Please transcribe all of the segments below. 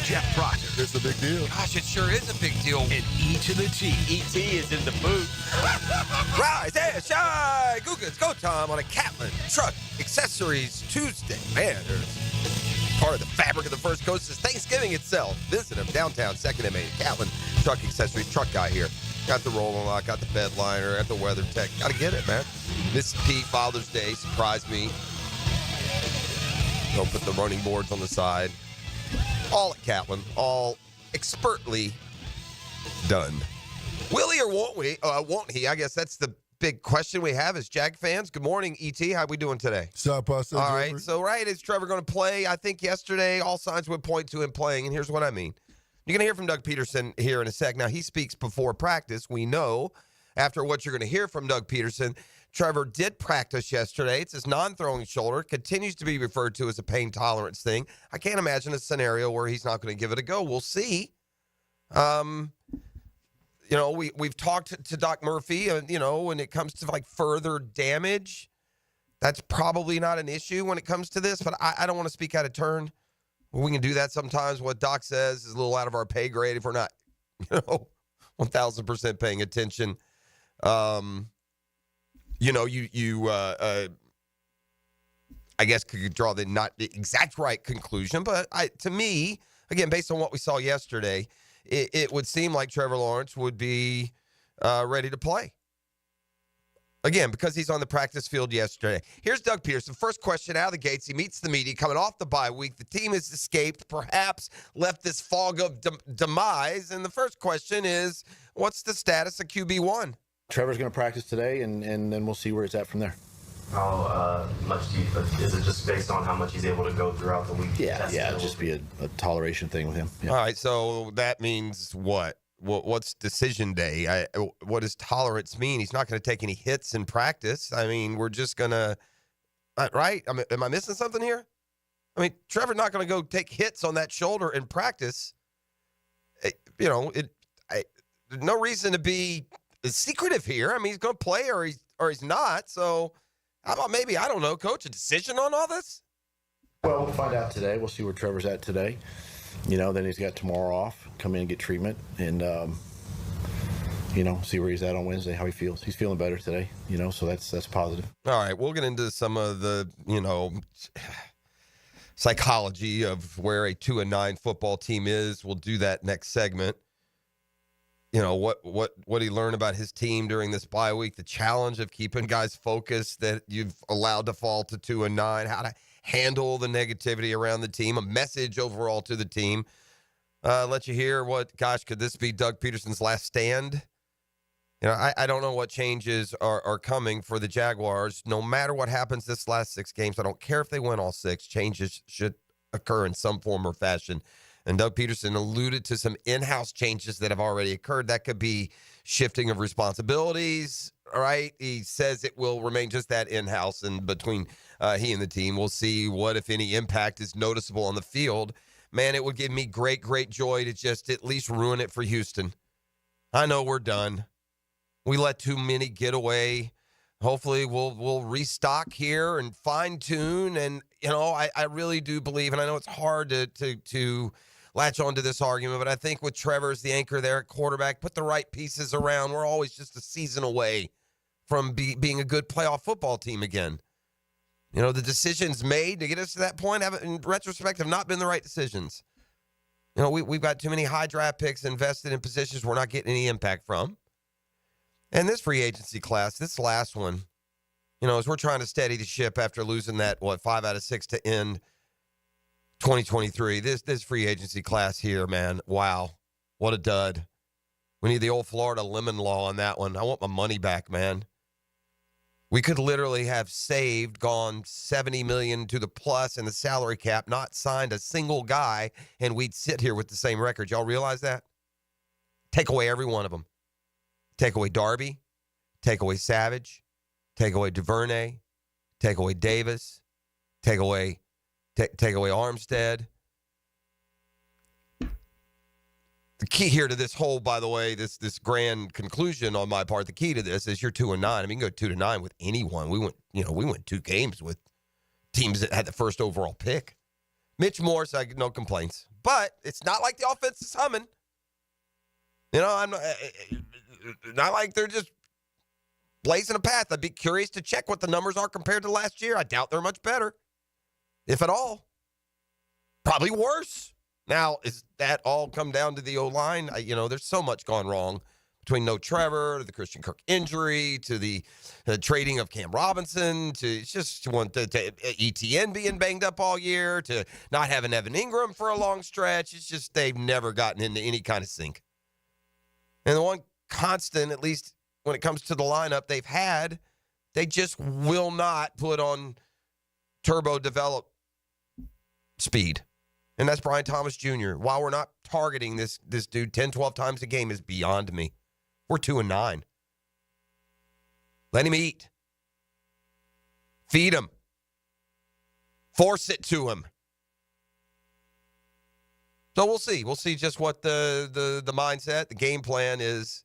Jeff Proctor. It's a big deal. Gosh, it sure is a big deal. And E to the T. E.T. is in the booth. Rise and shine. Google, it's go time on a Catlin Truck Accessories Tuesday. Man, there's part of the fabric of the First Coast is Thanksgiving itself. Visit him downtown, 2nd and Main. Catlin Truck Accessories, truck guy here. Got the rolling lock, got the bed liner, got the weather tech. Got to get it, man. Mrs. P, Father's Day, surprised me. Don't put the running boards on the side. All at Catlin, all expertly done. Will he or won't we? Won't he? I guess that's the big question we have as Jag fans. Good morning, E.T. How we doing today? All right. So, is Trevor going to play? I think yesterday all signs would point to him playing, and here's what I mean. You're going to hear from Doug Peterson here in a sec. Now, he speaks before practice. We know after what you're going to hear from Doug Peterson, Trevor did practice yesterday. It's his non-throwing shoulder. Continues to be referred to as a pain tolerance thing. I can't imagine a scenario where he's not going to give it a go. We'll see. We've talked to Doc Murphy, when it comes to like further damage, that's probably not an issue when it comes to this, but I don't want to speak out of turn. We can do that sometimes. What Doc says is a little out of our pay grade if we're not, 1,000% paying attention. I guess could draw not the exact right conclusion, but to me, again, based on what we saw yesterday, it would seem like Trevor Lawrence would be ready to play. Again, because he's on the practice field yesterday. Here's Doug Peterson. First question out of the gates. He meets the media coming off the bye week. The team has escaped, perhaps left this fog of demise. And the first question is, what's the status of QB1? Trevor's going to practice today, and then we'll see where it's at from there. How much is it just based on how much he's able to go throughout the week? Yeah, it'll just be a toleration thing with him. Yeah. All right, so that means what? What's decision day? What does tolerance mean? He's not going to take any hits in practice. I mean, we're just going to, right? Am I missing something here? I mean, Trevor's not going to go take hits on that shoulder in practice. No reason to be secretive here. I mean, he's going to play or he's not. So how about maybe, I don't know, Coach, a decision on all this? Well, we'll find out today. We'll see where Trevor's at today. Then he's got tomorrow off, come in and get treatment, and, see where he's at on Wednesday, how he feels. He's feeling better today, so that's positive. All right, we'll get into some of the, psychology of where a 2-9 football team is. We'll do that next segment. What he learned about his team during this bye week, the challenge of keeping guys focused that you've allowed to fall to 2-9, how to handle the negativity around the team, a message overall to the team. Let you hear could this be Doug Peterson's last stand? I don't know what changes are coming for the Jaguars. No matter what happens this last 6 games, I don't care if they win all 6, changes should occur in some form or fashion. And Doug Peterson alluded to some in-house changes that have already occurred. That could be shifting of responsibilities, right? He says it will remain just that in-house and between he and the team. We'll see what, if any, impact is noticeable on the field. Man, it would give me great, great joy to just at least ruin it for Houston. I know we're done. We let too many get away. Hopefully we'll restock here and fine-tune. And, I really do believe, and I know it's hard to latch onto this argument, but I think with Trevor as the anchor there at quarterback, put the right pieces around. We're always just a season away from being a good playoff football team again. The decisions made to get us to that point, in retrospect, have not been the right decisions. We've got too many high draft picks invested in positions we're not getting any impact from. And this free agency class, this last one, as we're trying to steady the ship after losing that, 5 out of 6 to end 2023, this free agency class here, man, wow, what a dud. We need the old Florida lemon law on that one. I want my money back, man. We could literally have gone $70 million to the plus in the salary cap, not signed a single guy, and we'd sit here with the same record. Y'all realize that? Take away every one of them. Take away Darby. Take away Savage. Take away DuVernay. Take away Davis. Take away Armstead. The key here to this whole, by the way, this grand conclusion on my part, the key to this is you're 2-9. I mean, you can go 2-9 with anyone. We went 2 games with teams that had the first overall pick. Mitch Morse, no complaints. But it's not like the offense is humming. I'm not like they're just blazing a path. I'd be curious to check what the numbers are compared to last year. I doubt they're much better, if at all. Probably worse. Now, is that all come down to the O-line? There's so much gone wrong between no Trevor, to the Christian Kirk injury, to the trading of Cam Robinson, to ETN being banged up all year, to not having Evan Ingram for a long stretch. It's just they've never gotten into any kind of sync. And the one constant, at least when it comes to the lineup they've had, they just will not put on turbo develop speed. And that's Brian Thomas Jr. While we're not targeting this dude 10, 12 times a game is beyond me. We're 2-9. Let him eat. Feed him. Force it to him. So we'll see. We'll see just what the mindset, the game plan is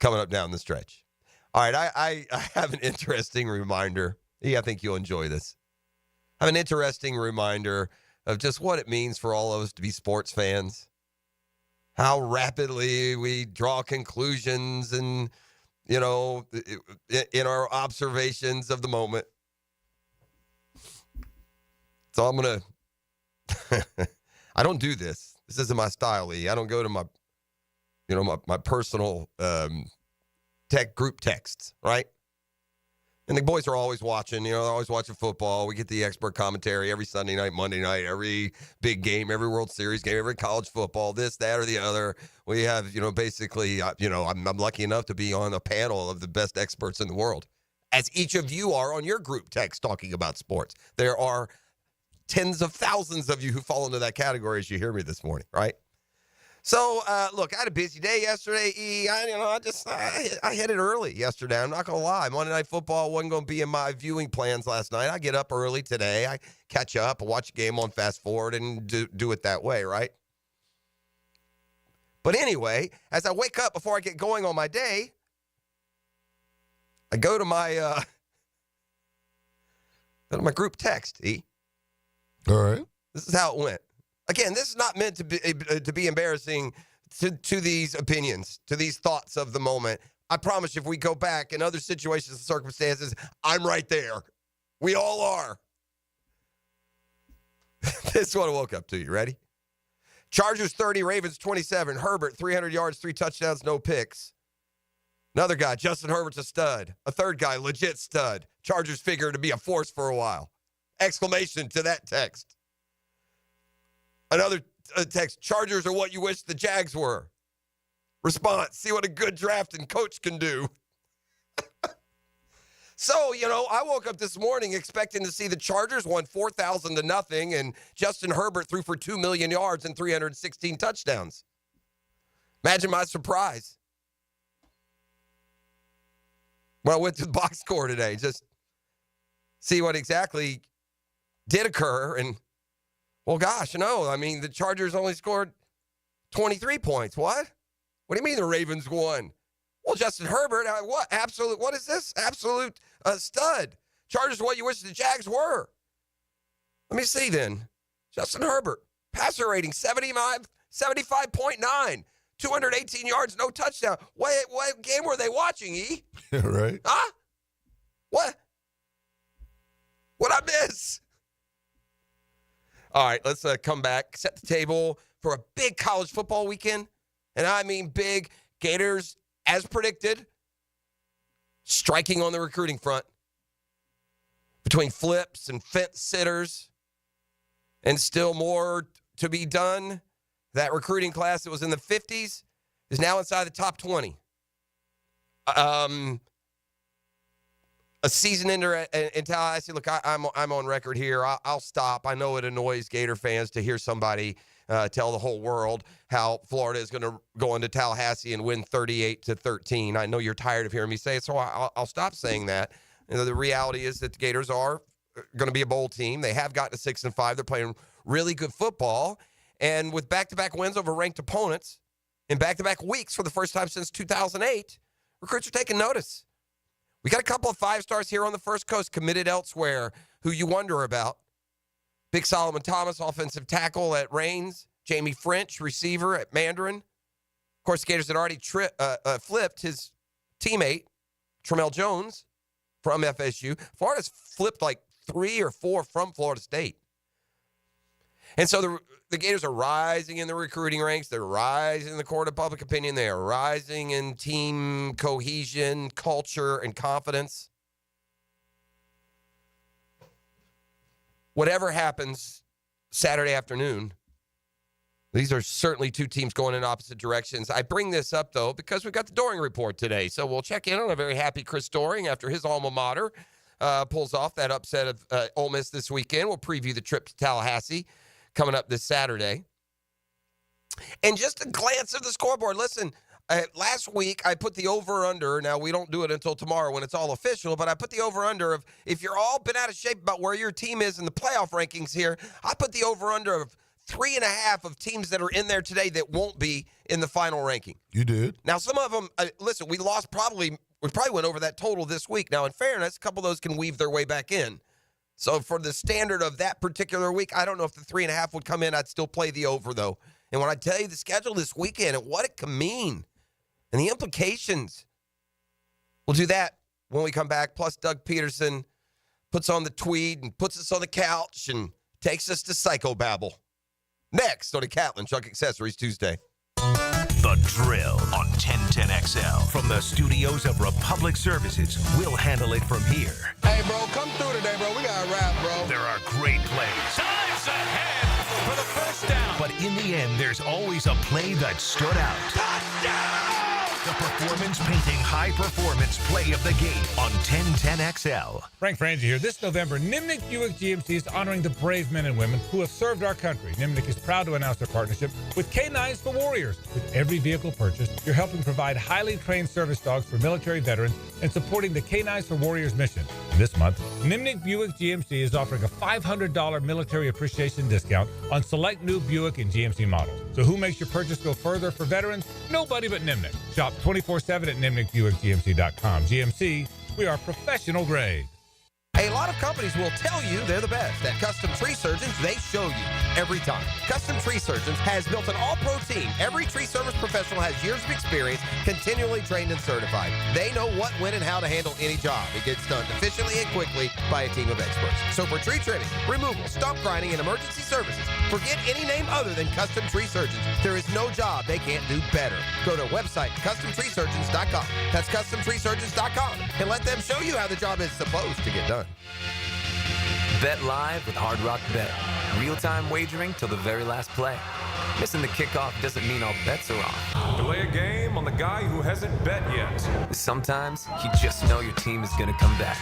coming up down the stretch. All right, I have an interesting reminder. Yeah, I think you'll enjoy this. I have an interesting reminder of just what it means for all of us to be sports fans. How rapidly we draw conclusions and, in our observations of the moment. So I'm going to, I don't do this. This isn't my style, E. I don't go to my personal group texts, right? And the boys are always watching, they're always watching football. We get the expert commentary every Sunday night, Monday night, every big game, every World Series game, every college football, this, that, or the other. We have, basically, I'm lucky enough to be on a panel of the best experts in the world, as each of you are on your group text talking about sports. There are tens of thousands of you who fall into that category as you hear me this morning, right? So, look, I had a busy day yesterday, E. I hit it early yesterday. I'm not going to lie. Monday Night Football wasn't going to be in my viewing plans last night. I get up early today. I catch up, I watch a game on fast forward, and do it that way, right? But anyway, as I wake up before I get going on my day, I go to my group text, E. All right. This is how it went. Again, this is not meant to be embarrassing to these opinions, to these thoughts of the moment. I promise you, if we go back in other situations and circumstances, I'm right there. We all are. This is what I woke up to. You ready? Chargers 30, Ravens 27. Herbert, 300 yards, 3 touchdowns, no picks. Another guy, Justin Herbert's a stud. A third guy, legit stud. Chargers figure to be a force for a while. Exclamation to that text. Another text, Chargers are what you wish the Jags were. Response, see what a good drafting coach can do. So, I woke up this morning expecting to see the Chargers won 4,000-0, and Justin Herbert threw for 2 million yards and 316 touchdowns. Imagine my surprise. Well, I went to the box score today, just see what exactly did occur, and well, gosh, no. I mean, the Chargers only scored 23 points. What? What do you mean the Ravens won? Well, Justin Herbert, what is this? Absolute stud. Chargers are what you wish the Jags were. Let me see then. Justin Herbert, passer rating 75.9, 218 yards, no touchdown. What game were they watching, E? Right. Huh? What? What'd I miss? All right, let's come back, set the table for a big college football weekend. And I mean big. Gators, as predicted, striking on the recruiting front. Between flips and fence sitters and still more to be done. That recruiting class that was in the 50s is now inside the top 20. A season ender in Tallahassee. Look, I'm on record here. I'll stop. I know it annoys Gator fans to hear somebody tell the whole world how Florida is going to go into Tallahassee and win 38-13. I know you're tired of hearing me say it, so I'll stop saying that. The reality is that the Gators are going to be a bowl team. They have gotten to 6-5. They're playing really good football, and with back-to-back wins over ranked opponents in back-to-back weeks for the first time since 2008, recruits are taking notice. We got a couple of 5 stars here on the First Coast committed elsewhere who you wonder about. Big Solomon Thomas, offensive tackle at Reigns. Jamie French, receiver at Mandarin. Of course, the Gators had already flipped his teammate, Tramel Jones, from FSU. Florida's flipped like 3 or 4 from Florida State. And so the Gators are rising in the recruiting ranks. They're rising in the court of public opinion. They are rising in team cohesion, culture, and confidence. Whatever happens Saturday afternoon, these are certainly two teams going in opposite directions. I bring this up, though, because we've got the Doring Report today. So we'll check in on a very happy Chris Doring after his alma mater pulls off that upset of Ole Miss this weekend. We'll preview the trip to Tallahassee coming up this Saturday. And just a glance at the scoreboard. Listen, last week I put the over-under. Now, we don't do it until tomorrow when it's all official, but I put the over-under of, if you're all been out of shape about where your team is in the playoff rankings here, I put the over-under of 3.5 of teams that are in there today that won't be in the final ranking. You did? Now, some of them, listen, we probably went over that total this week. Now, in fairness, a couple of those can weave their way back in. So for the standard of that particular week, I don't know if the 3.5 would come in. I'd still play the over, though. And when I tell you the schedule this weekend and what it can mean and the implications, we'll do that when we come back. Plus, Doug Peterson puts on the tweed and puts us on the couch and takes us to psychobabble. Next on the Catlin Truck Accessories Tuesday. The Drill on 1010XL. From the studios of Republic Services, we'll handle it from here. Hey, bro, come through today, bro. We got a wrap, bro. There are great plays. Dives ahead for the first down. But in the end, there's always a play that stood out. Touchdown! The performance-painting high-performance play of the game on 1010XL. Frank Frangie here. This November, Nimnik Buick GMC is honoring the brave men and women who have served our country. Nimnik is proud to announce their partnership with K9s for Warriors. With every vehicle purchased, you're helping provide highly trained service dogs for military veterans and supporting the K9s for Warriors mission. And this month, Nimnik Buick GMC is offering a $500 military appreciation discount on select new Buick and GMC models. So who makes your purchase go further for veterans? Nobody but Nimnik. Shop 24/7 at NimnikBuickGMC.com. GMC, we are professional grade. A lot of companies will tell you they're the best. At Custom Tree Surgeons, they show you every time. Custom Tree Surgeons has built an all-pro team. Every tree service professional has years of experience, continually trained and certified. They know what, when, and how to handle any job. It gets done efficiently and quickly by a team of experts. So for tree trimming, removal, stump grinding, and emergency services, forget any name other than Custom Tree Surgeons. There is no job they can't do better. Go to our website, CustomTreeSurgeons.com. That's CustomTreeSurgeons.com, and let them show you how the job is supposed to get done. Bet live with Hard Rock Bet. Real-time wagering till the very last play. Missing the kickoff doesn't mean all bets are off. Delay a game on the guy who hasn't bet yet. Sometimes you just know your team is going to come back.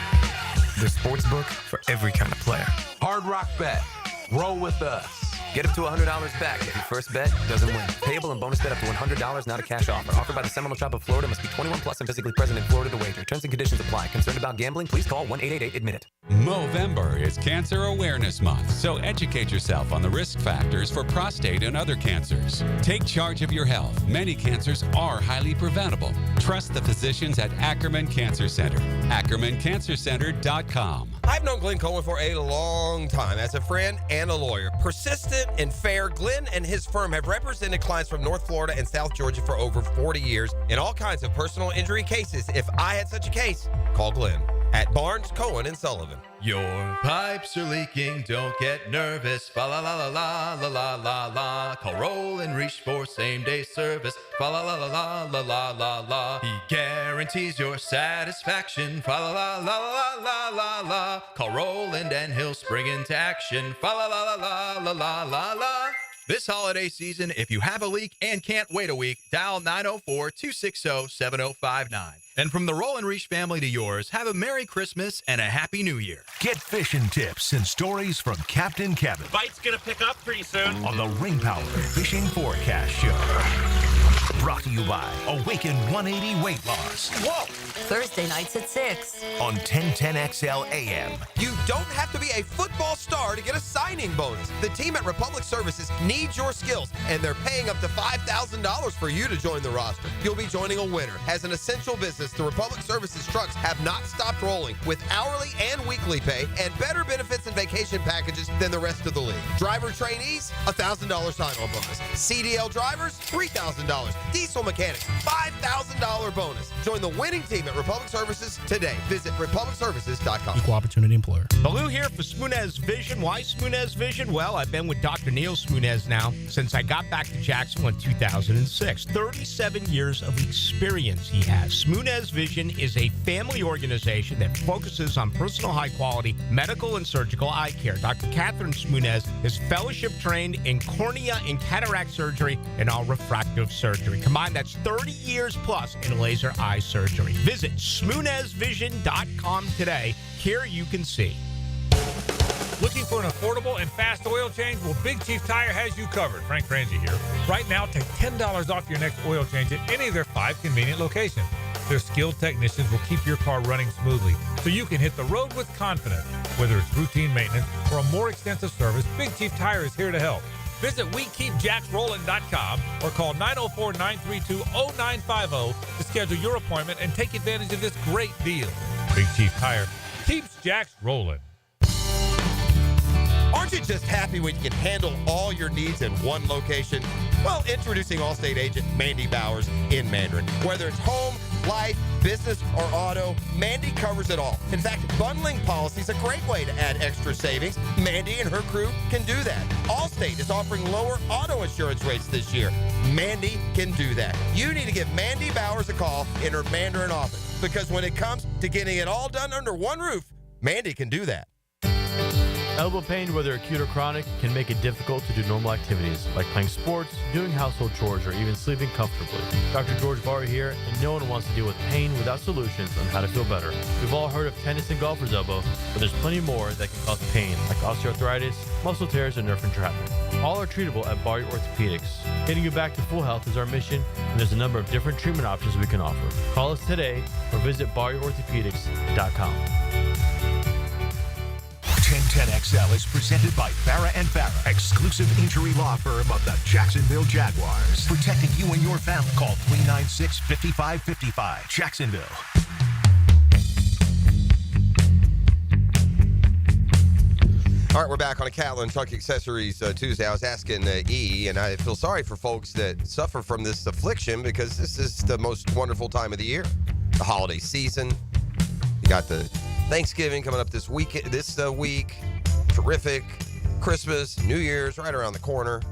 The sportsbook for every kind of player. Hard Rock Bet. Roll with us. Get up to $100 back if your first bet doesn't win. Payable and bonus bet up to $100, not a cash offer. Offered by the Seminole Tribe of Florida. Must be 21 plus and physically present in Florida to wager. Terms and conditions apply. Concerned about gambling? Please call 1-888-ADMIT-IT. Movember is Cancer Awareness Month, so educate yourself on the risk factors for prostate and other cancers. Take charge of your health. Many cancers are highly preventable. Trust the physicians at Ackerman Cancer Center. AckermanCancerCenter.com. I've known Glenn Coleman for a long time as a friend and a lawyer. Persistent and fair, Glenn and his firm have represented clients from North Florida and South Georgia for over 40 years in all kinds of personal injury cases. If I had such a case, call Glenn at Barnes, Cohen, and Sullivan. Your pipes are leaking, don't get nervous. Fa la la la la la la la la. Call Roll and Reach for same-day service. Fa la la la la la la la la. He guarantees your satisfaction. Fa la la la la la la la. Call Roland and he'll spring into action. Fa la la la la la la la la. This holiday season, if you have a leak and can't wait a week, dial 904-260-7059. And from the Roll and Reach family to yours, have a Merry Christmas and a Happy New Year. Get fishing tips and stories from Captain Kevin Bite's gonna pick up pretty soon. on the Ring Power Fishing Forecast Show. Brought to you by Awaken 180 Weight Loss. Whoa! Thursday nights at 6. On 1010XL AM. You don't have to be a football star to get a signing bonus. The team at Republic Services needs your skills, and they're paying up to $5,000 for you to join the roster. You'll be joining a winner. As an essential business, the Republic Services trucks have not stopped rolling with hourly and weekly pay and better benefits and vacation packages than the rest of the league. Driver trainees, $1,000 sign-on bonus. CDL drivers, $3,000. Diesel mechanics, $5,000 bonus. Join the winning team at Republic Services today. Visit republicservices.com. Equal opportunity employer. Baloo here for Smoonez Vision. Why Smoonez Vision? Well, I've been with Dr. Neil Smoonez now since I got back to Jacksonville in 2006. 37 years of experience he has. Smoonez Vision is a family organization that focuses on personal high-quality medical and surgical eye care. Dr. Catherine Smoonez is fellowship trained in cornea and cataract surgery and all refractive surgery. Combined, that's 30 years plus in laser eye surgery. Visit SmoonezVision.com today. Here you can see. Looking for an affordable and fast oil change? Well, Big Chief Tire has you covered. Frank Frangie here. Right now, take $10 off your next oil change at any of their 5 convenient locations. Their skilled technicians will keep your car running smoothly so you can hit the road with confidence. Whether it's routine maintenance or a more extensive service, Big Chief Tire is here to help. Visit WeKeepJacksRollin.com or call 904-932-0950 to schedule your appointment and take advantage of this great deal. Big Chief Tire keeps Jacks rolling. Aren't you just happy when you can handle all your needs in one location? Well, introducing Allstate agent Mandy Bowers in Mandarin. Whether it's home, life, business, or auto, Mandy covers it all. In fact, bundling policy is a great way to add extra savings. Mandy and her crew can do that. Allstate is offering lower auto insurance rates this year. Mandy can do that. You need to give Mandy Bowers a call in her Mandarin office, because when it comes to getting it all done under one roof, Mandy can do that. Elbow pain, whether acute or chronic, can make it difficult to do normal activities like playing sports, doing household chores, or even sleeping comfortably. Dr. George Barr here, and no one wants to deal with pain without solutions on how to feel better. We've all heard of tennis and golfer's elbow, but there's plenty more that can cause pain, like osteoarthritis, muscle tears, and nerve entrapment. All are treatable at Barr Orthopedics. Getting you back to full health is our mission, and there's a number of different treatment options we can offer. Call us today or visit barrorthopedics.com. 1010XL is presented by Farah & Farah, exclusive injury law firm of the Jacksonville Jaguars. Protecting you and your family. Call 396-5555. Jacksonville. All right, we're back on a Catlin Truck Accessories Tuesday. I was asking E, and I feel sorry for folks that suffer from this affliction because this is the most wonderful time of the year. The holiday season. You got the Thanksgiving coming up this week. Terrific. Christmas, New Year's, right around the corner.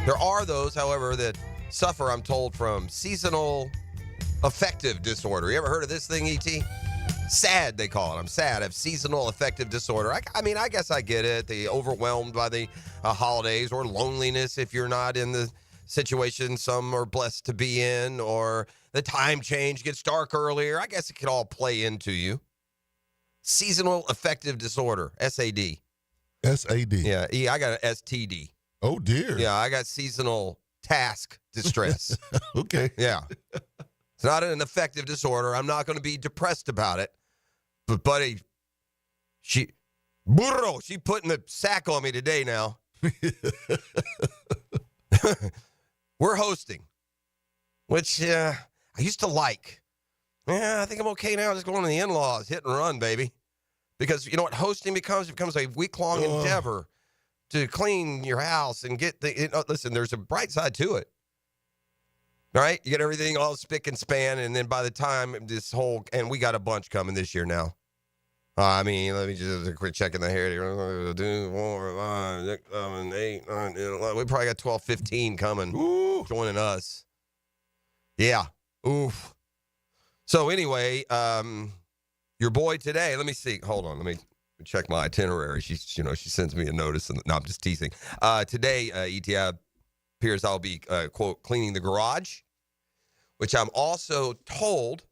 There are those, however, that suffer, I'm told, from seasonal affective disorder. You ever heard of this thing, E.T.? SAD, they call it. I'm sad. I have seasonal affective disorder. I mean, I guess I get it. The overwhelmed by the holidays, or loneliness if you're not in the situation some are blessed to be in, or the time change gets dark earlier. I guess it could all play into you. Seasonal affective disorder, SAD. SAD. Yeah, I got an STD. Oh, dear. Yeah, I got seasonal task distress. Okay. Yeah. It's not an affective disorder. I'm not going to be depressed about it. But, buddy, she putting the sack on me today now. We're hosting, which I used to like. Yeah, I think I'm okay now. Just going to the in-laws, hit and run, baby. Because you know what hosting becomes? It becomes a week-long endeavor to clean your house and get the. Listen, there's a bright side to it. All right, you get everything all spick and span, and then by the time and we got a bunch coming this year now. I mean, let me just quit checking the hair. 2, 4, 5, 6, 7, 8, 9, 10, 11. We probably got 12, 15 coming. Ooh. Joining us. Yeah. Oof. So anyway, your boy today, let me see. Hold on. Let me check my itinerary. She sends me a notice. No, I'm just teasing. Today, ETI appears I'll be, quote, cleaning the garage, which I'm also told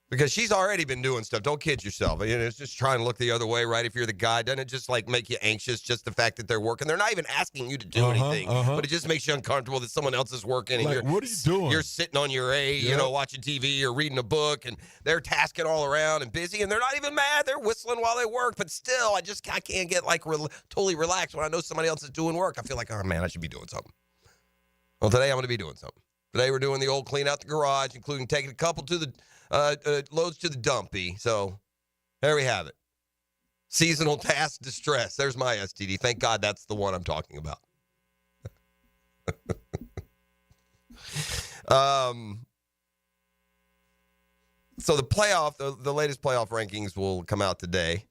Because she's already been doing stuff. Don't kid yourself. It's just trying to look the other way, right? If you're the guy, doesn't it just like make you anxious? Just the fact that they're working. They're not even asking you to do anything, but it just makes you uncomfortable that someone else is working. And Like, what are you doing? You're sitting on your watching TV or reading a book, and they're tasking all around and busy, and they're not even mad. They're whistling while they work, but still, I can't get like totally relaxed when I know somebody else is doing work. I feel like, oh man, I should be doing something. Well, today I'm going to be doing something. Today we're doing the old clean out the garage, including taking a couple to the loads to the dumpy. So there we have it. Seasonal task distress. There's my STD. Thank God that's the one I'm talking about. So the latest playoff rankings will come out today.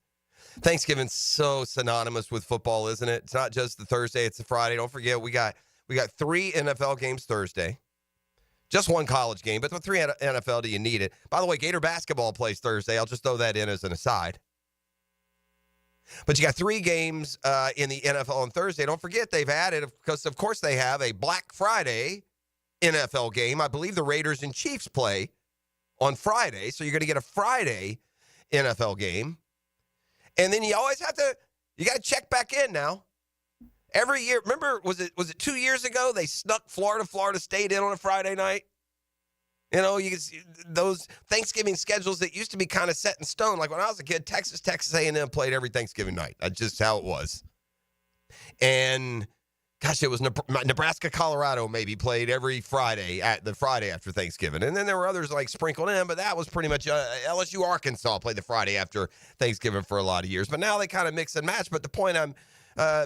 Thanksgiving's so synonymous with football, isn't it? It's not just the Thursday, it's the Friday. Don't forget, we got 3 NFL games Thursday. Just one college game, but with 3 NFL, do you need it? By the way, Gator basketball plays Thursday. I'll just throw that in as an aside. But you got 3 games in the NFL on Thursday. Don't forget, they've added, because of course they have a Black Friday NFL game. I believe the Raiders and Chiefs play on Friday, so you're going to get a Friday NFL game. And then you always got to check back in now. Every year, remember, was it 2 years ago they snuck Florida State in on a Friday night? You know, you can see those Thanksgiving schedules that used to be kind of set in stone. Like when I was a kid, Texas A&M played every Thanksgiving night. That's just how it was. And gosh, it was Nebraska, Colorado maybe played every Friday the Friday after Thanksgiving. And then there were others like sprinkled in, but that was pretty much LSU, Arkansas played the Friday after Thanksgiving for a lot of years. But now they kind of mix and match. But the point I'm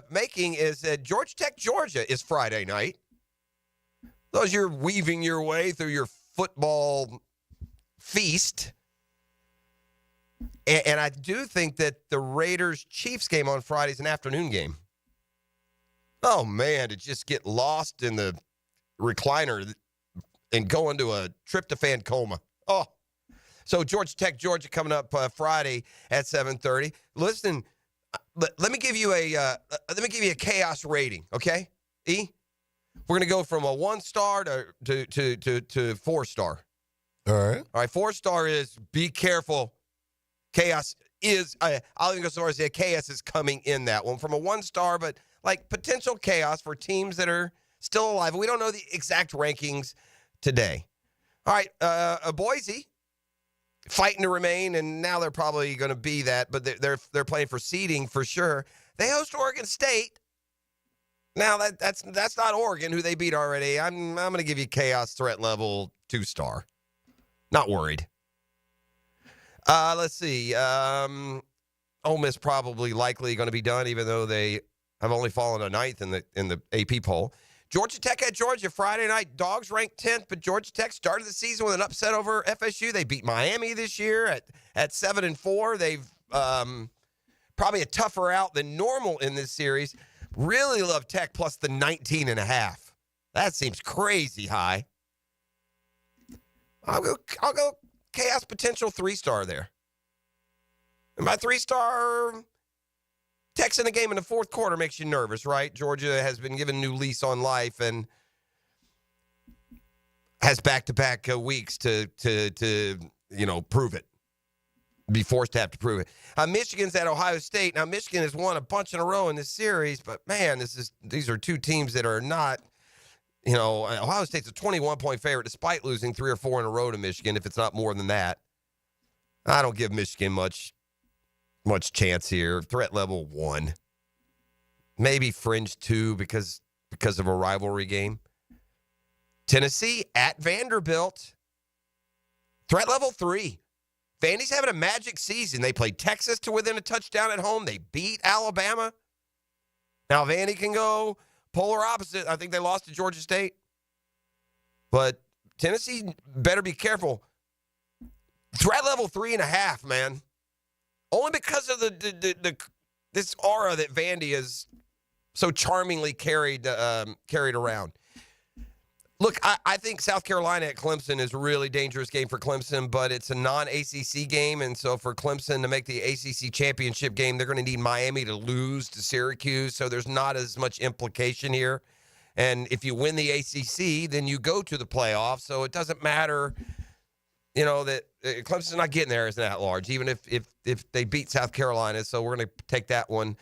making is that Georgia Tech, Georgia is Friday night. So as you're weaving your way through your football feast, and I do think that the Raiders-Chiefs game on Friday is an afternoon game. Oh, man, to just get lost in the recliner and go into a tryptophan coma. Oh, so Georgia Tech, Georgia coming up Friday at 7:30. Listen, let me give you a chaos rating, okay? E, we're gonna go from a 1-star to 4-star. All right. All right. 4-star is be careful. Chaos is. I'll even go so far as to say chaos is coming in that one. From a 1-star, but like potential chaos for teams that are still alive. We don't know the exact rankings today. All right. Boise fighting to remain, and now they're probably going to be that, but they're playing for seeding for sure. They host Oregon State. Now that's not Oregon, who they beat already. I'm going to give you chaos threat level 2-star. Not worried. Let's see. Ole Miss probably likely going to be done, even though they have only fallen to 9th in the AP poll. Georgia Tech at Georgia Friday night. Dogs ranked 10th, but Georgia Tech started the season with an upset over FSU. They beat Miami this year at 7-4. They've probably a tougher out than normal in this series. Really love Tech plus the 19.5. That seems crazy high. I'll go chaos potential 3-star there. And my 3-star, Tech's in the game in the fourth quarter makes you nervous, right? Georgia has been given a new lease on life and has back-to-back weeks to prove it. Be forced to have to prove it. Michigan's at Ohio State. Now, Michigan has won a bunch in a row in this series, but man, these are two teams that are not, Ohio State's a 21-point favorite despite losing 3 or 4 in a row to Michigan, if it's not more than that. I don't give Michigan much chance here. Threat level 1. Maybe fringe 2 because of a rivalry game. Tennessee at Vanderbilt. Threat level 3. Vandy's having a magic season. They played Texas to within a touchdown at home. They beat Alabama. Now, Vandy can go polar opposite. I think they lost to Georgia State. But Tennessee better be careful. Threat level 3.5, man. Only because of this aura that Vandy is so charmingly carried around. Look, I think South Carolina at Clemson is a really dangerous game for Clemson, but it's a non-ACC game, and so for Clemson to make the ACC championship game, they're going to need Miami to lose to Syracuse, so there's not as much implication here. And if you win the ACC, then you go to the playoffs, so it doesn't matter, that Clemson's not getting there as an at-large, even if they beat South Carolina. So we're going to take that one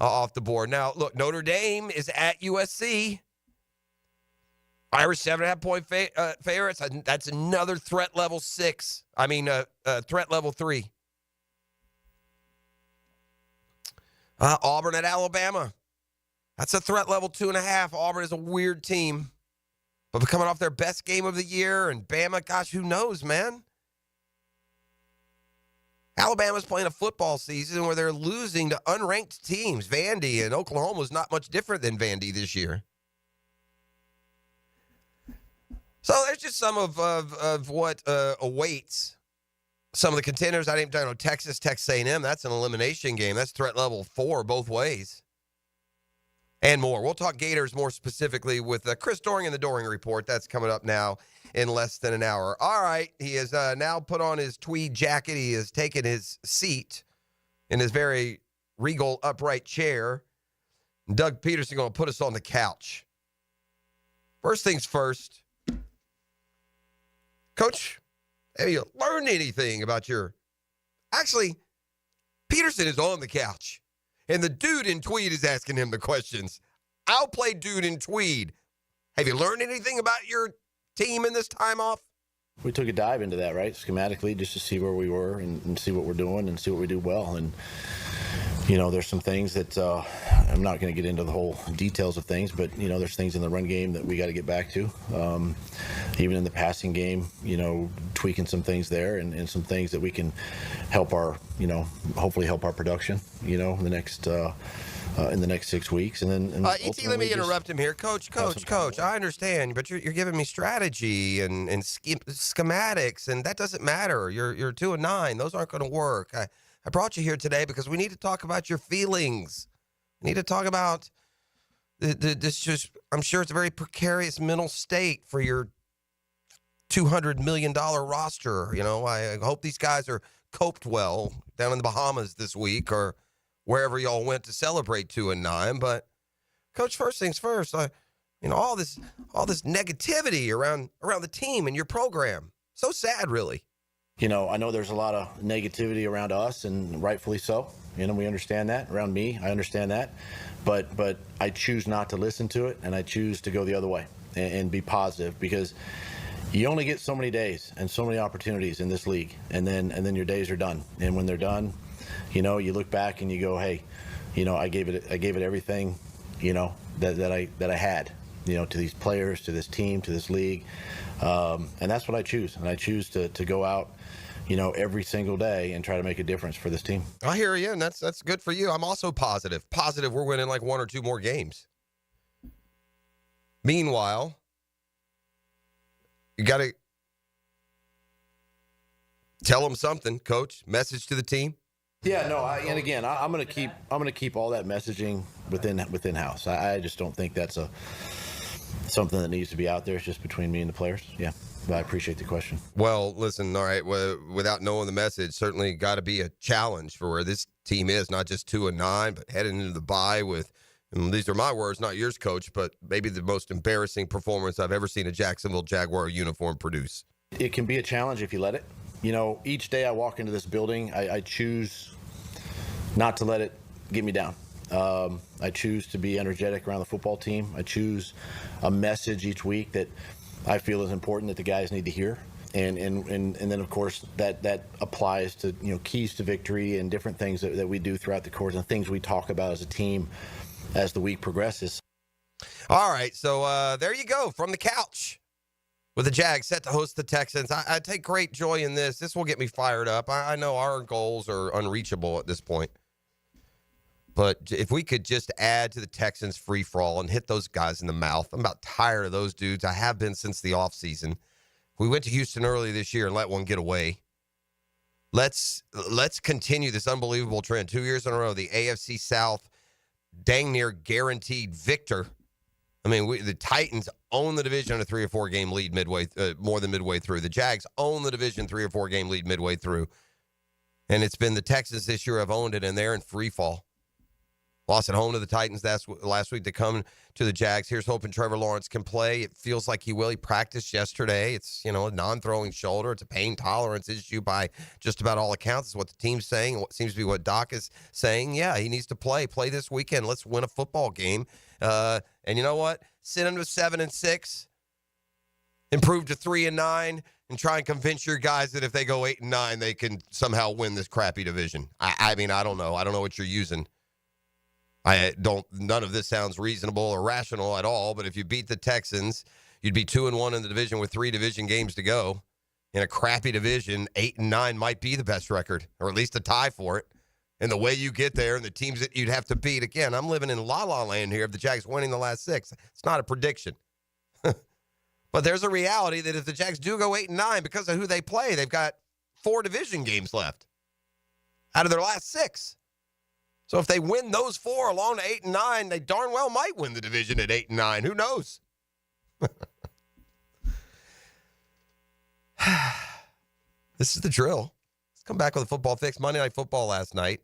off the board. Now, look, Notre Dame is at USC. Irish 7.5-point favorites. That's another threat level 6. Threat level 3. Auburn at Alabama. That's a threat level 2.5. Auburn is a weird team. But coming off their best game of the year, and Bama, gosh, who knows, man? Alabama's playing a football season where they're losing to unranked teams. Vandy and Oklahoma was not much different than Vandy this year. So there's just some of what awaits some of the contenders. I didn't know Texas A&M. That's an elimination game. That's threat level 4 both ways. And more. We'll talk Gators more specifically with Chris Doring in the Doring Report. That's coming up now in less than an hour. All right. He has now put on his tweed jacket. He has taken his seat in his very regal upright chair. Doug Peterson going to put us on the couch. First things first. Coach, have you learned anything about your... Actually, Peterson is on the couch. And the dude in tweed is asking him the questions. I'll play dude in tweed. Have you learned anything about your team in this time off? We took a dive into that, right? Schematically, just to see where we were and see what we're doing and see what we do well. And, there's some things that I'm not going to get into the whole details of things, but, there's things in the run game that we got to get back to. Even in the passing game, tweaking some things there and some things that we can help our, hopefully help our production, in the next 6 weeks. And then, E.T., let me interrupt him here. Coach, I understand, but you're giving me strategy and schematics, and that doesn't matter. You're 2-9. Those aren't going to work. I brought you here today because we need to talk about your feelings. We need to talk about this. Just, I'm sure it's a very precarious mental state for your $200 million roster. I hope these guys are coped well down in the Bahamas this week or wherever y'all went to celebrate 2-9. But Coach, first things first, all this negativity around the team and your program. So sad, really. I know there's a lot of negativity around us, and rightfully so. We understand that. Around me, I understand that. But I choose not to listen to it, and I choose to go the other way and be positive, because you only get so many days and so many opportunities in this league, and then your days are done. And when they're done, you look back and you go, hey, I gave it everything, that I had, to these players, to this team, to this league. And that's what I choose. And I choose to go out, every single day and try to make a difference for this team. I hear you, and that's good for you. I'm also positive. We're winning like 1 or 2 more games. Meanwhile, you got to tell them something, Coach. Message to the team. Yeah, no, I'm going to keep all that messaging within house. I just don't think that's something that needs to be out there. It's just between me and the players. Yeah. But I appreciate the question. Well, listen, all right, without knowing the message, certainly got to be a challenge for where this team is, not just 2-9, but heading into the bye with, and these are my words, not yours, Coach, but maybe the most embarrassing performance I've ever seen a Jacksonville Jaguar uniform produce. It can be a challenge if you let it. Each day I walk into this building, I choose not to let it get me down. I choose to be energetic around the football team. I choose a message each week that I feel is important that the guys need to hear. And then, of course, that applies to, keys to victory and different things that we do throughout the course and things we talk about as a team as the week progresses. All right, so there you go, from the couch with the Jags set to host the Texans. I take great joy in this. This will get me fired up. I know our goals are unreachable at this point. But if we could just add to the Texans' free-for-all and hit those guys in the mouth. I'm about tired of those dudes. I have been since the offseason. We went to Houston early this year and let one get away. Let's continue this unbelievable trend. 2 years in a row, the AFC South dang near guaranteed victor. I mean, the Titans own the division on a 3 or 4 game lead more than midway through. The Jags own the division 3 or 4 game lead midway through. And it's been the Texans this year have owned it, and they're in free fall. Lost at home to the Titans last week. They come to the Jags. Here's hoping Trevor Lawrence can play. It feels like he will. He practiced yesterday. It's, a non-throwing shoulder. It's a pain tolerance issue by just about all accounts. It's what the team's saying. What seems to be what Doc is saying. Yeah, he needs to play. Play this weekend. Let's win a football game. And you know what? Sit into 7-6, improve to 3-9, and try and convince your guys that if they go 8-9, they can somehow win this crappy division. I mean, I don't know. I don't know what you're using. None of this sounds reasonable or rational at all, but if you beat the Texans, you'd be 2-1 in the division with 3 division games to go. In a crappy division, 8-9 might be the best record, or at least a tie for it. And the way you get there and the teams that you'd have to beat, again, I'm living in la-la land here of the Jags winning the last 6. It's not a prediction. But there's a reality that if the Jags do go 8-9 because of who they play, they've got 4 division games left out of their last 6. So if they win those 4 along to 8-9, they darn well might win the division at 8-9. Who knows? This is the drill. Let's come back with a football fix. Monday Night Football last night.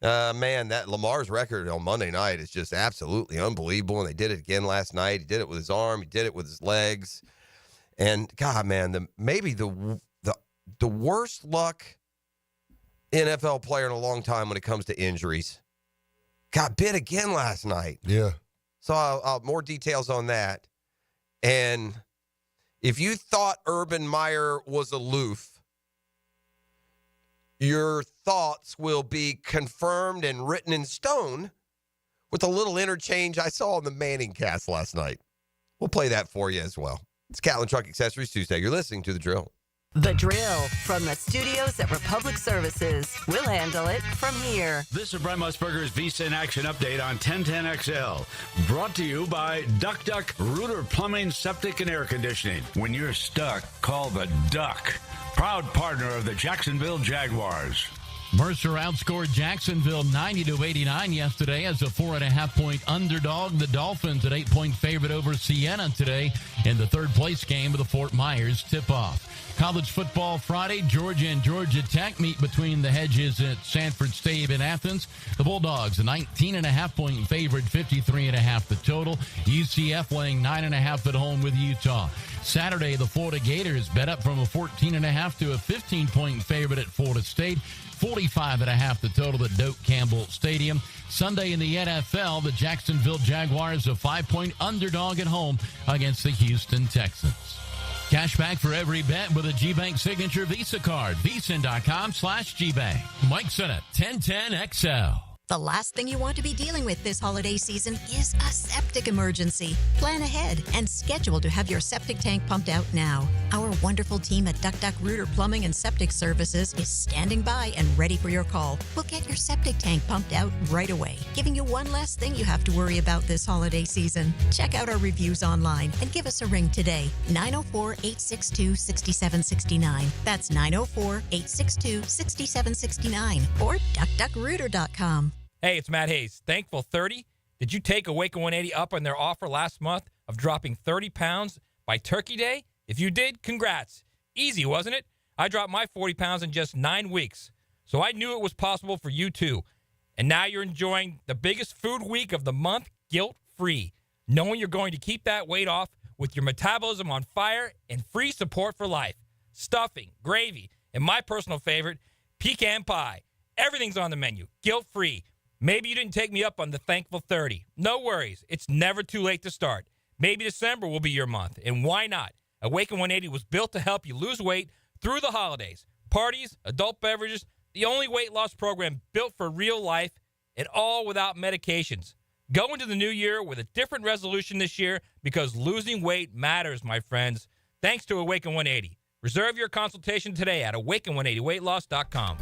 Man, that Lamar's record on Monday night is just absolutely unbelievable, and they did it again last night. He did it with his arm. He did it with his legs. And, God, man, maybe the worst luck NFL player in a long time when it comes to injuries. Got bit again last night. Yeah. So I'll more details on that. And if you thought Urban Meyer was aloof, your thoughts will be confirmed and written in stone with a little interchange I saw in the Manning cast last night. We'll play that for you as well. It's Catlin Truck Accessories Tuesday. You're listening to The Drill. The Drill from the studios at Republic Services. We'll handle it from here. This is Brent Musburger's Visa in Action update on 1010XL. Brought to you by Duck Duck Rooter Plumbing, Septic, and Air Conditioning. When you're stuck, call the Duck. Proud partner of the Jacksonville Jaguars. Mercer outscored Jacksonville 90-89 yesterday as a 4.5-point underdog. The Dolphins an 8-point favorite over Siena today in the third-place game of the Fort Myers tip-off. College football Friday, Georgia and Georgia Tech meet between the hedges at Sanford Stadium in Athens. The Bulldogs a 19.5-point favorite, 53.5 the total. UCF laying 9.5 at home with Utah. Saturday, the Florida Gators bet up from a 14.5 to a 15-point favorite at Florida State. 45.5 the total at Doak Campbell Stadium. Sunday in the NFL, the Jacksonville Jaguars a 5-point underdog at home against the Houston Texans. Cash back for every bet with a G-Bank signature Visa card. VSIN.com/GBank. Mike Sennett, 1010XL. The last thing you want to be dealing with this holiday season is a septic emergency. Plan ahead and schedule to have your septic tank pumped out now. Our wonderful team at Duck Duck Rooter Plumbing and Septic Services is standing by and ready for your call. We'll get your septic tank pumped out right away, giving you one less thing you have to worry about this holiday season. Check out our reviews online and give us a ring today. 904-862-6769. That's 904-862-6769 or duckduckrooter.com. Hey, it's Matt Hayes. Thankful 30. Did you take Awaken 180 up on their offer last month of dropping 30 pounds by Turkey Day? If you did, congrats. Easy, wasn't it? I dropped my 40 pounds in just 9 weeks. So I knew it was possible for you too. And now you're enjoying the biggest food week of the month guilt-free, knowing you're going to keep that weight off with your metabolism on fire and free support for life. Stuffing, gravy, and my personal favorite, pecan pie. Everything's on the menu, guilt-free. Maybe you didn't take me up on the Thankful 30. No worries. It's never too late to start. Maybe December will be your month, and why not? Awaken 180 was built to help you lose weight through the holidays. Parties, adult beverages, the only weight loss program built for real life, and all without medications. Go into the new year with a different resolution this year because losing weight matters, my friends. Thanks to Awaken 180. Reserve your consultation today at awaken180weightloss.com.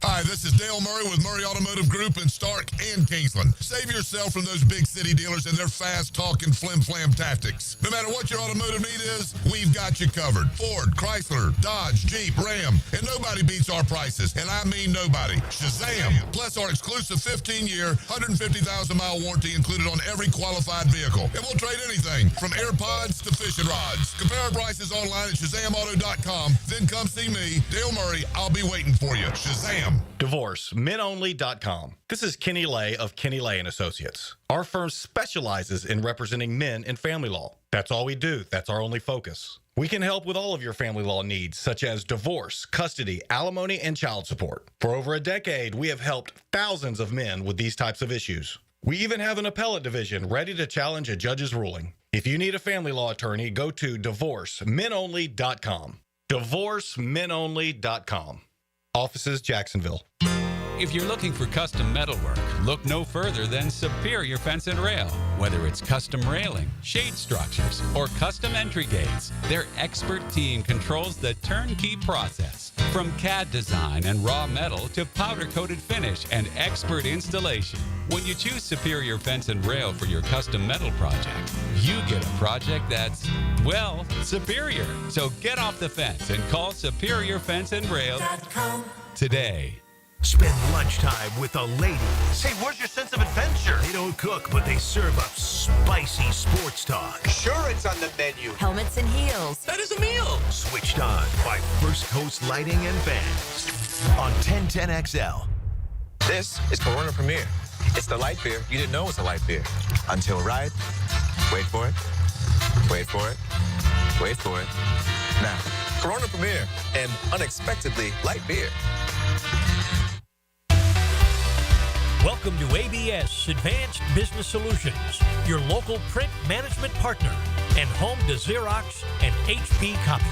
Hi, this is Dale Murray with Murray Automotive Group in Stark and Kingsland. Save yourself from those big city dealers and their fast-talking flim-flam tactics. No matter what your automotive need is, we've got you covered. Ford, Chrysler, Dodge, Jeep, Ram, and nobody beats our prices, and I mean nobody. Shazam! Plus our exclusive 15-year, 150,000-mile warranty included on every qualified vehicle. And we'll trade anything from AirPods to fishing rods. Compare our prices online at ShazamAuto.com. Then come see me, Dale Murray. I'll be waiting for you. Shazam! them. DivorceMenOnly.com. This is Kenny Lay of Kenny Lay & Associates. Our firm specializes in representing men in family law. That's all we do. That's our only focus. We can help with all of your family law needs, such as divorce, custody, alimony, and child support. For over a decade, we have helped thousands of men with these types of issues. We even have an appellate division ready to challenge a judge's ruling. If you need a family law attorney, go to DivorceMenOnly.com. DivorceMenOnly.com. Offices, Jacksonville. If you're looking for custom metalwork, look no further than Superior Fence and Rail. Whether it's custom railing, shade structures, or custom entry gates, their expert team controls the turnkey process. From CAD design and raw metal to powder-coated finish and expert installation. When you choose Superior Fence and Rail for your custom metal project, you get a project that's, well, superior. So get off the fence and call Superior Fence and Rail today. Spend lunchtime with the ladies. Hey, where's your sense of adventure? They don't cook, but they serve up spicy sports talk. Sure, it's on the menu. Helmets and heels. That is a meal. Switched on by First Coast Lighting and Fans on 1010XL. This is Corona Premier. It's the light beer you didn't know was a light beer. Until right. Wait for it. Wait for it. Wait for it. Now, Corona Premier, an unexpectedly light beer. Welcome to ABS Advanced Business Solutions, your local print management partner, and home to Xerox and HP copiers.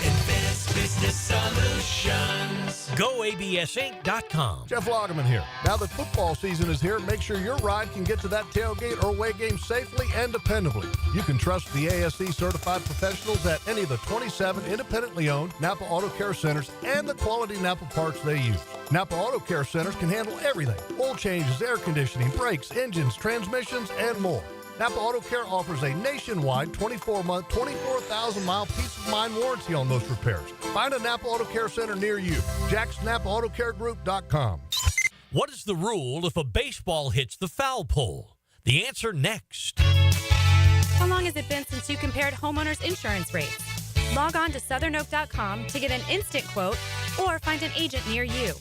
Advanced Business Solutions. GoABSinc.com. Jeff Lagerman here. Now that football season is here, make sure your ride can get to that tailgate or away game safely and dependably. You can trust the ASE certified professionals at any of the 27 independently owned Napa Auto Care Centers and the quality Napa parts they use. Napa Auto Care Centers can handle everything: oil changes, air conditioning, brakes, engines, transmissions, and more. Napa Auto Care offers a nationwide 24-month, 24,000-mile peace of mind warranty on most repairs. Find a Napa Auto Care Center near you. JacksNapaAutoCareGroup.com. What is the rule if a baseball hits the foul pole? The answer next. How long has it been since you compared homeowners' insurance rates? Log on to southernoak.com to get an instant quote or find an agent near you.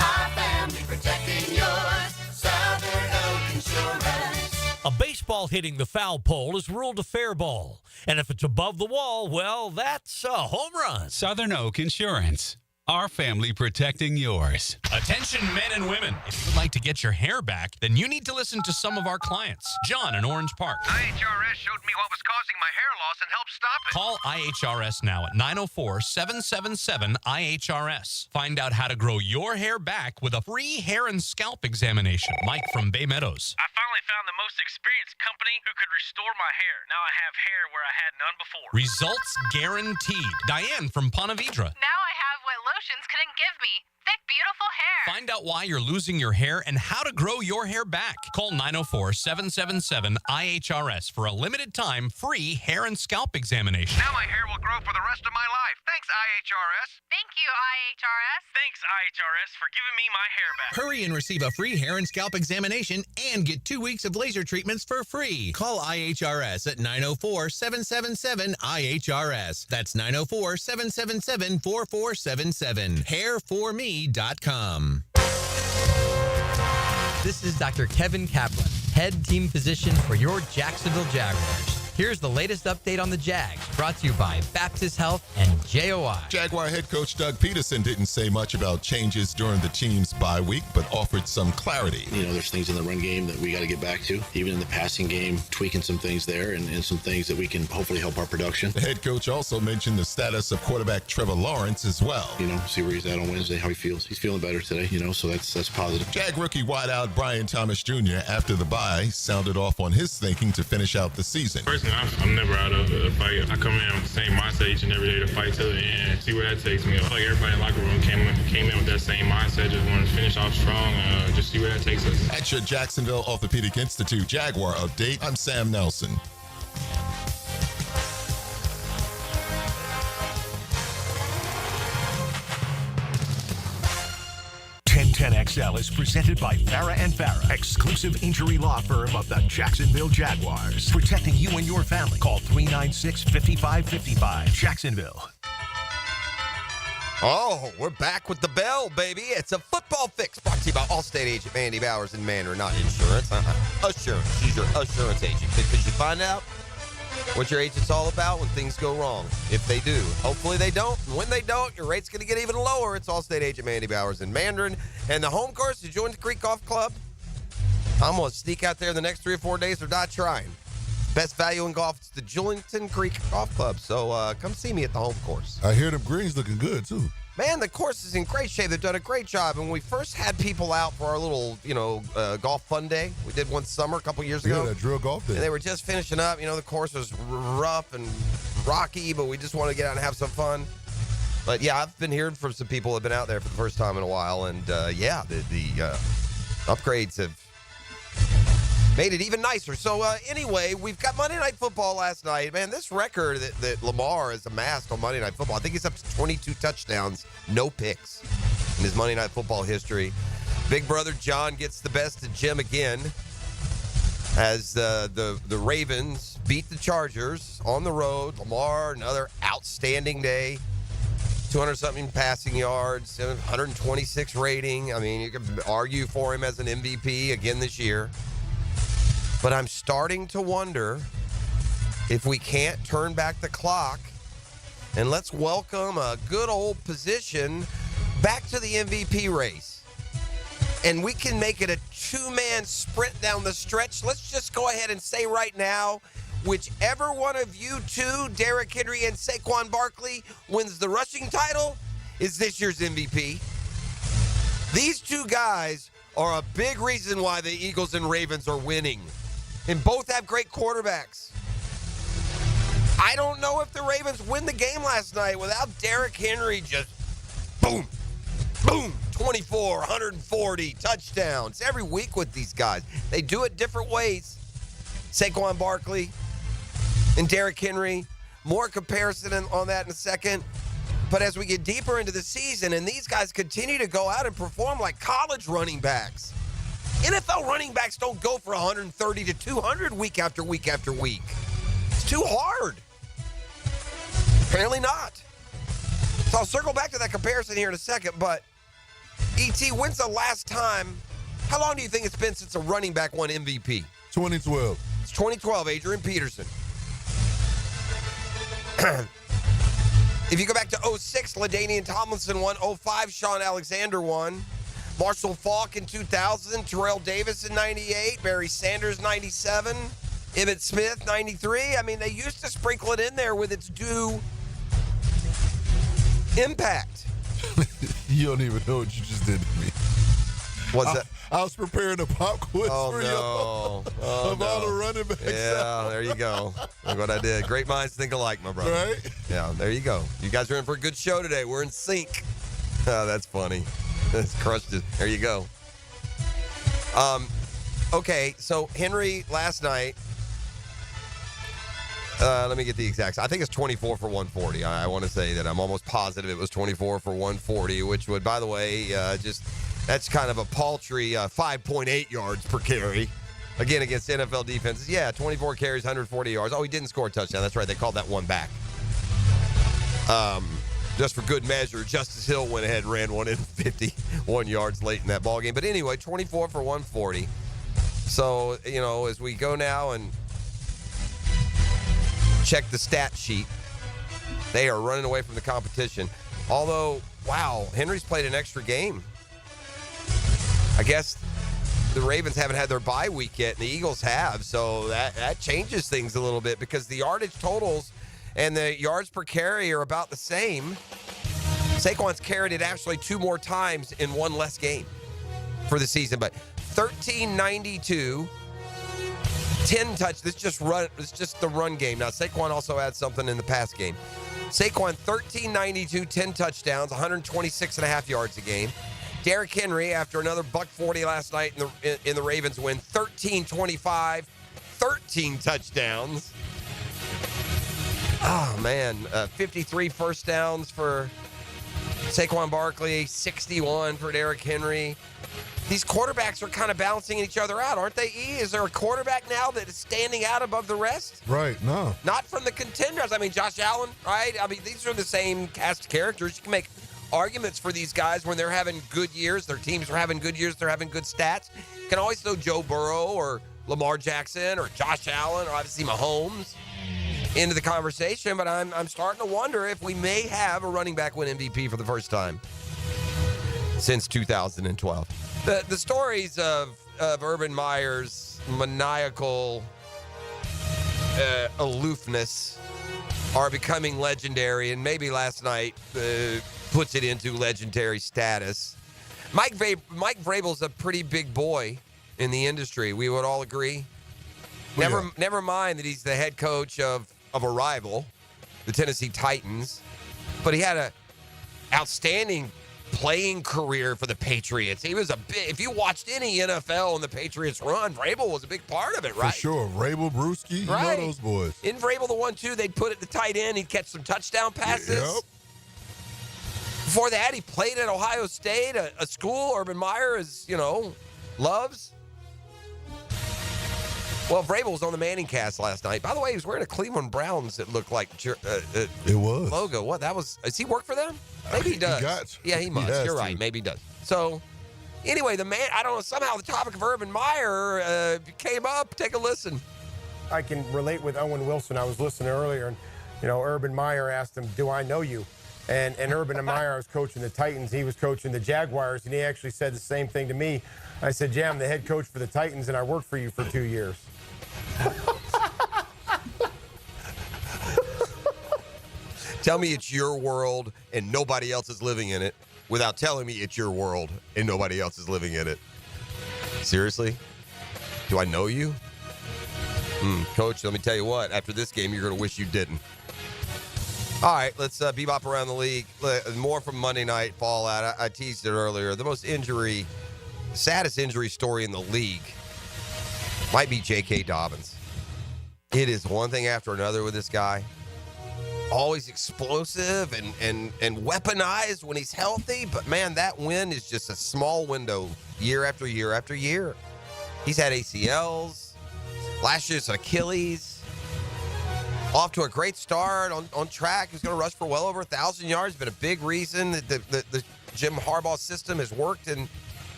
Our family protecting yours. Southern Oak Insurance. A baseball hitting the foul pole is ruled a fair ball. And if it's above the wall, well, that's a home run. Southern Oak Insurance. Our family protecting yours. Attention men and women. If you would like to get your hair back, then you need to listen to some of our clients. John in Orange Park. IHRS showed me what was causing my hair loss and helped stop it. Call IHRS now at 904-777-IHRS. Find out how to grow your hair back with a free hair and scalp examination. Mike from Bay Meadows. I finally found the most experienced company who could restore my hair. Now I have hair where I had none before. Results guaranteed. Diane from Ponte Vedra. Now I have what lotions couldn't give me. Thick, beautiful hair. Find out why you're losing your hair and how to grow your hair back. Call 904-777-IHRS for a limited time free hair and scalp examination. Now my hair will grow for the rest of my life. Thanks, IHRS. Thank you, IHRS. Thanks, IHRS, for giving me my hair back. Hurry and receive a free hair and scalp examination and get 2 weeks of laser treatments for free. Call IHRS at 904-777-IHRS. That's 904-777-4477. Hairforme.com. This is Dr. Kevin Kaplan, head team physician for your Jacksonville Jaguars. Here's the latest update on the Jags, brought to you by Baptist Health and JOI. Jaguar head coach Doug Peterson didn't say much about changes during the team's bye week, but offered some clarity. You know, there's things in the run game that we got to get back to. Even in the passing game, tweaking some things there and some things that we can hopefully help our production. The head coach also mentioned the status of quarterback Trevor Lawrence as well. You know, see where he's at on Wednesday, how he feels. He's feeling better today, you know, so that's positive. Jag rookie wideout Brian Thomas Jr. after the bye sounded off on his thinking to finish out the season. I'm never out of a fight. I come in with the same mindset each and every day to fight till the end, see where that takes me. I feel like everybody in the locker room came in with that same mindset, just wanted to finish off strong, just see where that takes us. At your Jacksonville Orthopedic Institute Jaguar update, I'm Sam Nelson. XL is presented by Farah and Farah, exclusive injury law firm of the Jacksonville Jaguars. Protecting you and your family. Call 396-5555. Jacksonville. Oh, we're back with the bell, baby. It's a football fix brought to you by Allstate agent Mandy Bowers in Mandarin, not insurance. Assurance. She's your assurance agent. Because you find out what your agent's all about when things go wrong. If they do. Hopefully they don't. And when they don't, your rate's going to get even lower. It's Allstate agent Mandy Bowers in Mandarin. And the home course, you join the Creek Golf Club. I'm going to sneak out there the next 3 or 4 days or not trying. Best value in golf, it's the Julington Creek Golf Club. So come see me at the home course. I hear them greens looking good, too. Man, the course is in great shape. They've done a great job. And when we first had people out for our little, golf fun day, we did one summer a couple years ago. Yeah, that drill golf day. And they were just finishing up. The course was rough and rocky, but we just wanted to get out and have some fun. But, yeah, I've been hearing from some people who have been out there for the first time in a while. And, the upgrades have made it even nicer. So, anyway, we've got Monday Night Football last night. Man, this record that Lamar has amassed on Monday Night Football, I think he's up to 22 touchdowns, no picks in his Monday Night Football history. Big brother John gets the best of Jim again as the Ravens beat the Chargers on the road. Lamar, another outstanding day. 200-something passing yards, 126 rating. I mean, you could argue for him as an MVP again this year. But I'm starting to wonder if we can't turn back the clock and let's welcome a good old position back to the MVP race. And we can make it a two-man sprint down the stretch. Let's just go ahead and say right now, whichever one of you two, Derrick Henry and Saquon Barkley, wins the rushing title is this year's MVP. These two guys are a big reason why the Eagles and Ravens are winning. And both have great quarterbacks. I don't know if the Ravens win the game last night without Derrick Henry just boom, boom, 24, 140 touchdowns every week with these guys. They do it different ways. Saquon Barkley and Derrick Henry. More comparison on that in a second. But as we get deeper into the season and these guys continue to go out and perform like college running backs, NFL running backs don't go for 130 to 200 week after week after week. It's too hard. Apparently not. So I'll circle back to that comparison here in a second, but E.T., when's the last time, how long do you think it's been since a running back won MVP? 2012. It's 2012, Adrian Peterson. If you go back to 06, LaDainian Tomlinson won. 05, Sean Alexander won. Marshall Faulk in 2000, Terrell Davis in 98, Barry Sanders 97, Emmitt Smith 93. I mean, they used to sprinkle it in there with its due impact. You don't even know what you just did to me. What's that? I was preparing a pop quiz for you. All the running backs. Yeah, there you go. Look what I did. Great minds think alike, my brother. Right? Yeah, there you go. You guys are in for a good show today. We're in sync. Oh, that's funny. That's crushed it. There you go. Okay, so Henry last night, let me get the exact. I think it's 24 for 140. I want to say that I'm almost positive it was 24 for 140, which would, by the way, that's kind of a paltry 5.8 yards per carry. Again, against NFL defenses. Yeah, 24 carries, 140 yards. Oh, he didn't score a touchdown. That's right. They called that one back. Just for good measure, Justice Hill went ahead and ran one in 51 yards late in that ballgame. But anyway, 24 for 140. So, as we go now and check the stat sheet, they are running away from the competition. Although, wow, Henry's played an extra game. I guess the Ravens haven't had their bye week yet, and the Eagles have. So that changes things a little bit because the yardage totals and the yards per carry are about the same. Saquon's carried it actually 2 more times in 1 less game for the season. But 1392, 10 touch. This just the run game. Now, Saquon also had something in the pass game. Saquon, 1392, 10 touchdowns, 126.5 yards a game. Derrick Henry, after another $140 last night in the Ravens win, 1325, 13 touchdowns. Oh, man. 53 first downs for Saquon Barkley, 61 for Derrick Henry. These quarterbacks are kind of balancing each other out, aren't they, E? Is there a quarterback now that is standing out above the rest? Right, no. Not from the contenders. I mean, Josh Allen, right? I mean, these are the same cast of characters. You can make arguments for these guys when they're having good years. Their teams are having good years. They're having good stats. You can always throw Joe Burrow or Lamar Jackson or Josh Allen or obviously Mahomes into the conversation, but I'm starting to wonder if we may have a running back win MVP for the first time since 2012. The stories of Urban Meyer's maniacal aloofness are becoming legendary, and maybe last night puts it into legendary status. Mike Vrabel's a pretty big boy in the industry. We would all agree. Never mind that he's the head coach of a rival, the Tennessee Titans, but he had an outstanding playing career for the Patriots. He was if you watched any NFL and the Patriots run, Vrabel was a big part of it, right? For sure. Vrabel, Brewski, you know those boys. In Vrabel, the 1-2, they'd put it the tight end. He'd catch some touchdown passes. Yep. Before that, he played at Ohio State, a school Urban Meyer loves. Well, Vrabel was on the Manning cast last night. By the way, he was wearing a Cleveland Browns that looked like it was logo. What that was? Does he work for them? Maybe he does. He must. You're right. Maybe he does. So, anyway, I don't know. Somehow the topic of Urban Meyer came up. Take a listen. I can relate with Owen Wilson. I was listening earlier, and Urban Meyer asked him, "Do I know you?" And Urban Meyer was coaching the Titans. He was coaching the Jaguars, and he actually said the same thing to me. I said, "Yeah, I'm the head coach for the Titans, and I worked for you for 2 years." Tell me it's your world and nobody else is living in it without telling me it's your world and nobody else is living in it. Seriously? Do I know you? Coach, let me tell you what. After this game, you're going to wish you didn't. All right, let's bebop around the league. More from Monday Night Fallout. I teased it earlier. The saddest injury story in the league might be J.K. Dobbins. It is one thing after another with this guy. Always explosive and weaponized when he's healthy. But, man, that win is just a small window year after year after year. He's had ACLs. Last year's Achilles. Off to a great start on track. He's going to rush for well over 1,000 yards. Been a big reason that the Jim Harbaugh system has worked in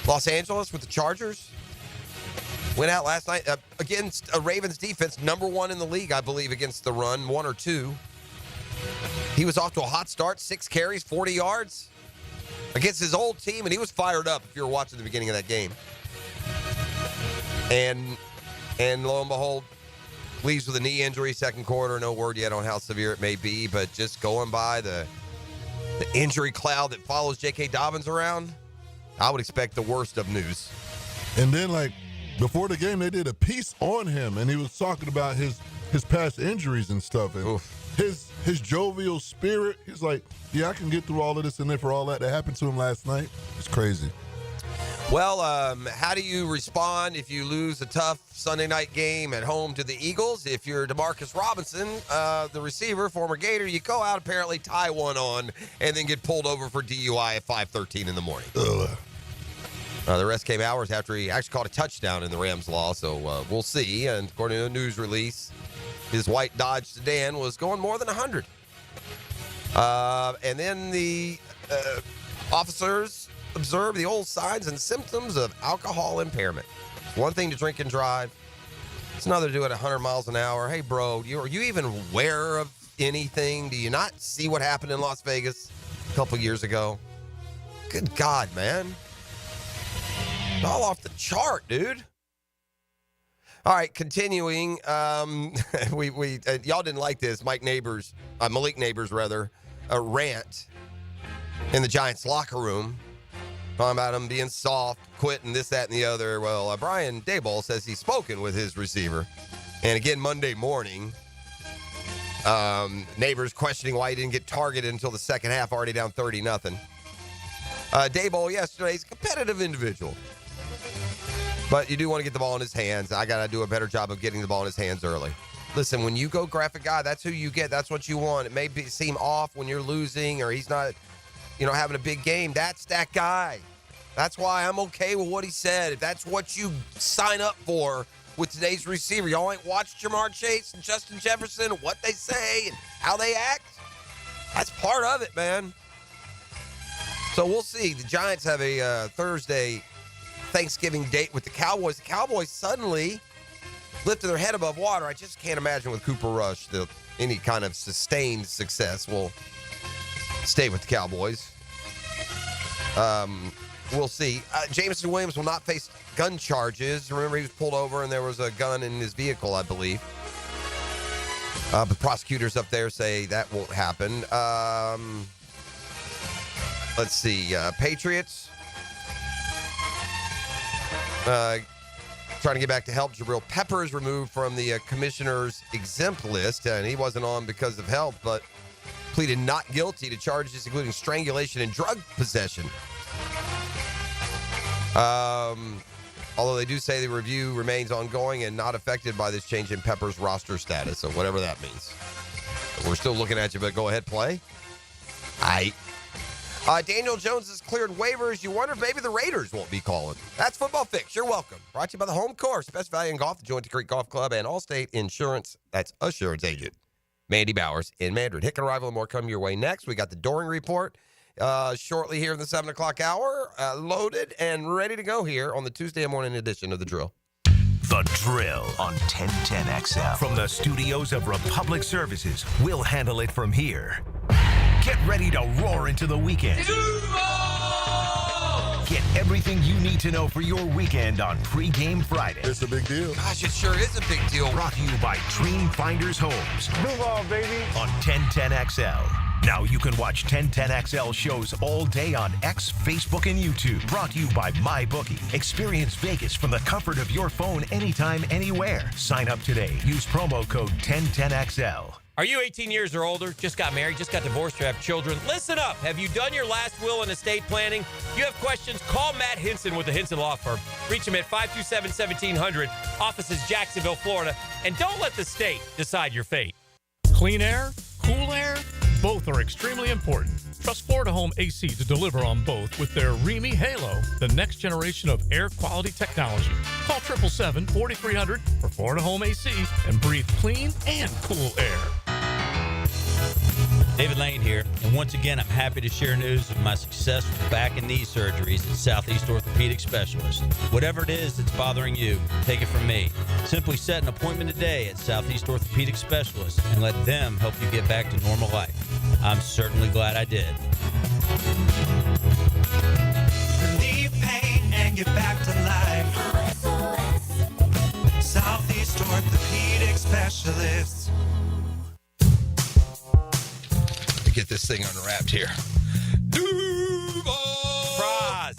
Los Angeles with the Chargers. Went out last night against a Ravens defense, #1 in the league, I believe, against the run, 1 or 2. He was off to a hot start, 6 carries, 40 yards against his old team, and he was fired up if you were watching the beginning of that game. And lo and behold, leaves with a knee injury, second quarter. No word yet on how severe it may be, but just going by the injury cloud that follows J.K. Dobbins around, I would expect the worst of news. And then, before the game, they did a piece on him, and he was talking about his past injuries and stuff. And his jovial spirit, he's like, yeah, I can get through all of this, and then for all that happened to him last night, it's crazy. Well, how do you respond if you lose a tough Sunday night game at home to the Eagles? If you're Demarcus Robinson, the receiver, former Gator, you go out, apparently tie one on, and then get pulled over for DUI at 5:13 in the morning. The rest came hours after he actually caught a touchdown in the Rams' loss, so we'll see. And according to a news release, his white Dodge sedan was going more than 100. And then the officers observed the old signs and symptoms of alcohol impairment. One thing to drink and drive. It's another to do it at 100 miles an hour. Hey, bro, are you even aware of anything? Do you not see what happened in Las Vegas a couple years ago? Good God, man. All off the chart, dude. All right, continuing. We y'all didn't like this. Malik Neighbors, a rant in the Giants locker room. Talking about him being soft, quitting, this, that, and the other. Well, Brian Daboll says he's spoken with his receiver. And again, Monday morning, Neighbors questioning why he didn't get targeted until the second half, already down 30-0. Daboll yesterday, he's a competitive individual. But you do want to get the ball in his hands. I got to do a better job of getting the ball in his hands early. Listen, when you go graphic guy, that's who you get. That's what you want. It may seem off when you're losing or he's not, having a big game. That's that guy. That's why I'm okay with what he said. If that's what you sign up for with today's receiver, y'all ain't watched Jamar Chase and Justin Jefferson and what they say and how they act. That's part of it, man. So we'll see. The Giants have a Thursday Thanksgiving date with the Cowboys. The Cowboys suddenly lifted their head above water. I just can't imagine with Cooper Rush that any kind of sustained success will stay with the Cowboys. We'll see. Jameson Williams will not face gun charges. Remember, he was pulled over and there was a gun in his vehicle, I believe. But prosecutors up there say that won't happen. Let's see. Patriots. Trying to get back to health. Jabril Peppers removed from the commissioner's exempt list, and he wasn't on because of health, but pleaded not guilty to charges including strangulation and drug possession. Although they do say the review remains ongoing and not affected by this change in Pepper's roster status, so whatever that means. We're still looking at you, but go ahead, play. Daniel Jones has cleared waivers. You wonder if maybe the Raiders won't be calling. That's Football Fix. You're welcome. Brought to you by the Home Course, best value in golf, the Joint Creek Golf Club, and Allstate Insurance. That's Assurance Agent Mandy Bowers in Mandarin. Hicken Arrival and more come your way next. We got the Doring Report shortly here in the 7 o'clock hour, loaded and ready to go here on the Tuesday morning edition of The Drill. The Drill on 1010XL. From the studios of Republic Services, we'll handle it from here. Get ready to roar into the weekend. Get everything you need to know for your weekend on Pre-Game Friday. It's a big deal. Gosh, it sure is a big deal. Brought to you by Dream Finders Homes. Duval, baby. On 1010XL. Now you can watch 1010XL shows all day on X, Facebook, and YouTube. Brought to you by MyBookie. Experience Vegas from the comfort of your phone anytime, anywhere. Sign up today. Use promo code 1010XL. Are you 18 years or older, just got married, just got divorced, or have children? Listen up. Have you done your last will and estate planning? If you have questions, call Matt Hinson with the Hinson Law Firm. Reach him at 527-1700. Office is Jacksonville, Florida. And don't let the state decide your fate. Clean air, cool air, both are extremely important. Trust Florida Home AC to deliver on both with their REME Halo, the next generation of air quality technology. Call 777-4300 for Florida Home AC and breathe clean and cool air. David Lane here, and once again, I'm happy to share news of my successful back and knee surgeries at Southeast Orthopedic Specialist. Whatever it is that's bothering you, take it from me. Simply set an appointment today at Southeast Orthopedic Specialist and let them help you get back to normal life. I'm certainly glad I did. Relieve pain and get back to life. Southeast Orthopedic Specialists. Get this thing unwrapped here. Duval!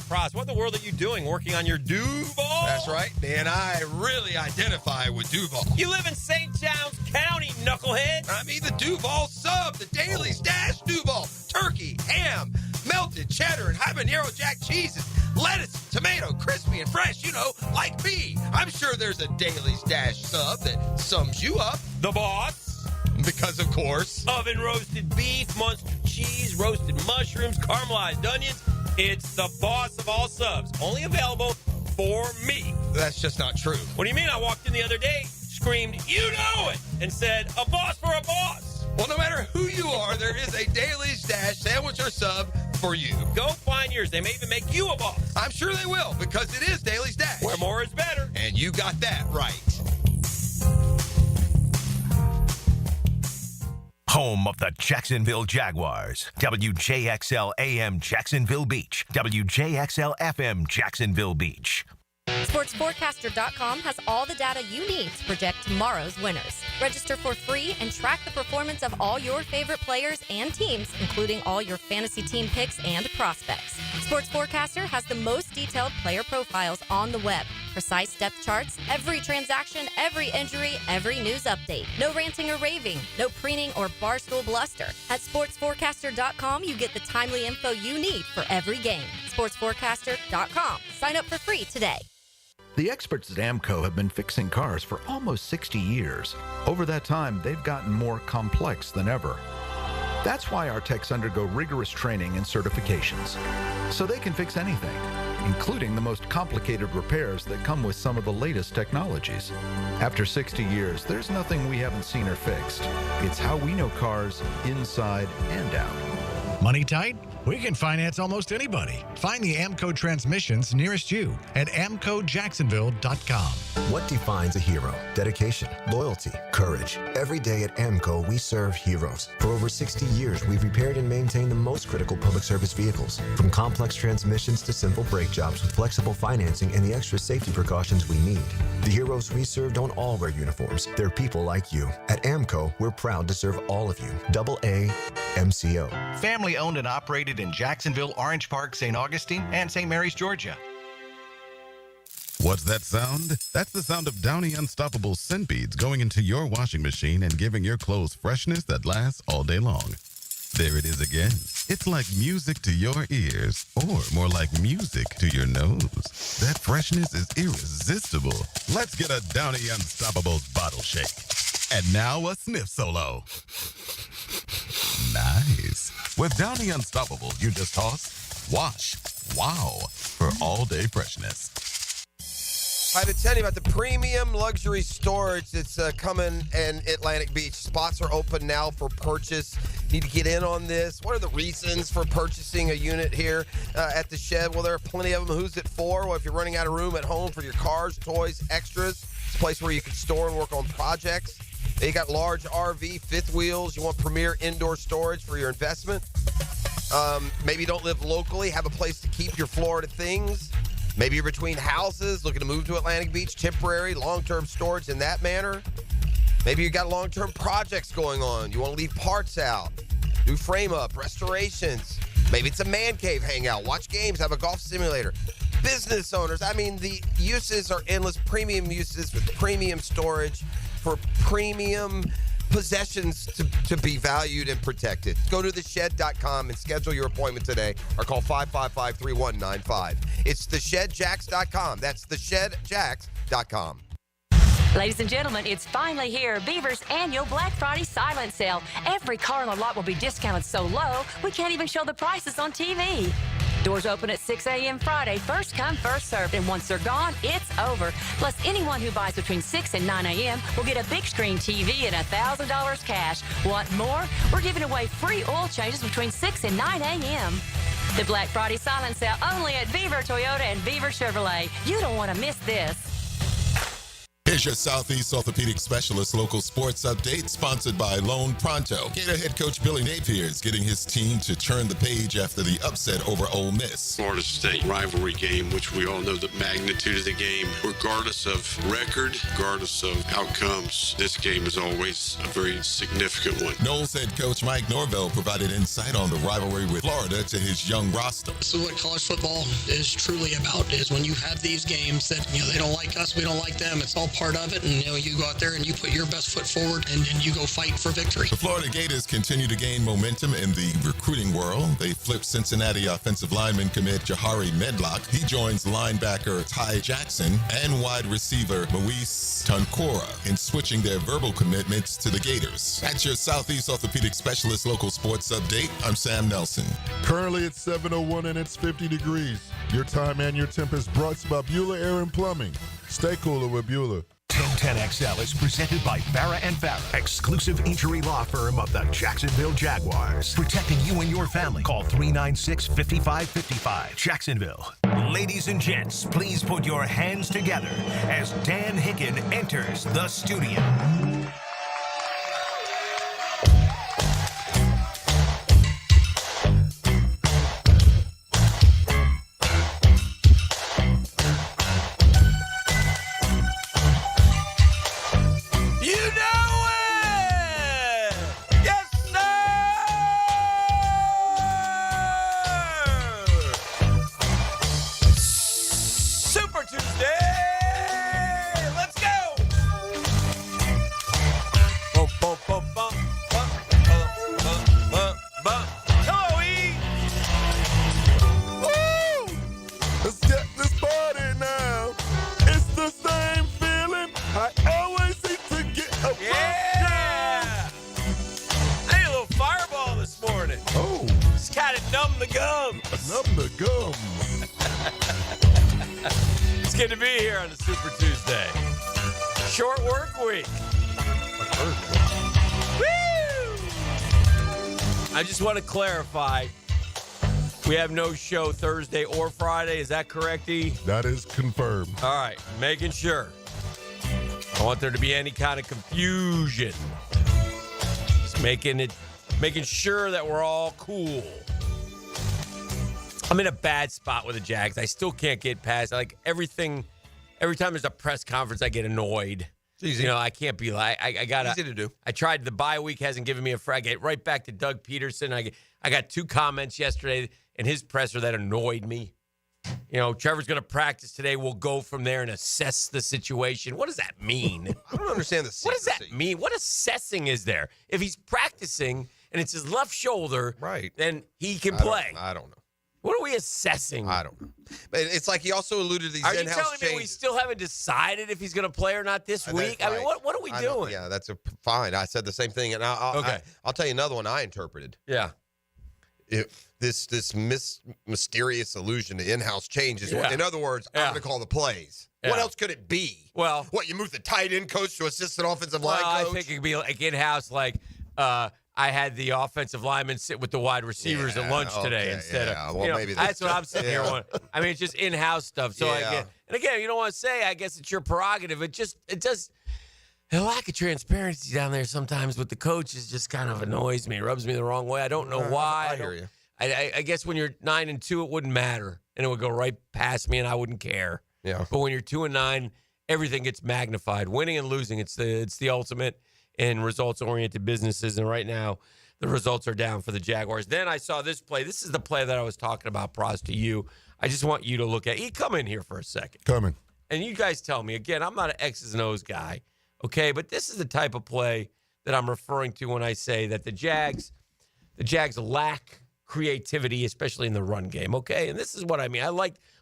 Praz, what in the world are you doing working on your Duval? That's right, man. I really identify with Duval. You live in St. John's County, knucklehead. I mean the Duval sub, the Daily Stash Duval. Turkey, ham, melted cheddar, and habanero jack cheeses. Lettuce, tomato, crispy and fresh, you know, like me. I'm sure there's a Daily Stash sub that sums you up. The boss. Because, of course. Oven roasted beef, Munster cheese, roasted mushrooms, caramelized onions. It's the boss of all subs. Only available for me. That's just not true. What do you mean? I walked in the other day, screamed, "You know it!" and said, "A boss for a boss." Well, no matter who you are, there is a Daily Stash sandwich or sub for you. Go find yours. They may even make you a boss. I'm sure they will, because it is Daily Stash. Where more is better. And you got that right. Home of the Jacksonville Jaguars. WJXL AM Jacksonville Beach. WJXL FM Jacksonville Beach. SportsForecaster.com has all the data you need to project tomorrow's winners. Register for free and track the performance of all your favorite players and teams, including all your fantasy team picks and prospects. Sports Forecaster has the most detailed player profiles on the web. Precise depth charts, every transaction, every injury, every news update. No ranting or raving, no preening or barstool bluster. At SportsForecaster.com, you get the timely info you need for every game. SportsForecaster.com. Sign up for free today. The experts at AMCO have been fixing cars for almost 60 years. Over that time, they've gotten more complex than ever. That's why our techs undergo rigorous training and certifications, so they can fix anything, including the most complicated repairs that come with some of the latest technologies. After 60 years, there's nothing we haven't seen or fixed. It's how we know cars inside and out. Money tight? We can finance almost anybody. Find the AMCO transmissions nearest you at amcojacksonville.com. What defines a hero? Dedication, loyalty, courage. Every day at AMCO, we serve heroes. For over 60 years, we've repaired and maintained the most critical public service vehicles. From complex transmissions to simple brake jobs with flexible financing and the extra safety precautions we need. The heroes we serve don't all wear uniforms. They're people like you. At AMCO, we're proud to serve all of you. AA MCO. Family owned and operated in Jacksonville, Orange Park, St. Augustine, and St. Mary's, Georgia. What's that sound? That's the sound of Downy Unstoppable scent beads going into your washing machine and giving your clothes freshness that lasts all day long. There it is again. It's like music to your ears, or more like music to your nose. That freshness is irresistible. Let's get a Downy Unstoppables bottle shake. And now a sniff solo. Nice. With Downy Unstoppable, you just toss, wash, wow, for all-day freshness. I've been telling you about the premium luxury storage that's coming in Atlantic Beach. Spots are open now for purchase. Need to get in on this. What are the reasons for purchasing a unit here at the Shed? Well, there are plenty of them. Who's it for? Well, if you're running out of room at home for your cars, toys, extras, it's a place where you can store and work on projects. You got large RV, fifth wheels. You want premier indoor storage for your investment. Maybe you don't live locally, have a place to keep your Florida things. Maybe you're between houses, looking to move to Atlantic Beach, temporary, long-term storage in that manner. Maybe you got long-term projects going on. You want to leave parts out, do frame-up, restorations. Maybe it's a man cave hangout, watch games, have a golf simulator. Business owners, I mean, the uses are endless. Premium uses with premium storage for premium possessions to be valued and protected. Go to theshed.com and schedule your appointment today or call 555-3195. It's theshedjacks.com. That's theshedjacks.com. Ladies and gentlemen, it's finally here. Beaver's annual Black Friday silent sale. Every car on the lot will be discounted so low, we can't even show the prices on TV. Doors open at 6 a.m. Friday. First come, first served. And once they're gone, it's over. Plus, anyone who buys between 6 and 9 a.m. will get a big screen TV and $1,000 cash. Want more? We're giving away free oil changes between 6 and 9 a.m. The Black Friday silent sale only at Beaver Toyota and Beaver Chevrolet. You don't want to miss this. Here's your Southeast Orthopedic Specialist local sports update, sponsored by Lone Pronto. Gator head coach Billy Napier is getting his team to turn the page after the upset over Ole Miss. Florida State rivalry game, which we all know the magnitude of the game, regardless of record, regardless of outcomes. This game is always a very significant one. Noles head coach Mike Norvell provided insight on the rivalry with Florida to his young roster. This is what college football is truly about, is when you have these games that, they don't like us, we don't like them, it's all part of it, and you go out there and you put your best foot forward and you go fight for victory. The Florida Gators continue to gain momentum in the recruiting world. They flipped Cincinnati offensive lineman commit Jahari Medlock. He joins linebacker Ty Jackson and wide receiver Luis Toncora in switching their verbal commitments to the Gators. That's your Southeast Orthopedic Specialist local sports update. I'm Sam Nelson. Currently it's 7:01 and it's 50 degrees. Your time and your temp is brought to you by Bueller Air and Plumbing. Stay cooler with Bueller. 1010XL is presented by Farrah & Farrah, exclusive injury law firm of the Jacksonville Jaguars. Protecting you and your family. Call 396-5555. Jacksonville. Ladies and gents, please put your hands together as Dan Hicken enters the studio. It's good to be here on the Super Tuesday. Short work week. Woo! I just want to clarify. We have no show Thursday or Friday. Is that correct, E? That is confirmed. All right, making sure. I don't want there to be any kind of confusion. Just making sure that we're all cool. I'm in a bad spot with the Jags. I still can't get past every time there's a press conference, I get annoyed. It's easy. You know, I can't be like I got easy to do. I tried the bye week, hasn't given me a frag. I get right back to Doug Peterson. I got 2 comments yesterday in his presser that annoyed me. You know, Trevor's going to practice today. We'll go from there and assess the situation. What does that mean? I don't understand the What does that mean? What assessing is there? If he's practicing and it's his left shoulder, right, then he can play. I don't know. What are we assessing? I don't know. But it's like he also alluded to these in-house changes. Are you telling me we still haven't decided if he's going to play or not this week? Right. I mean, what are we doing? Yeah, that's fine. I said the same thing, and I'll tell you another one I interpreted. Yeah. This mysterious allusion to in-house changes. Yeah. In other words, I'm going to call the plays. Yeah. What else could it be? Well, what, you move the tight end coach to assistant offensive line coach? I think it could be like in-house, I had the offensive lineman sit with the wide receivers at lunch today instead of. Well, maybe that's what I'm sitting here on. I mean, it's just in-house stuff. So and again, you don't want to say. I guess it's your prerogative. It does. The lack of transparency down there sometimes with the coaches just kind of annoys me. It rubs me the wrong way. I don't know why. I hear you. I guess when you're 9-2, it wouldn't matter, and it would go right past me, and I wouldn't care. Yeah. But when you're 2-9, everything gets magnified. Winning and losing, it's the ultimate in results-oriented businesses, and right now the results are down for the Jaguars. Then I saw this play. This is the play that I was talking about, Pros, to you. I just want you to look at it. Come in here for a second. Coming. And you guys tell me. Again, I'm not an X's and O's guy, okay? But this is the type of play that I'm referring to when I say that the Jags lack creativity, especially in the run game, okay? And this is what I mean.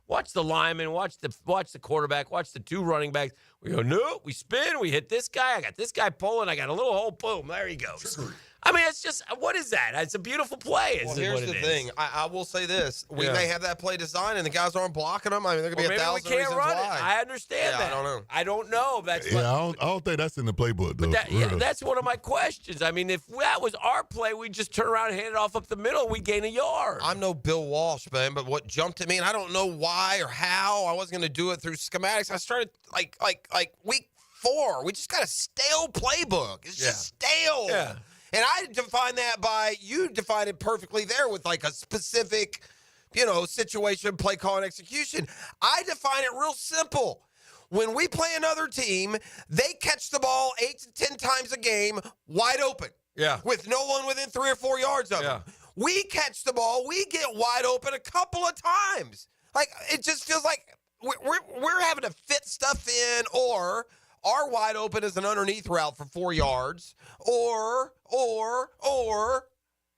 Watch the lineman, watch the quarterback, watch the 2 running backs. We go, no, we spin, we hit this guy. I got this guy pulling. I got a little hole, boom, there he goes. I mean, it's just, what is that? It's a beautiful play. Well, here's the thing. I will say this. We may have that play designed, and the guys aren't blocking them. I mean, there could be 1,000 reasons why. I understand that. I don't know. That's I don't think that's in the playbook, though. That's one of my questions. I mean, if that was our play, we'd just turn around and hand it off up the middle, we'd gain a yard. I'm no Bill Walsh, man, but what jumped at me, and I don't know why or how, I wasn't going to do it through schematics. I started, like week 4. We just got a stale playbook. It's just stale. Yeah. And I define that by, you define it perfectly there with like a specific, situation, play, call, and execution. I define it real simple. When we play another team, they catch the ball 8 to 10 times a game wide open. Yeah. With no one within 3 or 4 yards of them. We catch the ball, we get wide open a couple of times. Like, it just feels like we're having to fit stuff in, or our wide open is an underneath route for 4 yards, or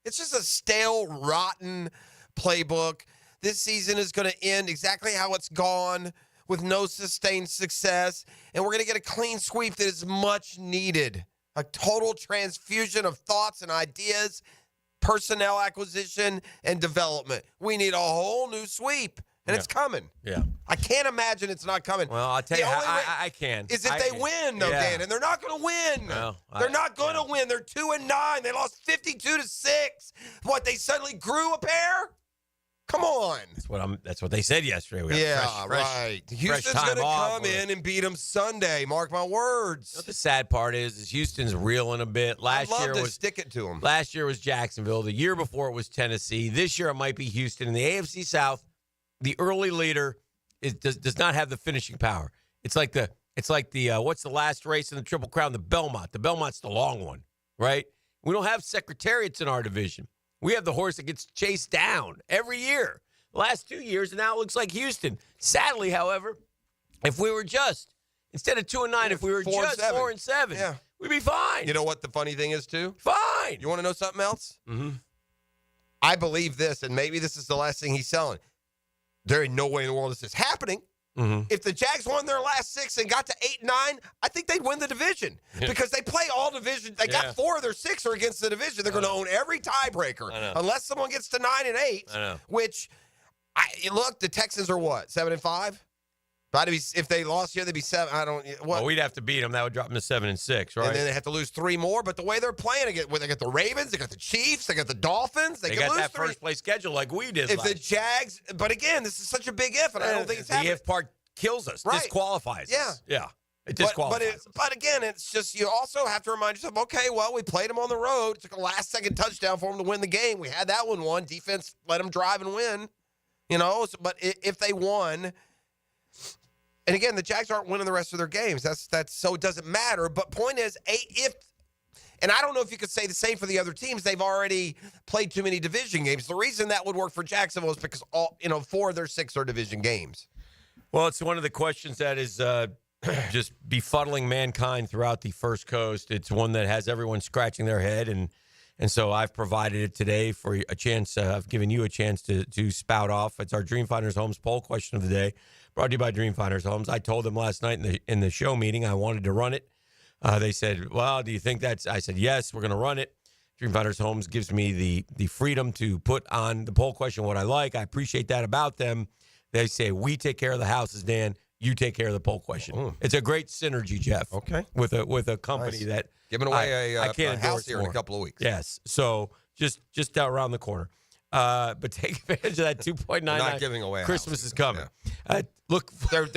it's just a stale, rotten playbook. This season is going to end exactly how it's gone, with no sustained success, and we're going to get a clean sweep that is much needed. A total transfusion of thoughts and ideas, personnel acquisition, and development. We need a whole new sweep. And it's coming. Yeah. I can't imagine it's not coming. Well, I'll tell you how I can. Is if they win, though, Dan. And they're not going to win. No, they're not going to win. They're 2-9. They lost 52-6. What, they suddenly grew a pair? Come on. That's what they said yesterday. We right. Houston's going to come in and beat them Sunday. Mark my words. What the sad part is Houston's reeling a bit. I'd love to stick it to them. Last year was Jacksonville. The year before it was Tennessee. This year it might be Houston. In the AFC South, the early leader does not have the finishing power. It's like the what's the last race in the Triple Crown? The Belmont. The Belmont's the long one, right? We don't have secretariats in our division. We have the horse that gets chased down every year. The last 2 years, and now it looks like Houston. Sadly, however, if we were just instead of 2-9, if we were just 4-7, we'd be fine. You know what the funny thing is too? Fine. You want to know something else? Mm-hmm. I believe this, and maybe this is the last thing he's selling. There ain't no way in the world this is happening. Mm-hmm. If the Jags won their last 6 and got to 8-9, I think they'd win the division because they play all divisions. They got 4 of their 6 are against the division. They're going to own every tiebreaker unless someone gets to 9-8. Which, look, the Texans are what, 7-5? If they lost here, they'd be 7. I don't. What? Well, we'd have to beat them. That would drop them to 7-6, right? And then they have to lose 3 more. But the way they're playing, they got the Ravens, they got the Chiefs, they got the Dolphins. They got lose that 3. first place schedule like we did. If the Jags, but again, this is such a big if, and I don't think it's happening. The if part kills us, Right. disqualifies Yeah. us. Yeah, it disqualifies us. But again, it's just you also have to remind yourself, okay, well, we played them on the road. It took a last-second touchdown for them to win the game. We had that one won. Defense let them drive and win. But if they won. And again, the Jags aren't winning the rest of their games. That's so it doesn't matter. But point is, and I don't know if you could say the same for the other teams. They've already played too many division games. The reason that would work for Jacksonville is because 4 of their 6 are division games. Well, it's one of the questions that is just befuddling mankind throughout the First Coast. It's one that has everyone scratching their head, and so I've provided it today for a chance. I've given you a chance to spout off. It's our Dream Finders Homes poll question of the day. Brought to you by Dream Finders Homes. I told them last night in the show meeting I wanted to run it. They said, well, do you think that's... I said, yes, we're going to run it. Dream Finders Homes gives me the freedom to put on the poll question what I like. I appreciate that about them. They say, we take care of the houses, Dan. You take care of the poll question. Ooh. It's a great synergy, Jeff. Okay. With a company that... Giving away I can't a house endorse here more. in a couple of weeks. Yes. So just around the corner. But take advantage of that 2.99. Not giving away. Christmas is coming. Yeah. Look, they're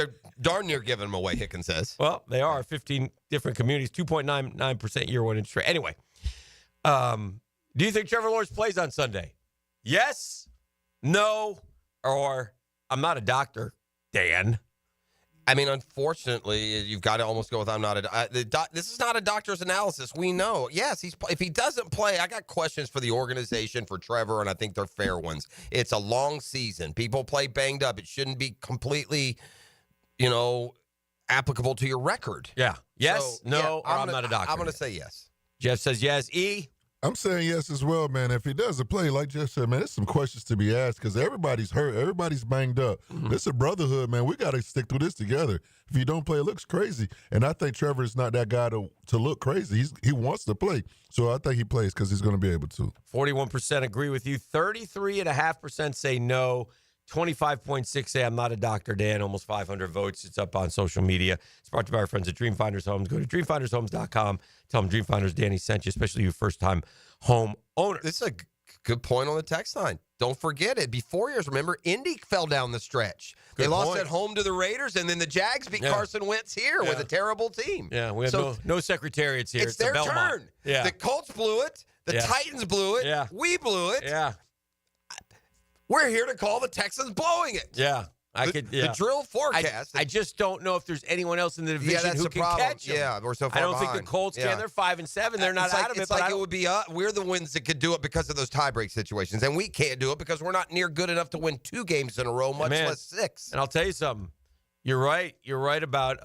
darn near giving them away. Hicken says. Well, they are 15 different communities, 2.99% year one interest rate. Anyway, do you think Trevor Lawrence plays on Sunday? Yes, no, or I'm not a doctor, Dan. I mean, unfortunately, you've got to almost go with I'm not a this is not a doctor's analysis. We know. Yes, if he doesn't play, I got questions for the organization, for Trevor, and I think they're fair ones. It's a long season. People play banged up. It shouldn't be completely, applicable to your record. Yeah. Yes, So, no, yeah, or I'm not a doctor. I'm going to say yes. Jeff says yes. E? I'm saying yes as well, man. If he doesn't play, like Jeff said, man, there's some questions to be asked because everybody's hurt. Everybody's banged up. This is a brotherhood, man. We got to stick through this together. If you don't play, it looks crazy. And I think Trevor's not that guy to look crazy. He wants to play. So I think he plays because he's going to be able to. 41% agree with you. 33.5% say no. 25.6 say I'm not a doctor, Dan. Almost 500 votes. It's up on social media. It's brought to you by our friends at Dream Finders Homes. Go to dreamfindershomes.com. Tell them Dream Finders Danny sent you, especially you first-time home owner. This is a good point on the text line. Don't forget it. Be 4 years. Remember, Indy fell down the stretch. They lost at home to the Raiders, and then the Jags beat Carson Wentz here with a terrible team. Yeah, we have no secretariats here. It's their turn. Yeah. The Colts blew it. The Titans blew it. Yeah. We blew it. Yeah. We're here to call the Texans blowing it. Yeah. The drill forecast. I just don't know if there's anyone else in the division that's who the can problem. catch them. Yeah, we're so far I don't behind. think the Colts can. They're 5-7. They're not out of it. It's like it would be we're the ones that could do it because of those tiebreak situations, and we can't do it because we're not near good enough to win 2 games in a row, much less 6. And I'll tell you something. You're right. You're right about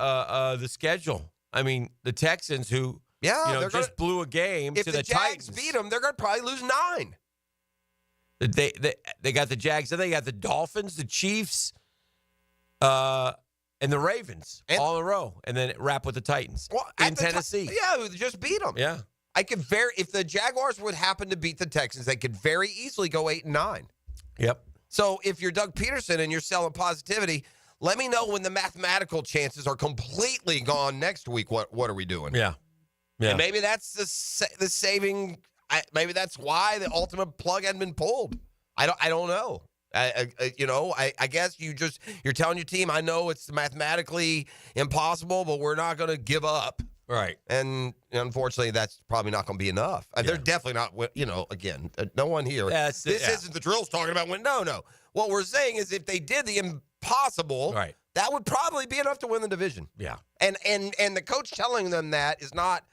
the schedule. I mean, the Texans who just blew a game to the Titans. If the Jags beat them, they're going to probably lose 9. They got the Jags, and they got the Dolphins, the Chiefs, and the Ravens all in a row, and then wrap with the Titans in Tennessee. Yeah, just beat them. Yeah, if the Jaguars would happen to beat the Texans, they could very easily go 8-9. Yep. So if you're Doug Peterson and you're selling positivity, let me know when the mathematical chances are completely gone next week. What are we doing? Yeah. And maybe that's the saving. Maybe that's why the ultimate plug hadn't been pulled. I don't know. I guess you're telling your team, I know it's mathematically impossible, but we're not going to give up. Right. And unfortunately, that's probably not going to be enough. They're definitely not, again, no one here. This isn't the drills talking about when. No. What we're saying is if they did the impossible, that would probably be enough to win the division. Yeah. And the coach telling them that is not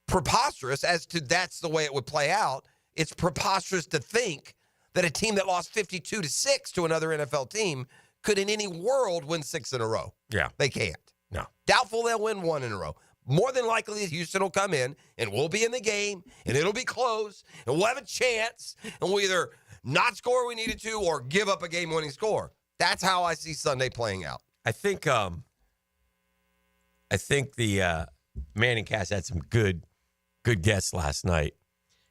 preposterous as to that's the way it would play out. It's preposterous to think that a team that lost 52-6 to another NFL team could in any world win 6 in a row. Yeah. They can't. No. Doubtful they'll win 1 in a row. More than likely, Houston will come in, and we'll be in the game, and it'll be close, and we'll have a chance, and we'll either not score we needed to or give up a game-winning score. That's how I see Sunday playing out. I think the Manning cast had some good guests last night.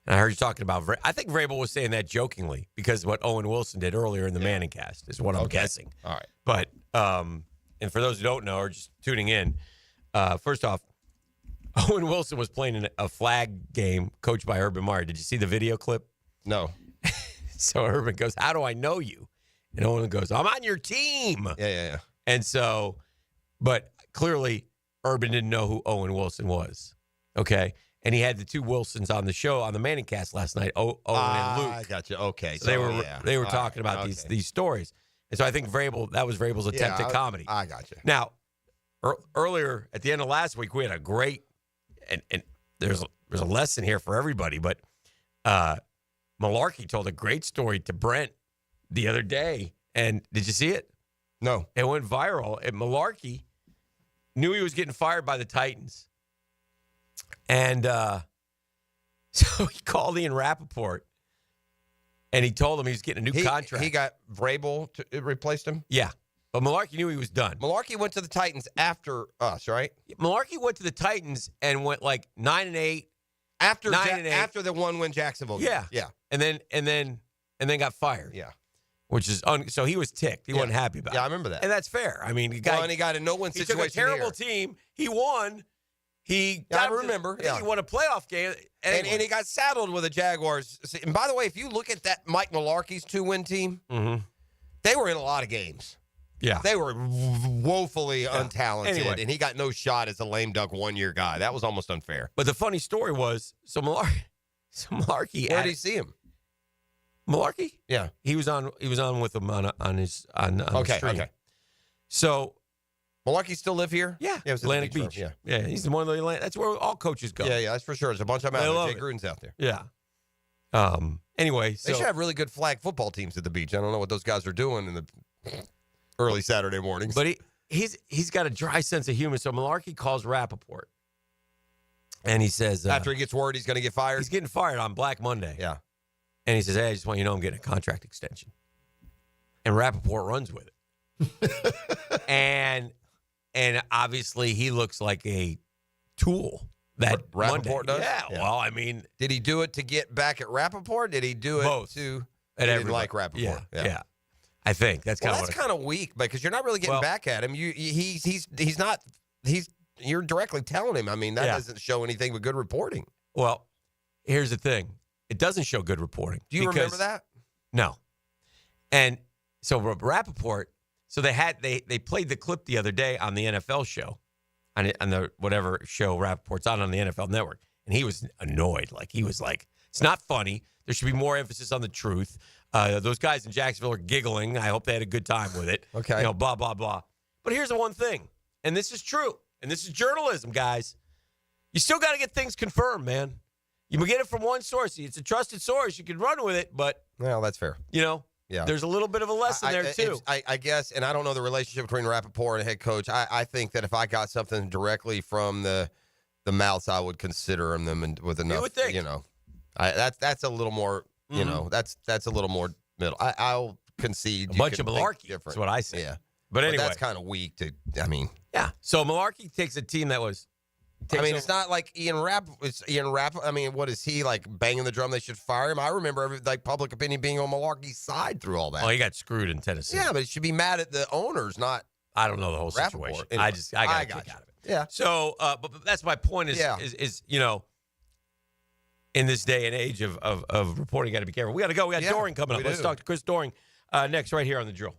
And I heard you talking about, I think Vrabel was saying that jokingly because what Owen Wilson did earlier in the Manning cast is what I'm guessing. All right. But, and for those who don't know or just tuning in, first off, Owen Wilson was playing in a flag game coached by Urban Meyer. Did you see the video clip? No. So Urban goes, "How do I know you?" And Owen goes, "I'm on your team." Yeah. And so, but clearly Urban didn't know who Owen Wilson was. Okay. And he had the two Wilsons on the show on the Manning Cast last night, Owen and Luke. I got you. Okay. So they were talking about these stories. And so I think that was Vrabel's attempt at comedy. I got you. Now, earlier at the end of last week, we had a great, and there's a lesson here for everybody, but Malarkey told a great story to Brent the other day. And did you see it? No. It went viral. And Malarkey knew he was getting fired by the Titans. And so he called Ian Rappaport, and he told him he was getting a new contract. He got Vrabel to replaced him? Yeah. But Malarkey knew he was done. Malarkey went to the Titans after us, right? Malarkey went to the Titans and went like 9-8. After the one win Jacksonville game. Yeah. And then got fired. Yeah. Which is so he was ticked. He wasn't happy about it. Yeah, I remember that. And that's fair. I mean, and he got a no-win situation. He took a terrible team. He won. I remember. He won a playoff game. And he got saddled with the Jaguars. And by the way, if you look at that Mike Malarkey's 2-win team, they were in a lot of games. Yeah. They were woefully untalented. Anyway. And he got no shot as a lame duck one-year guy. That was almost unfair. But the funny story was, Malarkey. Where did he see him? Malarkey? Yeah. He was on with him on his stream. Okay. So Malarkey still live here? Yeah. It was Atlantic Beach. Yeah. He's one of the Atlantic. That's where all coaches go. Yeah, that's for sure. There's a bunch of them out there. Jay Gruden's out there. Yeah. Anyway, they should have really good flag football teams at the beach. I don't know what those guys are doing in the early Saturday mornings. But he's got a dry sense of humor. So Malarkey calls Rappaport. And he says after he gets word he's going to get fired? He's getting fired on Black Monday. Yeah. And he says, "Hey, I just want you to know I'm getting a contract extension." And Rappaport runs with it. and obviously he looks like a tool. That Rappaport does? Yeah, well, I mean. Did he do it to get back at Rappaport? Did he do it both. to At didn't like Rappaport? Yeah. I think that's kind of kind of weak because you're not really getting back at him. You're directly telling him. I mean, that doesn't show anything but good reporting. Well, here's the thing. It doesn't show good reporting. Do you remember that? No. And so Rappaport, so they played the clip the other day on the NFL show, on the whatever show Rappaport's on the NFL Network, and he was annoyed. Like he was like, "It's not funny. There should be more emphasis on the truth. Those guys in Jacksonville are giggling. I hope they had a good time with it. Okay. Blah blah blah." But here's the one thing, and this is true, and this is journalism, guys. You still got to get things confirmed, man. You can get it from one source. It's a trusted source. You can run with it, but well, that's fair. Yeah. There's a little bit of a lesson there, too. I guess, and I don't know the relationship between Rappaport and a head coach. I think that if I got something directly from the mouths, I would consider them with enough, you would think. That's a little more, that's a little more middle. I'll concede. A bunch of malarkey. That's what I say. Yeah. But anyway. That's kind of weak Yeah. So Malarkey takes a team that was. It's not like Ian Rapp. It's Ian Rapp. I mean, what is he like banging the drum? They should fire him. I remember public opinion being on Malarkey's side through all that. Oh, he got screwed in Tennessee. Yeah, but he should be mad at the owners, not. I don't know the whole situation. Anyway, I got out of it. Yeah. So, but that's my point. Is in this day and age of reporting, got to be careful. We got to go. We got Doring coming up. Let's talk to Chris Doring next, right here on The Drill.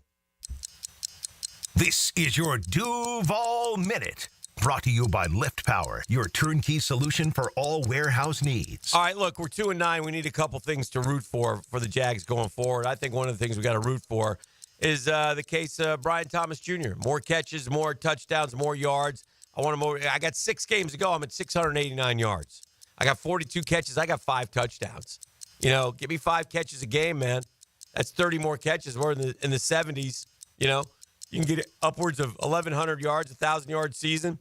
This is your Duval Minute. Brought to you by Lift Power, your turnkey solution for all warehouse needs. All right, look, we're 2-9. We need a couple things to root for the Jags going forward. I think one of the things we got to root for is the case of Brian Thomas Jr. More catches, more touchdowns, more yards. I got 6 games to go. I'm at 689 yards. I got 42 catches. I got 5 touchdowns. Give me 5 catches a game, man. That's 30 more catches. We're in the 70s. You can get upwards of 1,100 yards, 1,000-yard season,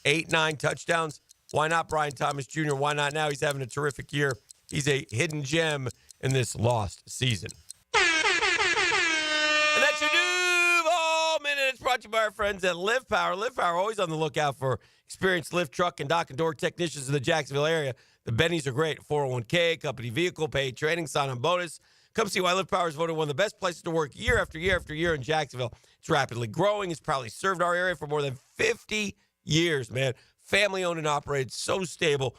8-9 touchdowns. Why not Brian Thomas Jr.? Why not now? He's having a terrific year. He's a hidden gem in this lost season. And that's your Duval Minute. It's brought to you by our friends at Lift Power. Lift Power, always on the lookout for experienced lift truck and dock and door technicians in the Jacksonville area. The Bennies are great. 401k, company vehicle, paid training, sign-on bonus. Come see why Lift Power is voted one of the best places to work year after year after year in Jacksonville. It's rapidly growing. It's probably served our area for more than 50 years, man. Family owned and operated, so stable.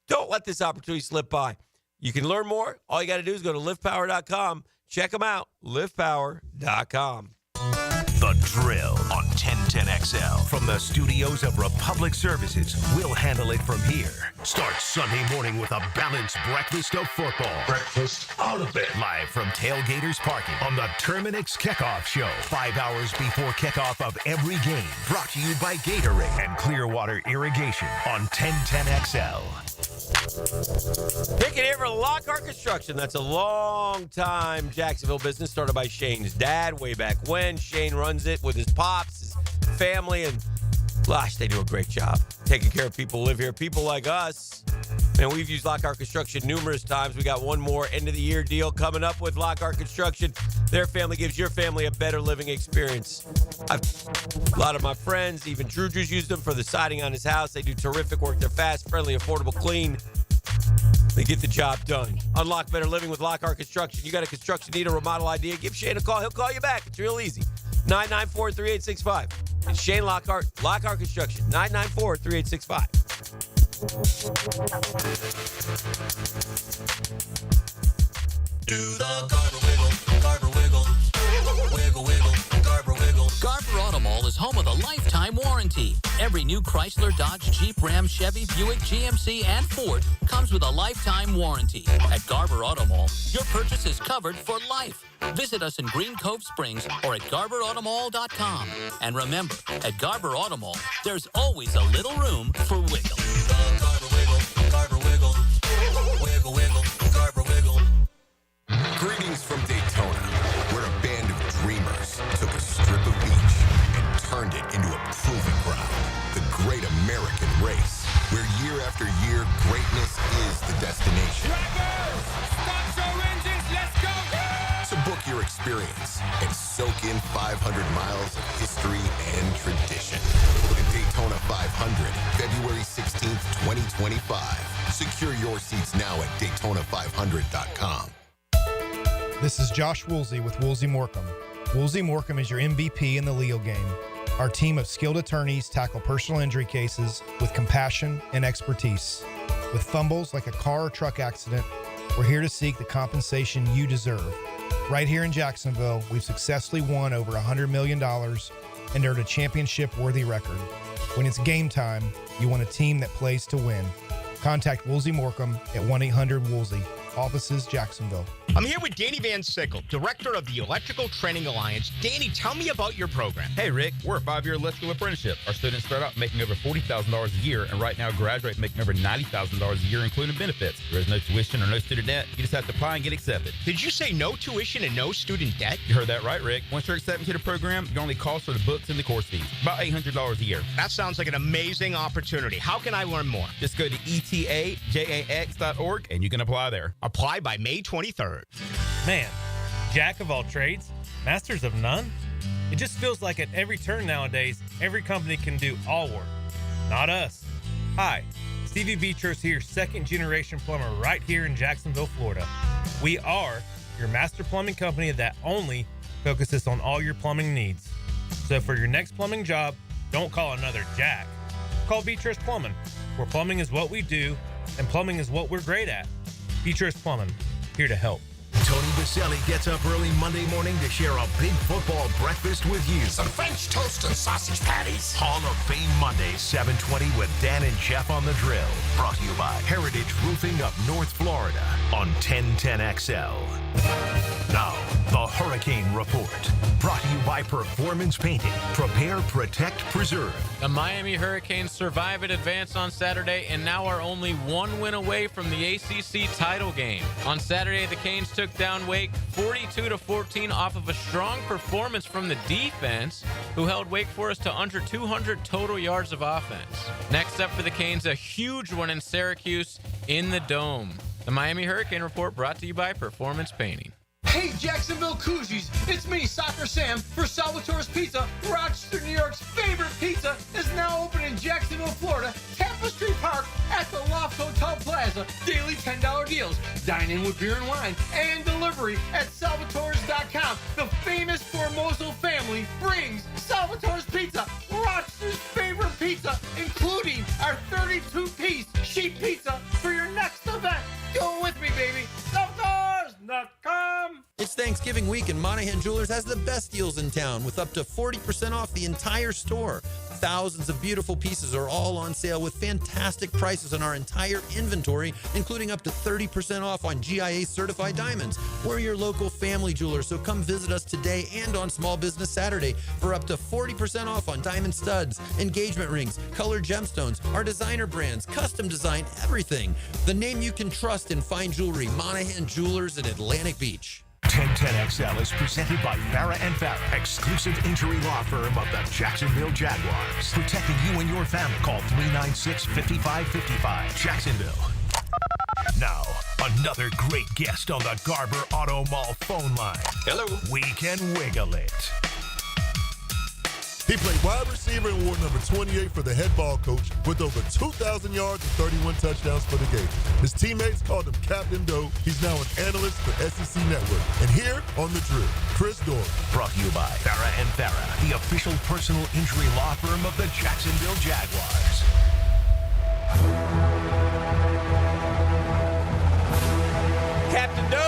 Don't let this opportunity slip by. You can learn more. All you got to do is go to liftpower.com. Check them out, liftpower.com. The Drill on 1010XL. From the studios of Republic Services, we'll handle it from here. Start Sunday morning with a balanced breakfast of football. Breakfast out of bed. Live from Tailgaters Parking on the Terminix Kickoff Show. 5 hours before kickoff of every game. Brought to you by Gator and Clearwater Irrigation on 1010XL. Hicken here for Lockhart Construction. That's a long-time Jacksonville business started by Shane's dad way back when. Shane runs it with his pops, his family, and gosh, they do a great job taking care of people who live here. People like us. Man, we've used Lockhart Construction numerous times. We got one more end-of-the-year deal coming up with Lockhart Construction. Their family gives your family a better living experience. A lot of my friends, even Drew's used them for the siding on his house. They do terrific work. They're fast, friendly, affordable, clean. They get the job done. Unlock better living with Lockhart Construction. You got a construction need, a remodel idea, give Shane a call. He'll call you back. It's real easy. 994-3865. It's Shane Lockhart, Lockhart Construction. 994-3865. Do the Garber wiggle, Garber wiggle, wiggle, wiggle, Garber wiggle. Garber Auto Mall is home of a lifetime warranty. Every new Chrysler, Dodge, Jeep, Ram, Chevy, Buick, GMC, and Ford comes with a lifetime warranty. At Garber Auto Mall, your purchase is covered for life. Visit us in Green Cove Springs or at GarberAutomall.com. And remember, at Garber Auto Mall, there's always a little room for wiggle. Garber wiggle, Garber wiggle, wiggle, wiggle, Garber wiggle. Greetings from Daytona, where a band of dreamers took a strip of beach and turned it into a proving ground. The Great American Race, where year after year, greatness is the destination. Drivers, start your engines, let's go! So book your experience and soak in 500 miles of history and tradition. The Daytona 500, February 16th, 2025. Secure your seats now at Daytona500.com. This is Josh Woolsey with Woolsey Morecambe. Woolsey Morecambe is your MVP in the legal game. Our team of skilled attorneys tackle personal injury cases with compassion and expertise. With fumbles like a car or truck accident, we're here to seek the compensation you deserve. Right here in Jacksonville, we've successfully won over $100 million and earned a championship-worthy record. When it's game time, you want a team that plays to win. Contact Woolsey Morecambe at 1-800-WOOLSEY. Offices, Jacksonville. I'm here with Danny Van Sickle, Director of the Electrical Training Alliance. Danny, tell me about your program. Hey, Rick, we're a 5-year electrical apprenticeship. Our students start out making over $40,000 a year, and right now graduate making over $90,000 a year, including benefits. There is no tuition or no student debt. You just have to apply and get accepted. Did you say no tuition and no student debt? You heard that right, Rick. Once you're accepted to the program, your only cost are the books and the course fees. About $800 a year. That sounds like an amazing opportunity. How can I learn more? Just go to etajax.org, and you can apply there. Apply by May 23rd. Man, jack of all trades, masters of none? It just feels like at every turn nowadays, every company can do all work. Not us. Hi, Stevie Beatrice here, second-generation plumber right here in Jacksonville, Florida. We are your master plumbing company that only focuses on all your plumbing needs. So for your next plumbing job, don't call another Jack. Call Beatrice Plumbing, where plumbing is what we do, and plumbing is what we're great at. Beatrice Plumbing, here to help. Tony Baselli gets up early Monday morning to share a big football breakfast with you. Some French toast and sausage patties. Hall of Fame Monday, 7:20 with Dan and Jeff on the Drill. Brought to you by Heritage Roofing of North Florida on 1010XL. Now, the Hurricane Report. Brought to you by Performance Painting. Prepare, protect, preserve. The Miami Hurricanes survive and advance on Saturday and now are only one win away from the ACC title game. On Saturday, the Canes took down Wake 42-14 off of a strong performance from the defense, who held Wake Forest to under 200 total yards of offense. Next up for the Canes, a huge one in Syracuse in the Dome. The Miami Hurricane Report brought to you by Performance Painting. Hey, Jacksonville Koozies, it's me, Soccer Sam, for Salvatore's Pizza. Rochester, New York's favorite pizza is now open in Jacksonville, Florida, Tapestry Park, at the Loft Hotel Plaza. Daily $10 deals. Dine in with beer and wine. And delivery at Salvatore's.com. The famous Formoso family brings Salvatore's Pizza, Rochester's favorite pizza, including our 32-piece sheet pizza for your next event. Go with me, baby. Salvatores.com. It's Thanksgiving week, and Monahan Jewelers has the best deals in town with up to 40% off the entire store. Thousands of beautiful pieces are all on sale with fantastic prices on our entire inventory, including up to 30% off on GIA certified diamonds. We're your local family jeweler, so come visit us today and on Small Business Saturday for up to 40% off on diamond studs, engagement rings, colored gemstones, our designer brands, custom design, everything. The name you can trust in fine jewelry, Monahan Jewelers in Atlantic Beach. 1010XL is presented by Farrah & Farrah, exclusive injury law firm of the Jacksonville Jaguars. Protecting you and your family. Call 396-5555. Jacksonville. Now, another great guest on the Garber Auto Mall phone line. Hello. We can wiggle it. He played wide receiver and wore number 28 for the head ball coach with over 2,000 yards and 31 touchdowns for the Gators. His teammates called him Captain Doe. He's now an analyst for SEC Network. And here on The Drill, Chris Doran. Brought to you by Farrah & Farrah, the official personal injury law firm of the Jacksonville Jaguars. Captain Doe!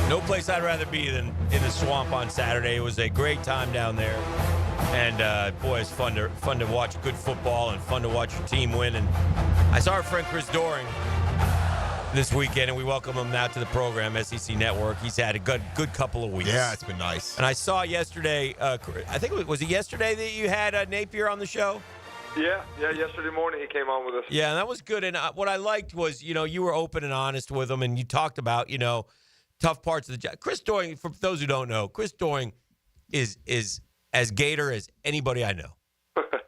No place I'd rather be than in the swamp on Saturday. It was a great time down there. And, boy, it's fun to watch good football and fun to watch your team win. And I saw our friend Chris Doring this weekend, and we welcome him now to the program, SEC Network. He's had a good couple of weeks. Yeah, it's been nice. And I saw yesterday, I think was it yesterday that you had Napier on the show? Yeah, yesterday morning he came on with us. Yeah, and that was good. And what I liked was, you were open and honest with him, and you talked about, tough parts of the job. Chris Doring, for those who don't know, Chris Doring is as Gator as anybody I know.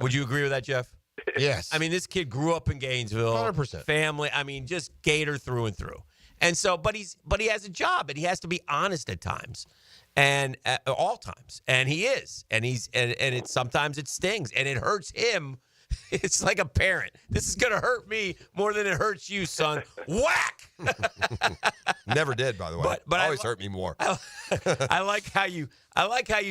Would you agree with that, Jeff? Yes. I mean, this kid grew up in Gainesville. 100%. Family. I mean, just Gator through and through. And so, but he has a job, and he has to be honest at times, and at all times, and he is, and it sometimes it stings, and it hurts him. It's like a parent. This is gonna hurt me more than it hurts you, son. Whack. Never did, by the way. But always hurt me more. I like how you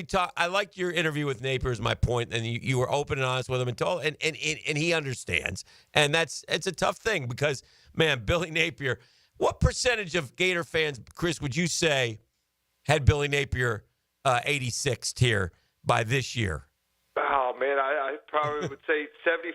talk. I liked your interview with Napier. Is my point, and you were open and honest with him, and told, and he understands. And it's a tough thing because, man, Billy Napier. What percentage of Gator fans, Chris, would you say had Billy Napier 86th here by this year? Oh, man, I probably would say 75% of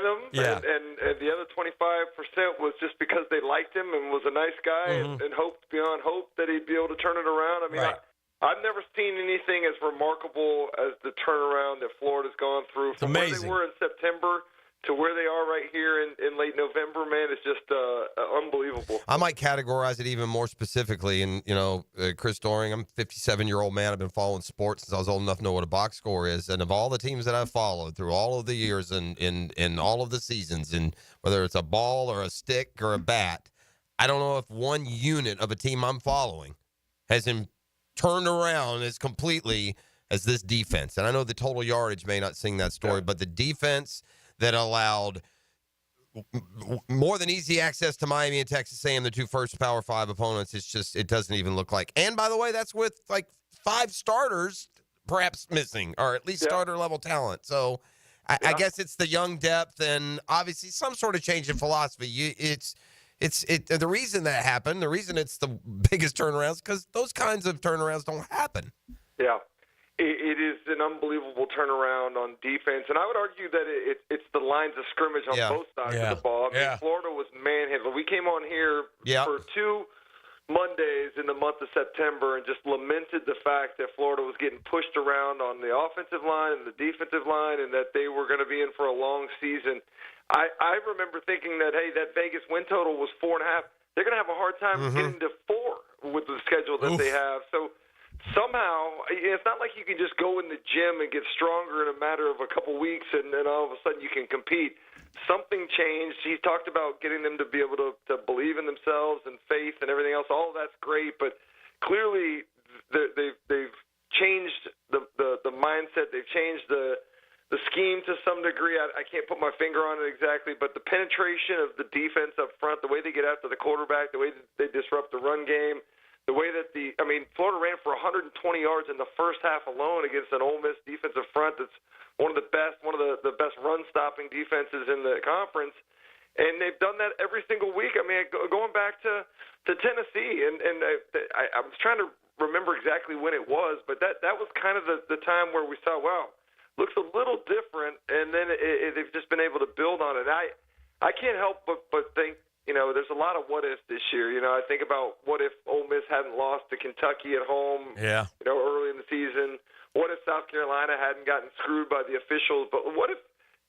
them. Yeah. And the other 25% was just because they liked him and was a nice guy and hoped beyond hope that he'd be able to turn it around. I mean, right. I've never seen anything as remarkable as the turnaround that Florida's gone through. From where they were in September to where they are right here in late November, man, it's just unbelievable. I might categorize it even more specifically. And, Chris Doring, I'm a 57-year-old man. I've been following sports since I was old enough to know what a box score is. And of all the teams that I've followed through all of the years and in all of the seasons, and whether it's a ball or a stick or a bat, I don't know if one unit of a team I'm following has turned around as completely as this defense. And I know the total yardage may not sing that story, but the defense that allowed more than easy access to Miami and Texas A&M, the two first Power 5 opponents. It doesn't even look like. And by the way, that's with like 5 starters perhaps missing, or at least starter level talent. So I guess it's the young depth and obviously some sort of change in philosophy. The reason that happened, the reason it's the biggest turnarounds, because those kinds of turnarounds don't happen. Yeah. It is an unbelievable turnaround on defense, and I would argue that it's the lines of scrimmage on both sides of the ball. I mean, Florida was manhandled. We came on here for 2 Mondays in the month of September and just lamented the fact that Florida was getting pushed around on the offensive line and the defensive line, and that they were going to be in for a long season. I remember thinking that, hey, that Vegas win total was 4.5. They're going to have a hard time getting to 4 with the schedule that they have. So somehow, it's not like you can just go in the gym and get stronger in a matter of a couple weeks and then all of a sudden you can compete. Something changed. He talked about getting them to be able to believe in themselves and faith and everything else. All of that's great, but clearly they've changed the mindset. They've changed the scheme to some degree. I can't put my finger on it exactly, but the penetration of the defense up front, the way they get after the quarterback, the way that they disrupt the run game, the way that Florida ran for 120 yards in the first half alone against an Ole Miss defensive front that's one of the best run-stopping defenses in the conference. And they've done that every single week. I mean, going back to Tennessee, and I was trying to remember exactly when it was, but that was kind of the time where we saw, wow, looks a little different, and then they've just been able to build on it. I can't help but think, there's a lot of what ifs this year. I think about what if Ole Miss hadn't lost to Kentucky at home, early in the season. What if South Carolina hadn't gotten screwed by the officials? But what if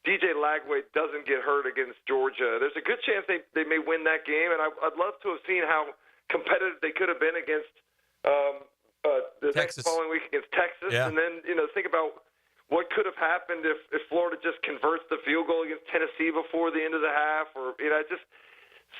DJ Lagway doesn't get hurt against Georgia? There's a good chance they may win that game, and I'd love to have seen how competitive they could have been against the next following week against Texas. Yeah. And then, think about what could have happened if Florida just converts the field goal against Tennessee before the end of the half, or just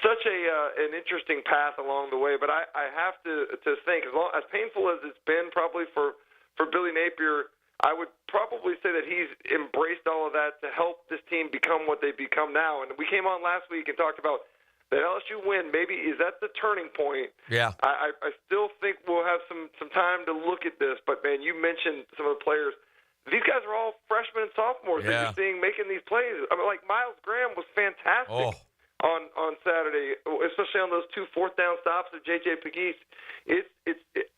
such an interesting path along the way. But I have to think, as painful as it's been probably for Billy Napier, I would probably say that he's embraced all of that to help this team become what they become now. And we came on last week and talked about the LSU win. Maybe is that the turning point? Yeah. I still think we'll have some time to look at this. But, man, you mentioned some of the players. These guys are all freshmen and sophomores that you're seeing making these plays. I mean, like Miles Graham was fantastic on Saturday, especially on those 2 fourth-down stops of J.J. Pegues.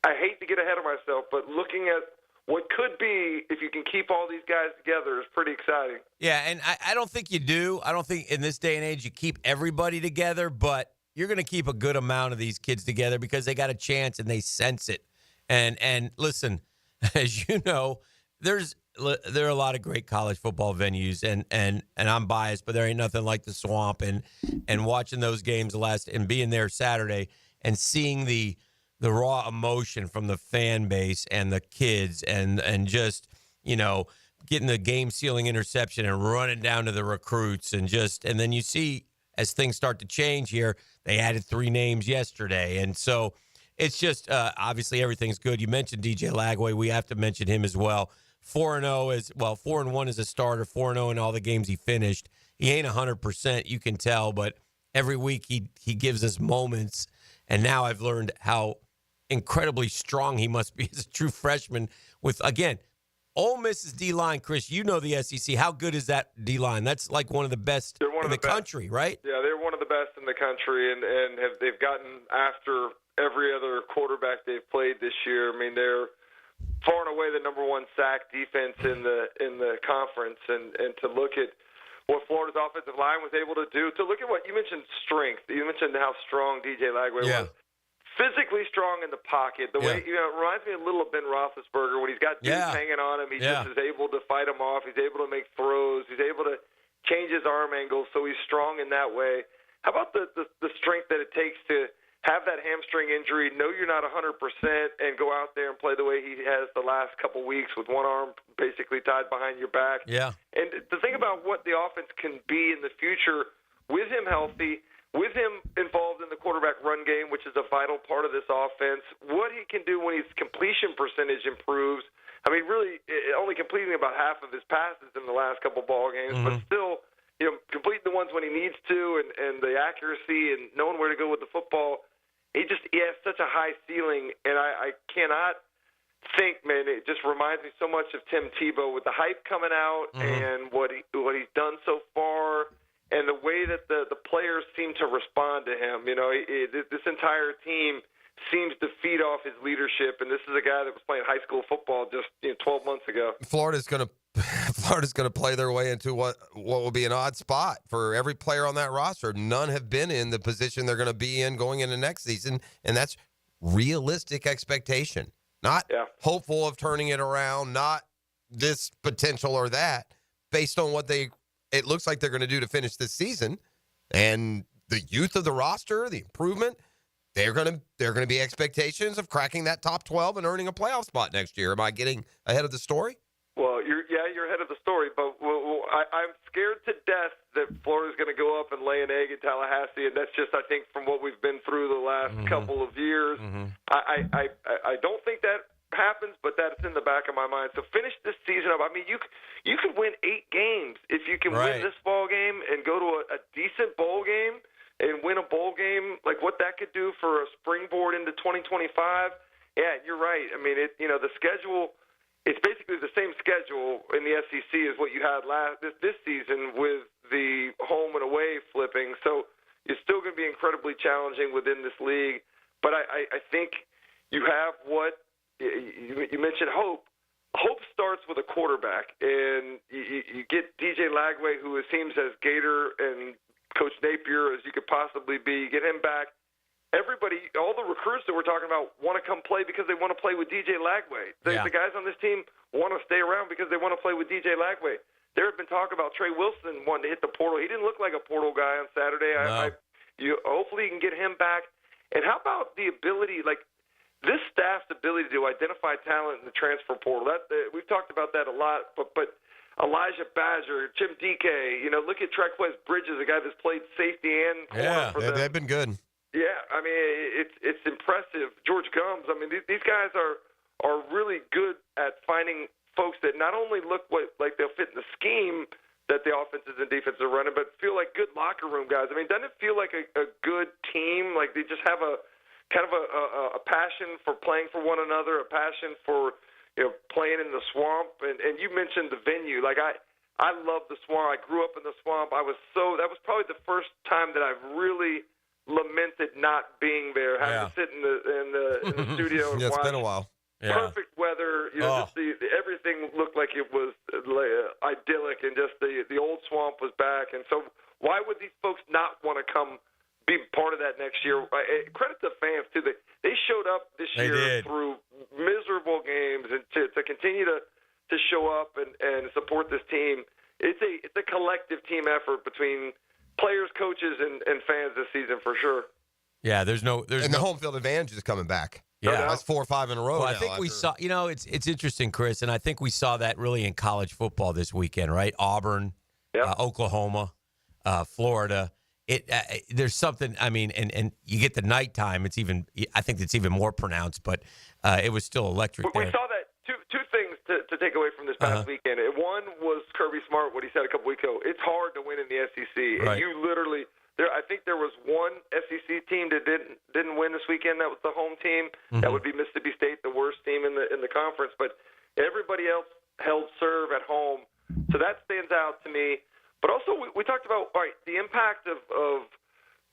I hate to get ahead of myself, but looking at what could be, if you can keep all these guys together, is pretty exciting. Yeah, and I don't think you do. I don't think in this day and age you keep everybody together, but you're going to keep a good amount of these kids together because they got a chance and they sense it. And listen, as you know, there are a lot of great college football venues, and I'm biased, but there ain't nothing like the Swamp. And watching those games and being there Saturday and seeing the raw emotion from the fan base and the kids and just, getting the game-sealing interception and running down to the recruits and then you see as things start to change here, they added 3 names yesterday. And so it's just obviously everything's good. You mentioned DJ Lagway. We have to mention him as well. 4-1 as a starter, 4-0 in all the games he finished. He ain't 100%, you can tell, but every week he gives us moments. And now I've learned how incredibly strong he must be as a true freshman with, again, Ole Miss's D-line. Chris, you know the SEC. How good is that D-line? That's like one of the best in the country, right? Yeah, they're one of the best in the country, and they've gotten after every other quarterback they've played this year. I mean, they're far and away the number 1 sack defense in the conference, and to look at what Florida's offensive line was able to do, to look at what you mentioned, strength. You mentioned how strong DJ Lagway was. Physically strong in the pocket. The way, it reminds me a little of Ben Roethlisberger when he's got dudes hanging on him. He just is able to fight them off. He's able to make throws. He's able to change his arm angle, so he's strong in that way. How about the strength that it takes to have that hamstring injury, know you're not 100%, and go out there and play the way he has the last couple weeks with one arm basically tied behind your back? Yeah. And to think about what the offense can be in the future with him healthy, with him involved in the quarterback run game, which is a vital part of this offense, what he can do when his completion percentage improves. I mean, really, only completing about half of his passes in the last couple ball games, but still, completing the ones when he needs to, and the accuracy and knowing where to go with the football. He has such a high ceiling, and I cannot think, man, it just reminds me so much of Tim Tebow with the hype coming out and what he's done so far. And the way that the players seem to respond to him, this entire team seems to feed off his leadership. And this is a guy that was playing high school football just 12 months ago. Florida's going to play their way into what will be an odd spot for every player on that roster. None have been in the position they're going to be in going into next season, and that's realistic expectation. Not hopeful of turning it around, not this potential or that, based on what it looks like they're going to do to finish this season, and the youth of the roster, the improvement. They're going to be expectations of cracking that top 12 and earning a playoff spot next year. Am I getting ahead of the story? Well, you're ahead of the story, but I'm scared to death that Florida's going to go up and lay an egg in Tallahassee, and that's just, I think, from what we've been through the last couple of years. I don't think that happens, but that's in the back of my mind. So finish this season up. I mean, you could win 8 games. If you can win this ball game and go to a decent bowl game and win a bowl game, like what that could do for a springboard into 2025. Yeah, you're right. I mean, the schedule, it's basically the same schedule in the SEC as what you had this season with the home and away flipping. So it's still going to be incredibly challenging within this league. But I think you have what you mentioned, hope. Hope starts with a quarterback, and you get DJ Lagway, who it seems as Gator and Coach Napier as you could possibly be. You get him back. Everybody, all the recruits that we're talking about want to come play because they want to play with DJ Lagway. The guys on this team want to stay around because they want to play with DJ Lagway. There had been talk about Trey Wilson wanting to hit the portal. He didn't look like a portal guy on Saturday. No. Hopefully you can get him back. And how about the ability, like this staff's ability to identify talent in the transfer portal? We've talked about that a lot, but Elijah Badger, Jim DK, look at Trequez Bridges, a guy that's played safety and corner for them. They've been good. Yeah, I mean, it's impressive. George Gumbs, I mean, these guys are really good at finding folks that not only look like they'll fit in the scheme that the offenses and defenses are running, but feel like good locker room guys. I mean, doesn't it feel like a good team? Like they just have a kind of a passion for playing for one another, a passion for playing in the swamp. And you mentioned the venue. Like I love the swamp. I grew up in the swamp. That was probably the first time that I've really lamented not being there, having to sit in the studio and it's watch. been a while. Yeah. Perfect weather, just everything looked like it was idyllic, and just the old swamp was back. And so, why would these folks not want to come be part of that next year? Credit to the fans too; they showed up this year through miserable games, and to continue to show up and support this team. It's a collective team effort between players, coaches, and fans this season for sure. Yeah, there's the home field advantage is coming back. Yeah, that's 4 or 5 in a row. Well, I think we saw. It's interesting, Chris, and I think we saw that really in college football this weekend, right? Auburn, Oklahoma, Florida. There's something. I mean, and you get the nighttime. I think it's even more pronounced, but it was still electric. We saw that. Two things to take away from this past weekend. One was Kirby Smart, what he said a couple weeks ago. It's hard to win in the SEC, and you literally. I think there was one SEC team that didn't win this weekend. That was the home team. Mm-hmm. That would be Mississippi State, the worst team in the conference. But everybody else held serve at home, so that stands out to me. But also, we talked about the impact of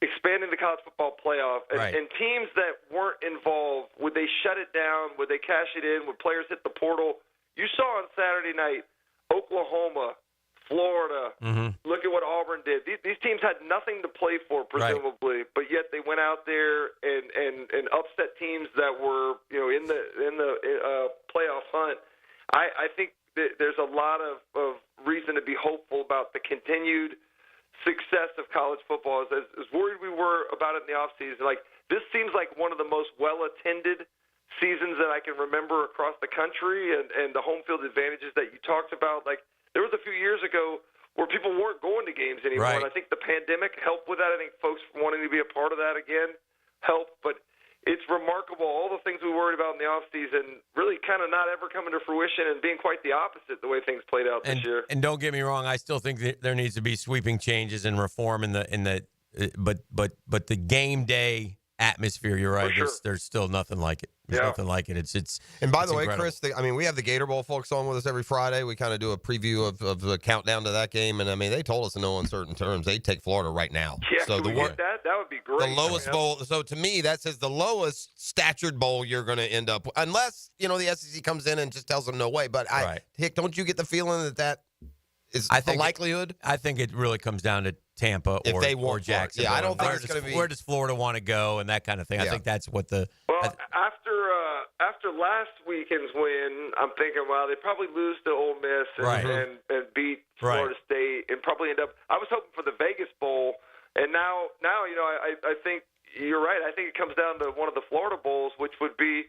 expanding the college football playoff and teams that weren't involved. Would they shut it down? Would they cash it in? Would players hit the portal? You saw on Saturday night, Oklahoma, Florida. Mm-hmm. Look at what Auburn did. These teams had nothing to play for, presumably, but yet they went out there and upset teams that were in the playoff hunt. I think that there's a lot of reason to be hopeful about the continued success of college football. As worried we were about it in the offseason, like this seems like one of the most well-attended seasons that I can remember across the country, and the home field advantages that you talked about, like. There was a few years ago where people weren't going to games anymore, and I think the pandemic helped with that. I think folks wanting to be a part of that again helped, but it's remarkable. All the things we worried about in the offseason really kind of not ever coming to fruition and being quite the opposite the way things played out this year. And don't get me wrong, I still think that there needs to be sweeping changes and reform but the game day atmosphere, you're right. Sure. There's still nothing like it. There's nothing like it. It's and by the way, incredible. Chris, we have the Gator Bowl folks on with us every Friday. We kind of do a preview of the countdown to that game, and they told us in no uncertain terms they'd take Florida right now. Yeah, so that would be great. The lowest bowl. So to me, that says the lowest statured bowl you're going to end up, unless the SEC comes in and just tells them no way. But Hick, don't you get the feeling that is a likelihood? I think it really comes down to Tampa or Jacksonville. Yeah, I don't think it's going to be. Where does Florida want to go and that kind of thing? I think that's what the. Well, after last weekend's win, I'm thinking, they probably lose to Ole Miss and beat Florida State and probably end up. I was hoping for the Vegas Bowl, and now I think you're right. I think it comes down to one of the Florida Bowls, which would be.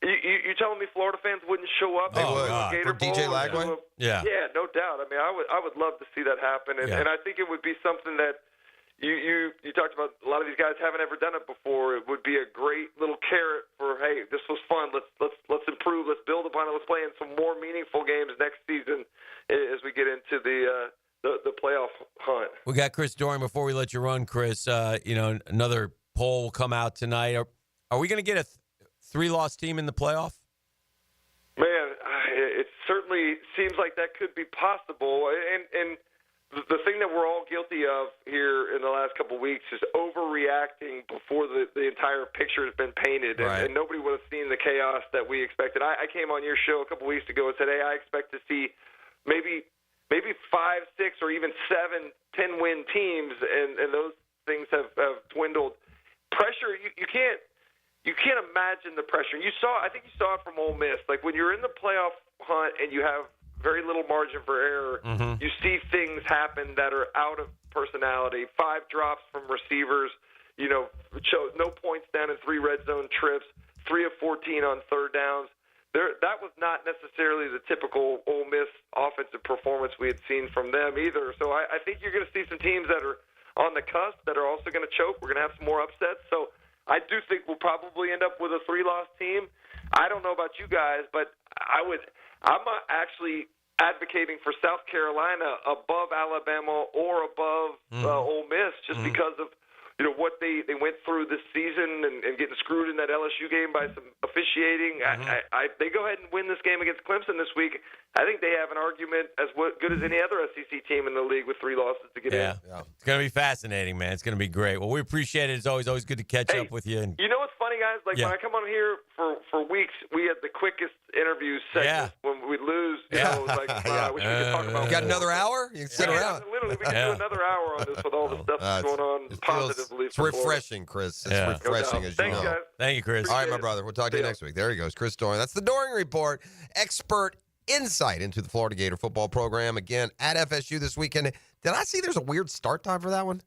You telling me Florida fans wouldn't show up? They would. Gator For DJ Lagway? Yeah, no doubt. I would love to see that happen, and I think it would be something that you talked about a lot of these guys haven't ever done it before. It would be a great little carrot for, hey, this was fun. Let's improve. Let's build upon it. Let's play in some more meaningful games next season as we get into the playoff hunt. We got Chris Doering. Before we let you run, Chris, another poll will come out tonight. Are we going to get a 3-loss team in the playoff? Man, it certainly seems like that could be possible. And the thing that we're all guilty of here in the last couple of weeks is overreacting before the entire picture has been painted. Right. And nobody would have seen the chaos that we expected. I came on your show a couple of weeks ago and said, hey, I expect to see maybe 5, 6, or even 7 10-win teams, and those things have dwindled. Pressure, you can't imagine the pressure. I think you saw it from Ole Miss. Like when you're in the playoff hunt and you have very little margin for error, you see things happen that are out of personality. 5 drops from receivers, no points down in 3 red zone trips, 3 of 14 on third downs. That was not necessarily the typical Ole Miss offensive performance we had seen from them either. So I think you're going to see some teams that are on the cusp that are also going to choke. We're going to have some more upsets. So I do think we'll probably end up with a 3-loss team. I don't know about you guys, but I'm actually advocating for South Carolina above Alabama or above Ole Miss just because of what they went through this season and getting screwed in that LSU game by some officiating. They go ahead and win this game against Clemson this week. I think they have an argument as good as any other SEC team in the league with 3 losses to get in. Yeah. It's going to be fascinating, man. It's going to be great. Well, we appreciate it. It's always good to catch up with you. And you know what's funny, guys? Like when I come on here for weeks, we had the quickest interview segment when we lose. It was like, I wish we could talk about. You got another hour? You can sit around. Literally, we can do another hour on this with all the stuff that's going on positively. It's refreshing, Chris. It's refreshing, as you know. Guys. Thank you, Chris. All right, my brother. We'll talk to you next week. There he goes, Chris Doering. That's the Doering Report. Expert insight into the Florida Gator football program. Again, at FSU this weekend. Did I see there's a weird start time for that one?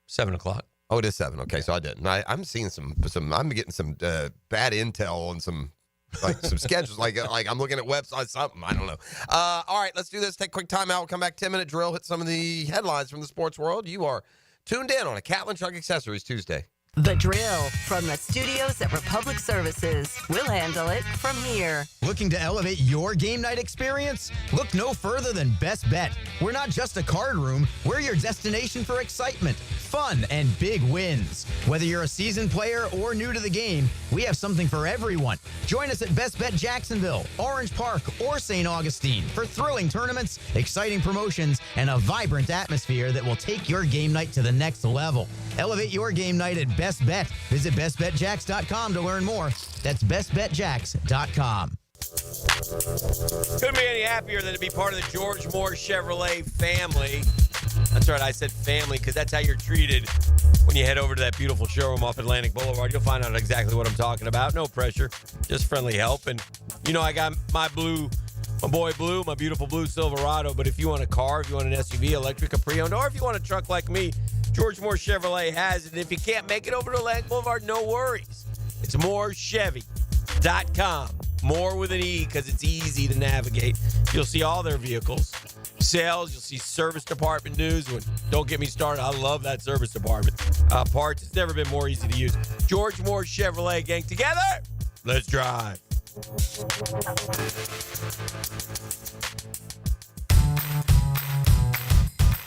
7 o'clock. Oh, it is 7. Okay, so I didn't. I'm seeing some. I'm getting some bad intel on some schedules. Like I'm looking at websites. Something I don't know. All right, let's do this. Take a quick timeout. We'll come back. 10-minute drill. Hit some of the headlines from the sports world. You are tuned in on a Catlin Truck Accessories Tuesday. The Drill from the studios at Republic Services. We'll handle it from here. Looking to elevate your game night experience? Look no further than Best Bet. We're not just a card room. We're your destination for excitement, fun, and big wins. Whether you're a seasoned player or new to the game, we have something for everyone. Join us at Best Bet Jacksonville, Orange Park, or St. Augustine for thrilling tournaments, exciting promotions, and a vibrant atmosphere that will take your game night to the next level. Elevate your game night at Best Bet. Visit bestbetjacks.com to learn more. That's bestbetjacks.com. Couldn't be any happier than to be part of the George Moore Chevrolet family. That's right, I said family because that's how you're treated when you head over to that beautiful showroom off Atlantic Boulevard. You'll find out exactly what I'm talking about. No pressure, just friendly help. And, I got my boy Blue, my beautiful blue Silverado. But if you want a car, if you want an SUV, electric, a pre-owned, or if you want a truck like me, George Moore Chevrolet has it. And if you can't make it over to Atlantic Boulevard, no worries. It's morechevy.com. More with an E because it's easy to navigate. You'll see all their vehicles. Sales, you'll see service department news. Don't get me started. I love that service department. Parts, it's never been more easy to use. George Moore Chevrolet, gang. Together, let's drive.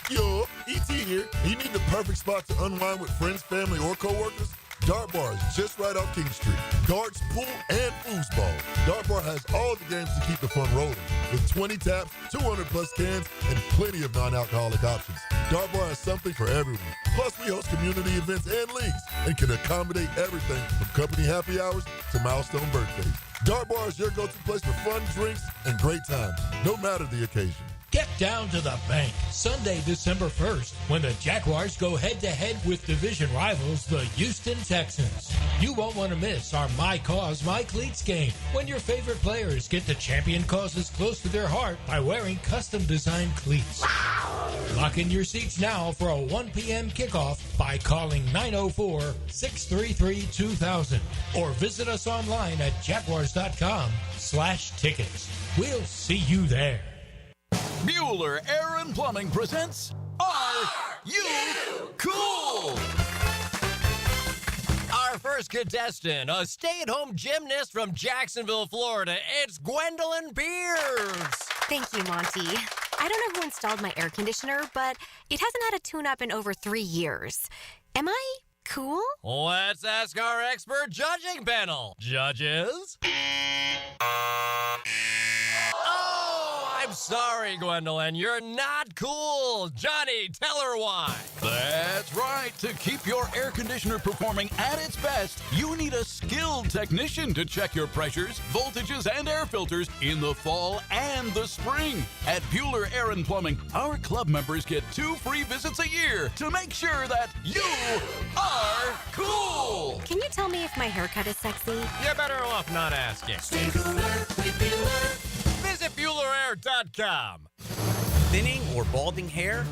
Yo, E.T. here. You need the perfect spot to unwind with friends, family, or coworkers? Dart Bar is just right off King Street. Darts, pool, and foosball. Dart Bar has all the games to keep the fun rolling. With 20 taps, 200-plus cans, and plenty of non-alcoholic options. Dart Bar has something for everyone. Plus, we host community events and leagues and can accommodate everything from company happy hours to milestone birthdays. Dart Bar is your go-to place for fun, drinks, and great times, no matter the occasion. Get down to the bank Sunday, December 1st, when the Jaguars go head-to-head with division rivals, the Houston Texans. You won't want to miss our My Cause, My Cleats game, when your favorite players get the champion causes close to their heart by wearing custom-designed cleats. Lock in your seats now for a 1 p.m. kickoff by calling 904-633-2000 or visit us online at jaguars.com/tickets. We'll see you there. Mueller Air and Plumbing presents our you cool? Our first contestant, a stay-at-home gymnast from Jacksonville, Florida. It's Gwendolyn Beers. Thank you, Monty. I don't know who installed my air conditioner, but it hasn't had a tune-up in over 3 years. Am I cool? Let's ask our expert judging panel. Judges? I'm sorry, Gwendolyn. You're not cool. Johnny, tell her why. That's right. To keep your air conditioner performing at its best, you need a skilled technician to check your pressures, voltages, and air filters in the fall and the spring. At Bueller Air and Plumbing, our club members get 2 free visits a year to make sure that you are cool. Can you tell me if my haircut is sexy? You're better off not asking. Stay cooler with Bueller. Visit BuellerAir.com. Thinning or balding hair?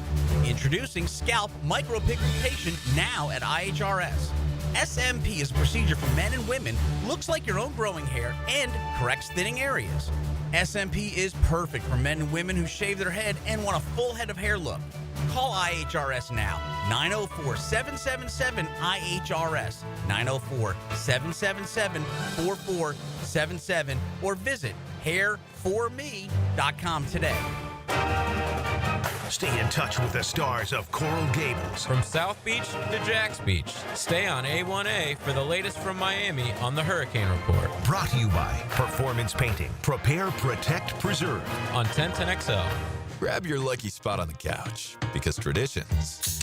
Introducing scalp micropigmentation now at IHRS. SMP is a procedure for men and women, looks like your own growing hair, and corrects thinning areas. SMP is perfect for men and women who shave their head and want a full head of hair look. Call IHRS now, 904-777-IHRS, 904-777-4477, or visit hairforme.com today. Stay in touch with the stars of Coral Gables. From South Beach to Jax Beach, stay on A1A for the latest from Miami on the Hurricane Report. Brought to you by Performance Painting. Prepare, protect, preserve. On 1010XL. Grab your lucky spot on the couch, because traditions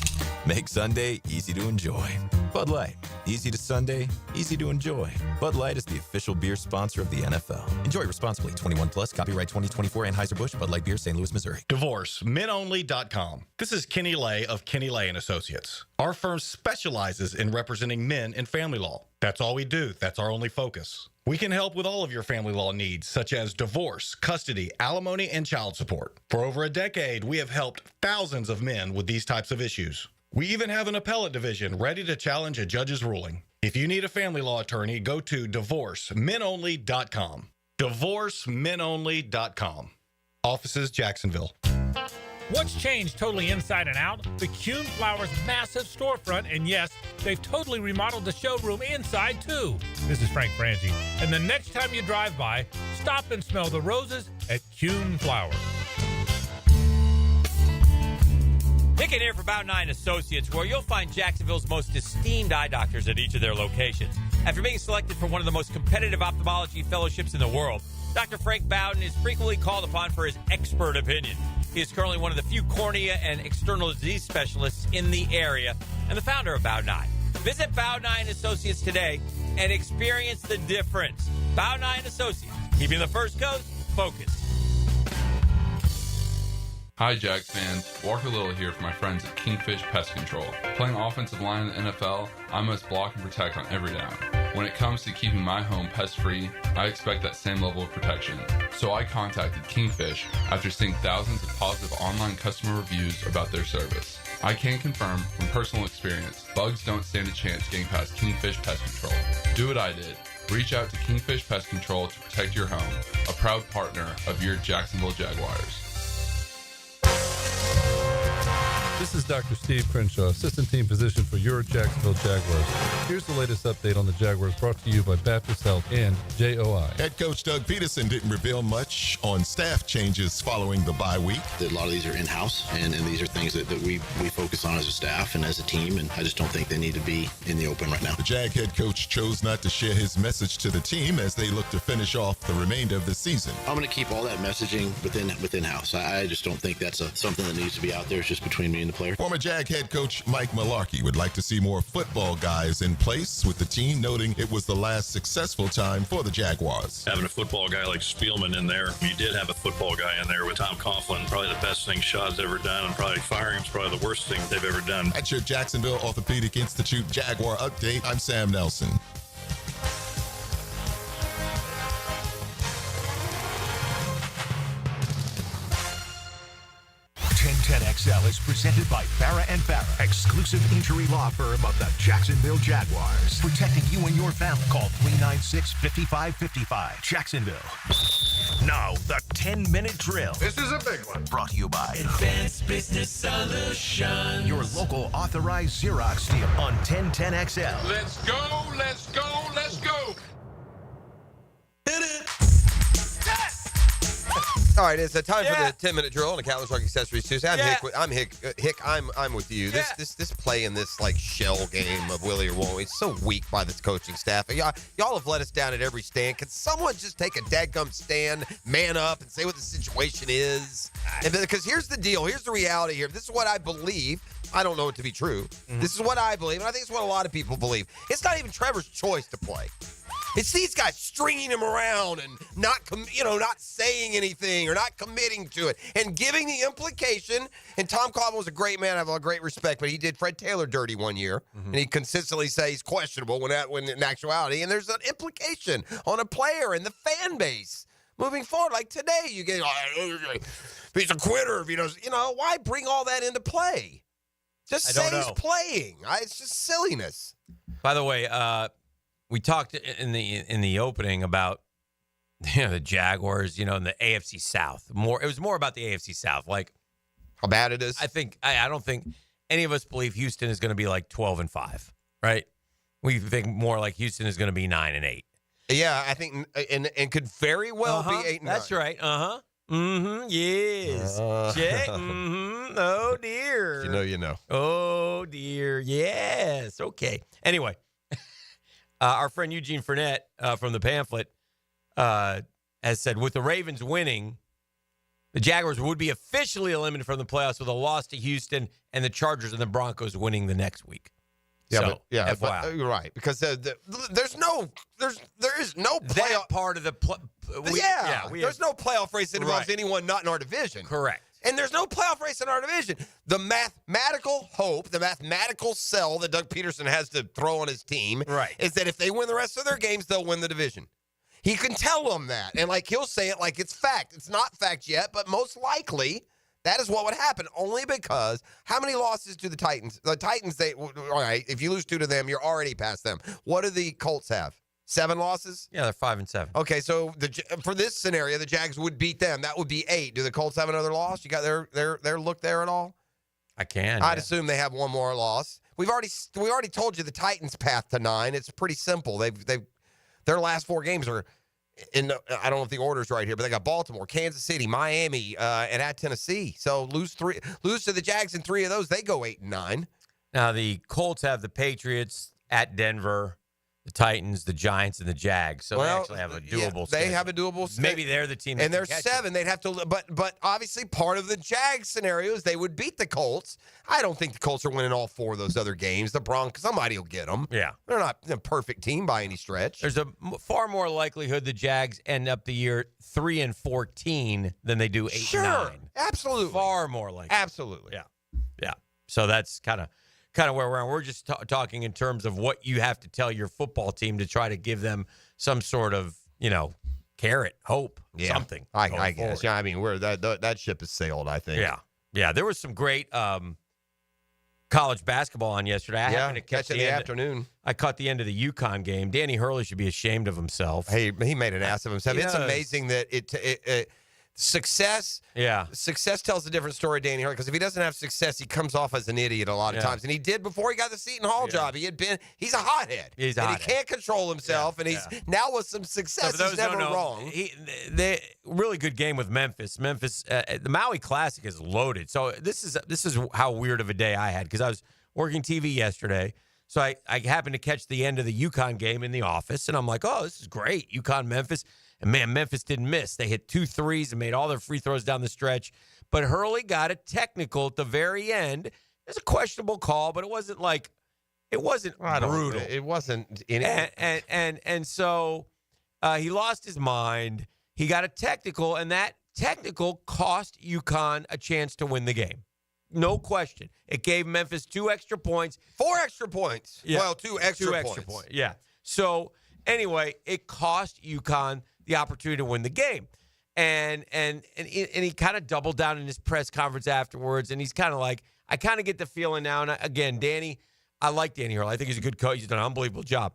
make Sunday easy to enjoy. Bud Light, easy to Sunday, easy to enjoy. Bud Light is the official beer sponsor of the NFL. Enjoy responsibly. 21 plus. Copyright 2024. Anheuser-Busch. Bud Light Beer. St. Louis, Missouri. DivorceMenOnly.com. This is Kenny Lay of Kenny Lay & Associates. Our firm specializes in representing men in family law. That's all we do. That's our only focus. We can help with all of your family law needs, such as divorce, custody, alimony, and child support. For over a decade, we have helped thousands of men with these types of issues. We even have an appellate division ready to challenge a judge's ruling. If you need a family law attorney, go to DivorceMenOnly.com. DivorceMenOnly.com. Offices, Jacksonville. What's changed totally inside and out? The Kuhn Flowers massive storefront, and yes, they've totally remodeled the showroom inside too. This is Frank Frangie, and the next time you drive by, stop and smell the roses at Kuhn Flowers. Hicken here for Bound 9 Associates, where you'll find Jacksonville's most esteemed eye doctors at each of their locations. After being selected for one of the most competitive ophthalmology fellowships in the world, Dr. Frank Bowden is frequently called upon for his expert opinion. He is currently one of the few cornea and external disease specialists in the area and the founder of Bound 9. Visit Bound 9 Associates today and experience the difference. Bound 9 Associates, keeping the First Coast focused. Hi, Jags fans. Walker Little here for my friends at Kingfish Pest Control. Playing offensive line in the NFL, I must block and protect on every down. When it comes to keeping my home pest-free, I expect that same level of protection. So I contacted Kingfish after seeing thousands of positive online customer reviews about their service. I can confirm from personal experience, bugs don't stand a chance getting past Kingfish Pest Control. Do what I did. Reach out to Kingfish Pest Control to protect your home, a proud partner of your Jacksonville Jaguars. This is Dr. Steve Crenshaw, Assistant Team Physician for your Jacksonville Jaguars. Here's the latest update on the Jaguars brought to you by Baptist Health and JOI. Head coach Doug Peterson didn't reveal much on staff changes following the bye week. A lot of these are in-house, and these are things that we focus on as a staff and as a team, and I just don't think they need to be in the open right now. The Jag head coach chose not to share his message to the team as they look to finish off the remainder of the season. I'm going to keep all that messaging within-house. I just don't think that's something that needs to be out there. It's just between me and the player. Former Jag head coach Mike Malarkey would like to see more football guys in place with the team, noting it was the last successful time for the Jaguars. Having a football guy like Spielman in there, you did have a football guy in there with Tom Coughlin, probably the best thing Shaw's ever done, and probably firing him's probably the worst thing they've ever done. At your Jacksonville Orthopedic Institute Jaguar Update, I'm Sam Nelson. 1010XL is presented by Farrah & Farrah, exclusive injury law firm of the Jacksonville Jaguars. Protecting you and your family. Call 396-5555. Jacksonville. Now, the 10-minute drill. This is a big one. Brought to you by Advanced Business Solutions. your local authorized Xerox deal on 1010XL. Let's go, let's go, let's go. Hit it. All right, it's time for the 10-minute drill on the Catlin Truck Accessories Tuesday. I'm Hick. I'm with you. This play in this like shell game of Willie or won't. It's so weak by this coaching staff. Y'all have let us down at every stand. Can someone just take a dadgum stand, man up, and say what the situation is? And because here's the deal. Here's the reality here. This is what I believe. I don't know it to be true. This is what I believe, and I think it's what a lot of people believe. It's not even Trevor's choice to play. It's these guys stringing him around and not saying anything or not committing to it and giving the implication. And Tom Coughlin was a great man. I have a great respect, but he did Fred Taylor dirty one year, and he consistently say he's questionable when in actuality. And there's an implication on a player and the fan base moving forward. Like today, you get he's a quitter if he does. Why bring all that into play? Just say he's playing. It's just silliness. By the way, we talked in the opening about the Jaguars, in the AFC South. It was more about the AFC South, like how bad it is. I don't think any of us believe Houston is going to be like 12-5, right? We think more like Houston is going to be 9-8. Yeah, I think and could very well be 8-9. That's right. Yes. Check. Oh dear. If you know, you know. Oh dear. Yes. Okay. Anyway. Our friend Eugene Fournette from the pamphlet has said, with the Ravens winning, the Jaguars would be officially eliminated from the playoffs with a loss to Houston and the Chargers and the Broncos winning the next week. Yeah, FYI. but you're right, because there is no playoff that part of the there's no playoff race that involves anyone not in our division. Correct. And there's no playoff race in our division. The mathematical hope, the mathematical sell that Doug Peterson has to throw on his team is that if they win the rest of their games, they'll win the division. He can tell them that. And he'll say it like it's fact. It's not fact yet, but most likely that is what would happen. Only because how many losses do the Titans? The Titans, all right, if you lose 2 to them, you're already past them. What do the Colts have? 7 losses? Yeah, they're 5-7. Okay, so for this scenario, the Jags would beat them. That would be 8. Do the Colts have another loss? You got their look there at all? I'd assume they have one more loss. We already told you the Titans' path to 9. It's pretty simple. Their last 4 games are in. I don't know if the order's right here, but they got Baltimore, Kansas City, Miami, and at Tennessee. So lose to the Jags in 3 of those, they go 8-9. Now the Colts have the Patriots at Denver, the Titans, the Giants, and the Jags. So they actually have a doable schedule. They have a doable schedule. Maybe they're the team that and they're 7. They'd have to, but obviously part of the Jags scenario is they would beat the Colts. I don't think the Colts are winning all 4 of those other games. The Broncos, somebody will get them. Yeah. They're not a perfect team by any stretch. There's a far more likelihood the Jags end up the year 3-14 than they do 8-9. Sure, absolutely. Far more likely. Absolutely. Yeah. So that's kind of where we're at. We're just talking in terms of what you have to tell your football team to try to give them some sort of, carrot, hope, something. I guess. Yeah, I mean, that ship has sailed, I think. Yeah. There was some great college basketball on yesterday. I happened to catch it in the afternoon. I caught the end of the UConn game. Danny Hurley should be ashamed of himself. Hey, he made an ass of himself. It's amazing that success tells a different story, Danny Hurley, because if he doesn't have success, he comes off as an idiot a lot of times. And he did before he got the Seton Hall job. He's a hothead. He can't control himself, and he's now with some success, he's never wrong. The really good game with Memphis. The Maui Classic is loaded. So this is how weird of a day I had, because I was working TV yesterday. So I happened to catch the end of the UConn game in the office, and I'm like, oh, this is great. UConn-Memphis. And, man, Memphis didn't miss. They hit 2 threes and made all their free throws down the stretch. But Hurley got a technical at the very end. It was a questionable call, but it wasn't brutal. It wasn't any. And so he lost his mind. He got a technical, and that technical cost UConn a chance to win the game. No question. It gave Memphis 2 extra points. 4 extra points. Yeah. Well, 2 extra points. Yeah. So, anyway, it cost UConn the opportunity to win the game. And he kind of doubled down in his press conference afterwards, and he's kind of like, I kind of get the feeling now, and again, I like Danny Hurley. I think he's a good coach. He's done an unbelievable job.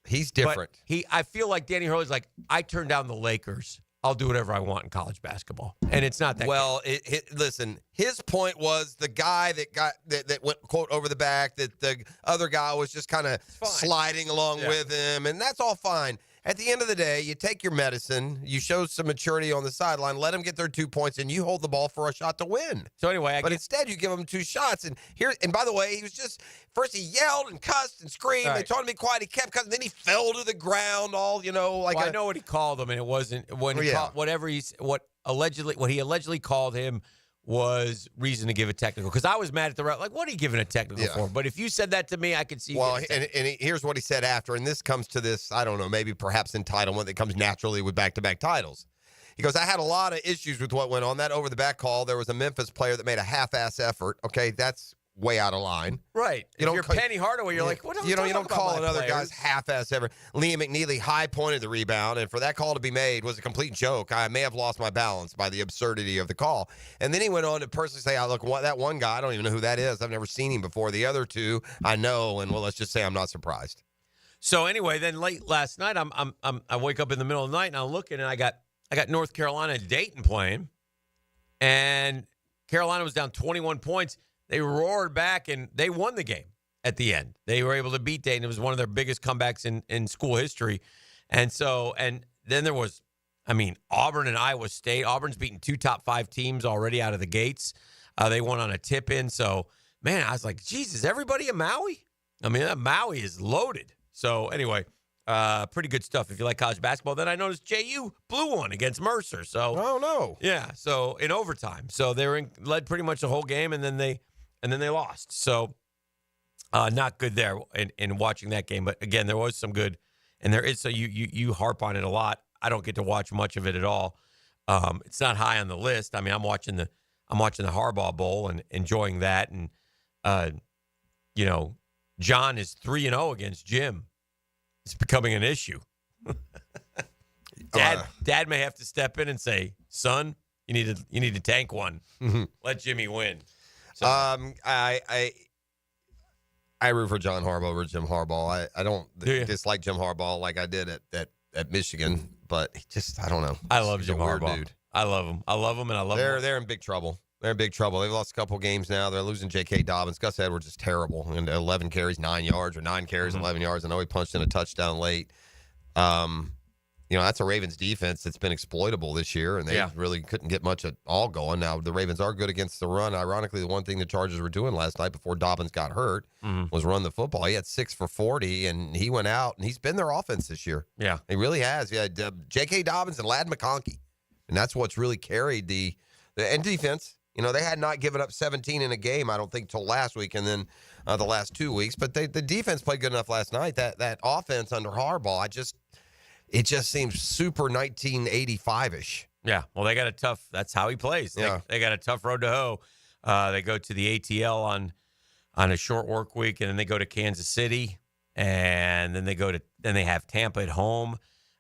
He's different. But I feel like Danny Hurley's like, I turned down the Lakers I'll do whatever I want in college basketball. And it's not that. Well, listen, his point was the guy that went, quote, over the back, that the other guy was just kind of sliding along with him, and that's all fine. At the end of the day, you take your medicine, you show some maturity on the sideline, let them get their 2 points, and you hold the ball for a shot to win. So anyway, instead you give them 2 shots. And by the way, he was just first he yelled and cussed and screamed. Right. They told him to be quiet. He kept cussing. Then he fell to the ground. I know what he called him, and it wasn't when he called, what he allegedly called him was reason to give a technical. Because I was mad at the ref. Like, what are you giving a technical for? But if you said that to me, I could see. Well, here's what he said after, and this comes to this, I don't know, maybe perhaps entitlement that comes naturally with back-to-back titles. He goes, I had a lot of issues with what went on. That over-the-back call, there was a Memphis player that made a half-ass effort. Okay, that's way out of line. Right. If you're Penny Hardaway, you're like, what? You don't call another guy's half-ass effort. Liam McNeely high-pointed the rebound, and for that call to be made was a complete joke. I may have lost my balance by the absurdity of the call. And then he went on to personally say, look, that one guy, I don't even know who that is. I've never seen him before. The other two, I know, and let's just say I'm not surprised. So anyway, then late last night, I wake up in the middle of the night, and I'm looking, and I got North Carolina and Dayton playing, and Carolina was down 21 points. They roared back, and they won the game at the end. They were able to beat Dayton. It was one of their biggest comebacks in school history. And then there was, Auburn and Iowa State. Auburn's beaten 2 top 5 teams already out of the gates. They won on a tip-in. So, man, I was like, Jesus, everybody in Maui? That Maui is loaded. So, anyway, pretty good stuff if you like college basketball. Then I noticed JU blew one against Mercer. So, oh, no. Yeah, so in overtime. So they led pretty much the whole game, and then they lost. So not good there in watching that game. But again, there was some good, and there is. So you harp on it a lot. I don't get to watch much of it at all. It's not high on the list. I'm watching the Harbaugh Bowl and enjoying that. And John is 3-0 against Jim. It's becoming an issue. Dad may have to step in and say, "Son, you need to tank one. Let Jimmy win." So. I root for John Harbaugh over Jim Harbaugh. I don't dislike Jim Harbaugh like I did at Michigan, but I don't know. I love Jim Harbaugh. Dude. I love him, and I love him. They're in big trouble. They're in big trouble. They've lost a couple games now. They're losing J.K. Dobbins. Gus Edwards is terrible. And 11 carries, 9 yards, or 9 carries, 11 yards. I know he punched in a touchdown late. That's a Ravens defense that's been exploitable this year, and they really couldn't get much at all going. Now, the Ravens are good against the run. Ironically, the one thing the Chargers were doing last night before Dobbins got hurt was run the football. He had 6 for 40, and he went out, and he's been their offense this year. Yeah. He really has. He had J.K. Dobbins and Ladd McConkey, and that's what's really carried the defense. They had not given up 17 in a game, I don't think, till last week and then the last 2 weeks. But the defense played good enough last night. That offense under Harbaugh, it just seems super 1985-ish. Yeah, well, they got a tough – that's how he plays. They got a tough road to hoe. They go to the ATL on a short work week, and then they go to Kansas City, and then they have Tampa at home.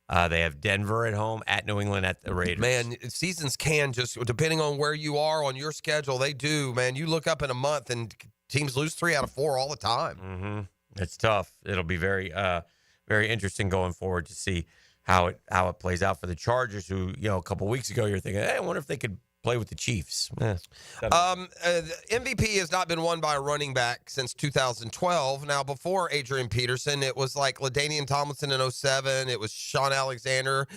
They have Denver at home, at New England, at the Raiders. Man, seasons can just, depending on where you are on your schedule, they do. Man, you look up in a month and teams lose 3 out of 4 all the time. Mm-hmm. It's tough. It'll be very, very interesting going forward to see how it plays out for the Chargers, who, a couple weeks ago you're thinking, hey, I wonder if they could play with the Chiefs. MVP has not been won by a running back since 2012. Now, before Adrian Peterson, it was like LaDainian Tomlinson in 2007. It was Sean Alexander.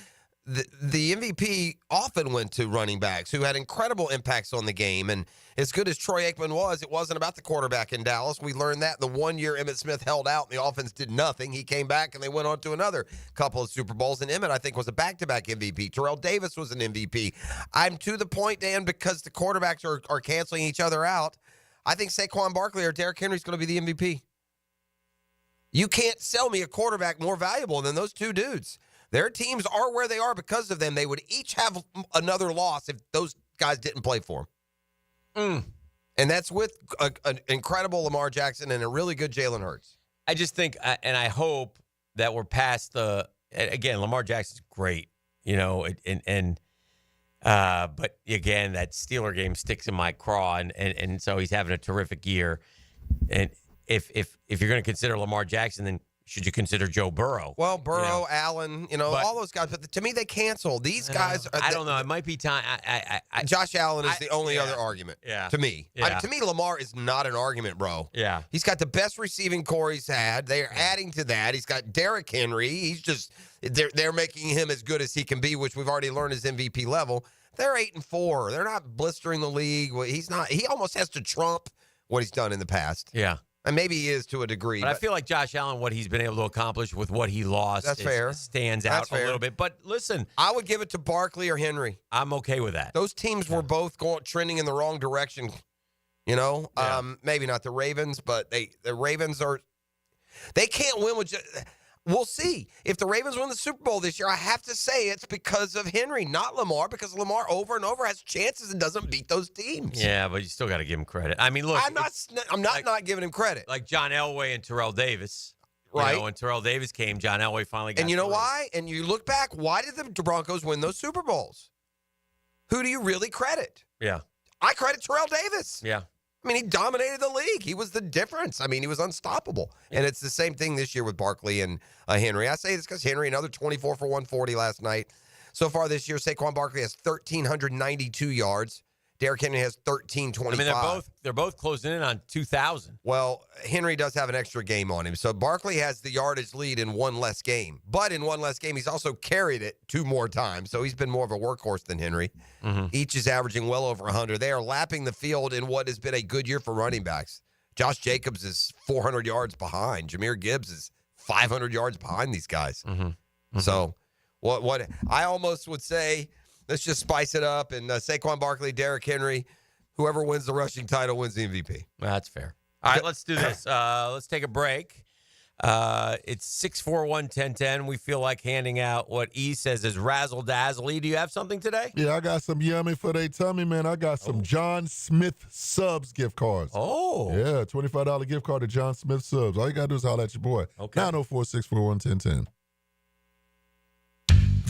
The MVP often went to running backs who had incredible impacts on the game. And as good as Troy Aikman was, it wasn't about the quarterback in Dallas. We learned that the 1 year Emmitt Smith held out and the offense did nothing. He came back and they went on to another couple of Super Bowls. And Emmitt, I think, was a back-to-back MVP. Terrell Davis was an MVP. I'm to the point, Dan, because the quarterbacks are canceling each other out. I think Saquon Barkley or Derrick Henry is going to be the MVP. You can't sell me a quarterback more valuable than those two dudes. Their teams are where they are because of them. They would each have another loss if those guys didn't play for them. And that's with an incredible Lamar Jackson and a really good Jalen Hurts. I just think, and I hope that we're past again, Lamar Jackson's great, but again, that Steeler game sticks in my craw, and so he's having a terrific year. And if you're going to consider Lamar Jackson, then should you consider Joe Burrow? Well, Burrow, Allen, all those guys. But to me, they canceled. These guys. I don't know. It might be time. Josh Allen is the only other argument. Yeah. To me. Yeah. To me, Lamar is not an argument, bro. Yeah. He's got the best receiving core he's had. They are adding to that. He's got Derrick Henry. He's just they're making him as good as he can be, which we've already learned is MVP level. They're 8-4. They're not blistering the league. He's not. He almost has to trump what he's done in the past. Yeah. And maybe he is to a degree. But I feel like Josh Allen, what he's been able to accomplish with what he lost, stands out a little bit. But listen, I would give it to Barkley or Henry. I'm okay with that. Those teams were both trending in the wrong direction. Maybe not the Ravens, but the Ravens they can't win with. We'll see. If the Ravens win the Super Bowl this year, I have to say it's because of Henry, not Lamar, because Lamar over and over has chances and doesn't beat those teams. Yeah, but you still got to give him credit. I mean, look. I'm not giving him credit. Like John Elway and Terrell Davis. Right. When Terrell Davis came, John Elway finally got And you know why? And you look back, why did the Broncos win those Super Bowls? Who do you really credit? Yeah. I credit Terrell Davis. Yeah. I mean, he dominated the league. He was the difference. I mean, he was unstoppable. And it's the same thing this year with Barkley and Henry. I say this because Henry, another 24 for 140 last night. So far this year, Saquon Barkley has 1,392 yards. Derrick Henry has 1,325. I mean, they're both closing in on 2,000. Well, Henry does have an extra game on him. So Barkley has the yardage lead in one less game. But in one less game, he's also carried it 2 more times. So he's been more of a workhorse than Henry. Mm-hmm. Each is averaging well over 100. They are lapping the field in what has been a good year for running backs. Josh Jacobs is 400 yards behind. Jahmyr Gibbs is 500 yards behind these guys. Mm-hmm. Mm-hmm. So what I almost would say, let's just spice it up. And Saquon Barkley, Derrick Henry, whoever wins the rushing title wins the MVP. That's fair. All right, let's do this. Let's take a break. It's 641-1010. We feel like handing out what E says is razzle-dazzle. E, do you have something today? Yeah, I got some yummy for they tummy, man. I got some John Smith Subs gift cards. Oh. Yeah, $25 gift card to John Smith Subs. All you got to do is holler at your boy. Okay. 904-641-1010.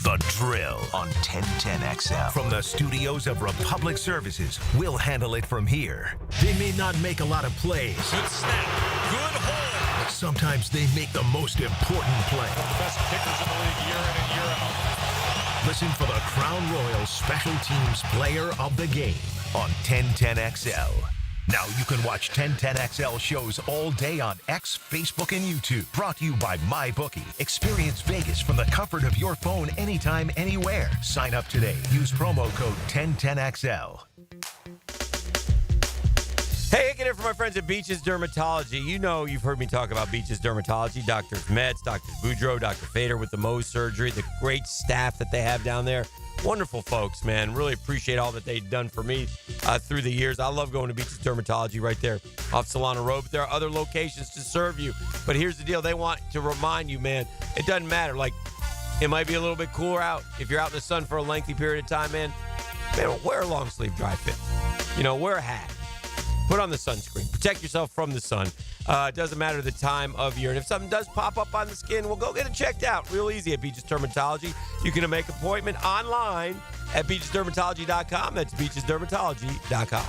The Drill on 1010XL. From the studios of Republic Services, we'll handle it from here. They may not make a lot of plays. Good snap. Good hole. But sometimes they make the most important play. One of the best kickers in the league year in and year out. Listen for the Crown Royal Special Teams Player of the Game on 1010XL. Now you can watch 1010XL shows all day on X, Facebook, and YouTube. Brought to you by MyBookie. Experience Vegas from the comfort of your phone anytime, anywhere. Sign up today. Use promo code 1010XL. Hey, Hicken here for my friends at Beaches Dermatology. You know you've heard me talk about Beaches Dermatology. Drs. Metz, Dr. Boudreaux, Dr. Fader with the Mohs surgery, the great staff that they have down there. Wonderful folks, man. Really appreciate all that they've done for me through the years. I love going to Beaches Dermatology right there off Solana Road. But there are other locations to serve you. But here's the deal. They want to remind you, man, it doesn't matter. Like, it might be a little bit cooler out. If you're out in the sun for a lengthy period of time, man, wear a long sleeve dry fit. Wear a hat. Put on the sunscreen. Protect yourself from the sun. It doesn't matter the time of year. And if something does pop up on the skin, well, go get it checked out. Real easy at Beaches Dermatology. You can make an appointment online at beachesdermatology.com. That's beachesdermatology.com.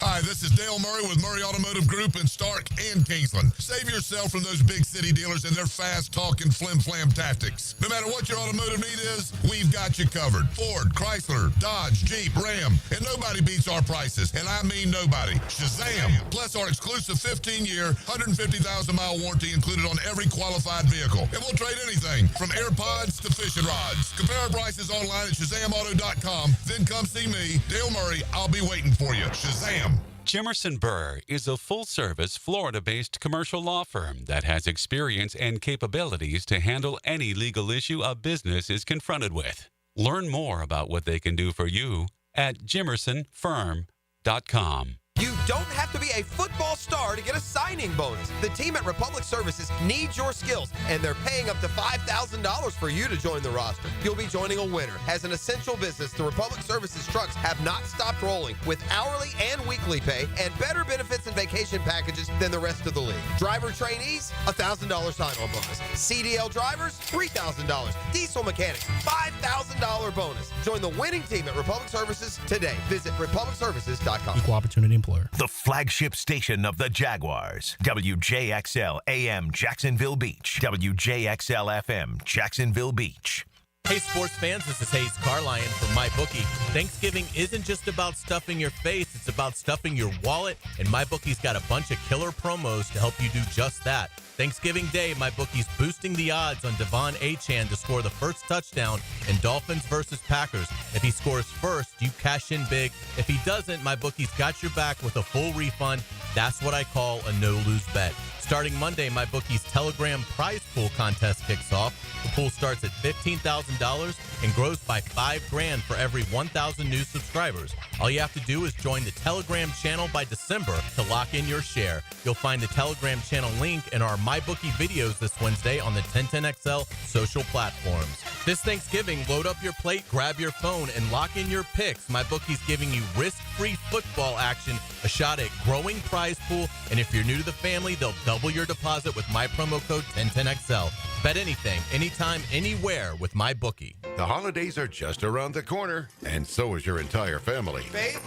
Hi, this is Dale Murray with Murray Automotive Group in Stark and Kingsland. Save yourself from those big city dealers and their fast-talking flim-flam tactics. No matter what your automotive need is, we've got you covered. Ford, Chrysler, Dodge, Jeep, Ram, and nobody beats our prices, and I mean nobody. Shazam! Plus our exclusive 15-year, 150,000-mile warranty included on every qualified vehicle. And we'll trade anything from AirPods to fishing rods. Compare our prices online at ShazamAuto.com. Then come see me, Dale Murray. I'll be waiting for you. Shazam! Jimerson Burr is a full-service, Florida-based commercial law firm that has experience and capabilities to handle any legal issue a business is confronted with. Learn more about what they can do for you at jimersonfirm.com. You don't have to be a football star to get a signing bonus. The team at Republic Services needs your skills, and they're paying up to $5,000 for you to join the roster. You'll be joining a winner. As an essential business, the Republic Services trucks have not stopped rolling with hourly and weekly pay and better benefits and vacation packages than the rest of the league. Driver trainees, $1,000 sign-on bonus. CDL drivers, $3,000. Diesel mechanics, $5,000 bonus. Join the winning team at Republic Services today. Visit republicservices.com. Equal opportunity employer. the flagship station of the Jaguars. WJXL AM Jacksonville Beach. WJXL FM Jacksonville Beach. Hey, sports fans, this is Hayes Carlion from MyBookie. Thanksgiving isn't just about stuffing your face, it's about stuffing your wallet, and MyBookie's got a bunch of killer promos to help you do just that. Thanksgiving Day, MyBookie's boosting the odds on Devon Achane to score the first touchdown in Dolphins versus Packers. If he scores first, you cash in big. If he doesn't, MyBookie's got your back with a full refund. That's what I call a no-lose bet. Starting Monday, MyBookie's Telegram prize pool contest kicks off. The pool starts at $15,000 and grows by $5,000 for every 1,000 new subscribers. All you have to do is join the Telegram channel by December to lock in your share. You'll find the Telegram channel link in our MyBookie videos this Wednesday on the 1010XL social platforms. This Thanksgiving, load up your plate, grab your phone, and lock in your picks. MyBookie's giving you risk-free football action, a shot at growing prize pool, and if you're new to the family, they'll double your deposit with my promo code 1010XL. Bet anything, anytime, anywhere with MyBookie. The holidays are just around the corner, and so is your entire family. Babe,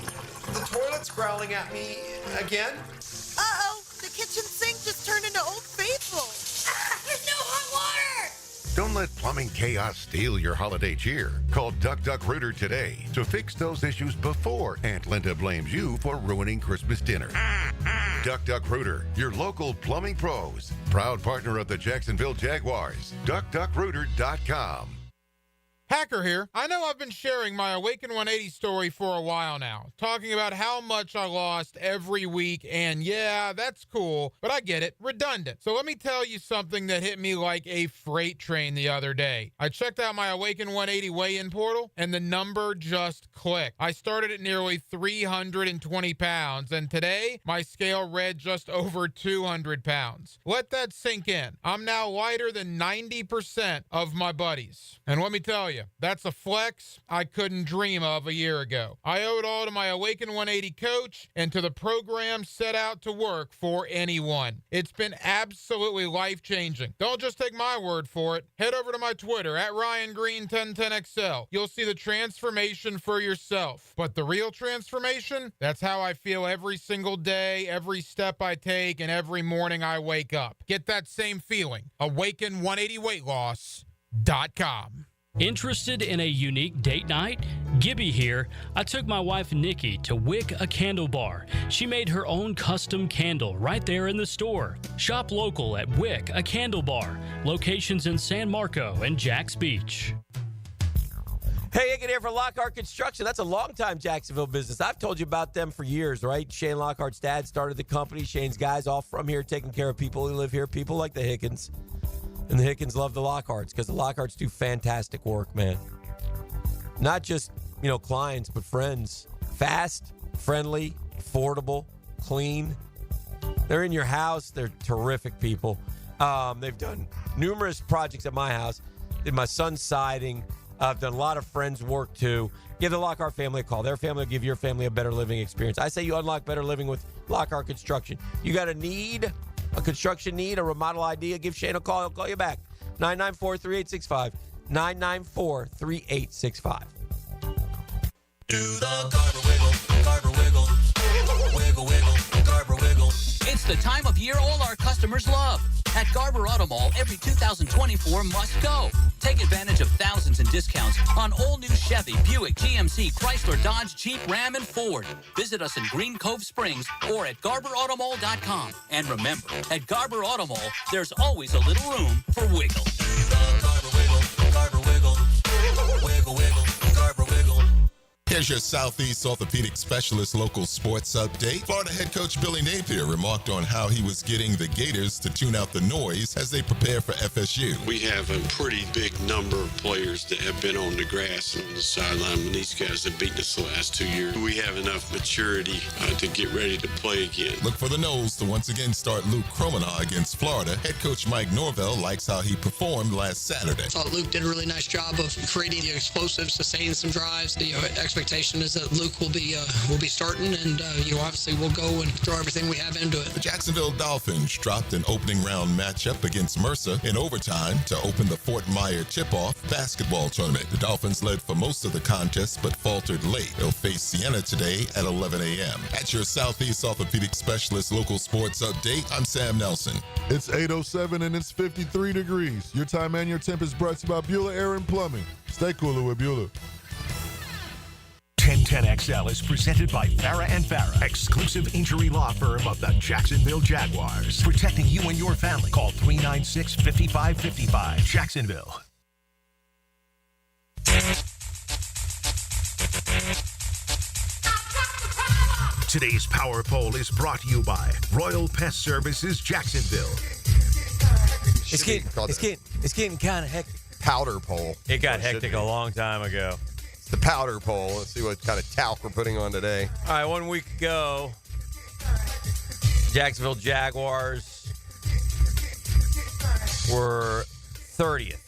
the toilet's growling at me again. Uh-oh, the kitchen sink just turned into Old Faithful. There's no hot water! Don't let plumbing chaos steal your holiday cheer. Call Duck Duck Rooter today to fix those issues before Aunt Linda blames you for ruining Christmas dinner. Duck Duck Rooter, your local plumbing pros. Proud partner of the Jacksonville Jaguars. DuckDuckRooter.com. Hacker here. I know I've been sharing my Awaken 180 story for a while now, talking about how much I lost every week, and yeah, that's cool, but I get it, redundant. So let me tell you something that hit me like a freight train the other day. I checked out my Awaken 180 weigh-in portal, and the number just clicked. I started at nearly 320 pounds, and today, my scale read just over 200 pounds. Let that sink in. I'm now lighter than 90% of my buddies. And let me tell you, that's a flex I couldn't dream of a year ago. I owe it all to my Awaken 180 coach and to the program set out to work for anyone. It's been absolutely life-changing. Don't just take my word for it. Head over to my Twitter at RyanGreen1010XL. You'll see the transformation for yourself. But the real transformation, that's how I feel every single day, every step I take, and every morning I wake up. Get that same feeling. Awaken180weightloss.com. Interested in a unique date night? Gibby here. I took my wife Nikki to Wick a Candle Bar. She made her own custom candle right there in the store. Shop local at Wick a Candle Bar. Locations in San Marco and Jacks Beach. Hey, Hicken here for Lockhart Construction. That's a long-time Jacksonville business. I've told you about them for years, right? Shane Lockhart's dad started the company. Shane's guys all from here taking care of people who live here, people like the Hickens. And the Hickens love the Lockharts because the Lockharts do fantastic work, man. Not just, clients, but friends. Fast, friendly, affordable, clean. They're in your house. They're terrific people. They've done numerous projects at my house. Did my son's siding. I've done a lot of friends' work, too. Give the Lockhart family a call. Their family will give your family a better living experience. I say you unlock better living with Lockhart Construction. You got a need, a construction need, a remodel idea, give Shane a call. He'll call you back. 994-3865. 994-3865. Do the Garber Wiggle, Garber Wiggle, wiggle, wiggle, Garber Wiggle. It's the time of year all our customers love. At Garber Auto Mall, every 2024 must go. Take advantage of thousands in discounts on all new Chevy, Buick, GMC, Chrysler, Dodge, Jeep, Ram, and Ford. Visit us in Green Cove Springs or at GarberAutomall.com. And remember, at Garber Auto Mall, there's always a little room for wiggle. Garber Wiggle, Garber Wiggle, wiggle, wiggle, Garber Wiggle. Here's your Southeast Orthopedic Specialist local sports update. Florida head coach Billy Napier remarked on how he was getting the Gators to tune out the noise as they prepare for FSU. We have a pretty big number of players that have been on the grass and on the sideline when these guys have beaten us the last 2 years. We have enough maturity to get ready to play again. Look for the Noles to once again start Luke Cromana against Florida. Head coach Mike Norvell likes how he performed last Saturday. I thought Luke did a really nice job of creating the explosive, sustaining some drives, the expectations expectation is that Luke will be starting, and obviously we'll go and throw everything we have into it. The Jacksonville Dolphins dropped an opening round matchup against Mercer in overtime to open the Fort Myer tip-off basketball tournament. The Dolphins led for most of the contest but faltered late. They'll face Siena today at 11 a.m. At your Southeast Orthopedic Specialist local sports update, I'm Sam Nelson. It's 8:07 and it's 53 degrees. Your time and your temp is brought to you by Beulah Air and Plumbing. Stay cooler with Beulah. 1010XL is presented by Farah and Farah, exclusive injury law firm of the Jacksonville Jaguars. Protecting you and your family. Call 396-5555. Jacksonville. Today's Power Poll is brought to you by Royal Pest Services, Jacksonville. It's getting kind of hectic. Powder poll. It got hectic a long time ago. It's the powder poll. Let's see what kind of talc we're putting on today. All right, 1 week ago, Jacksonville Jaguars were 30th.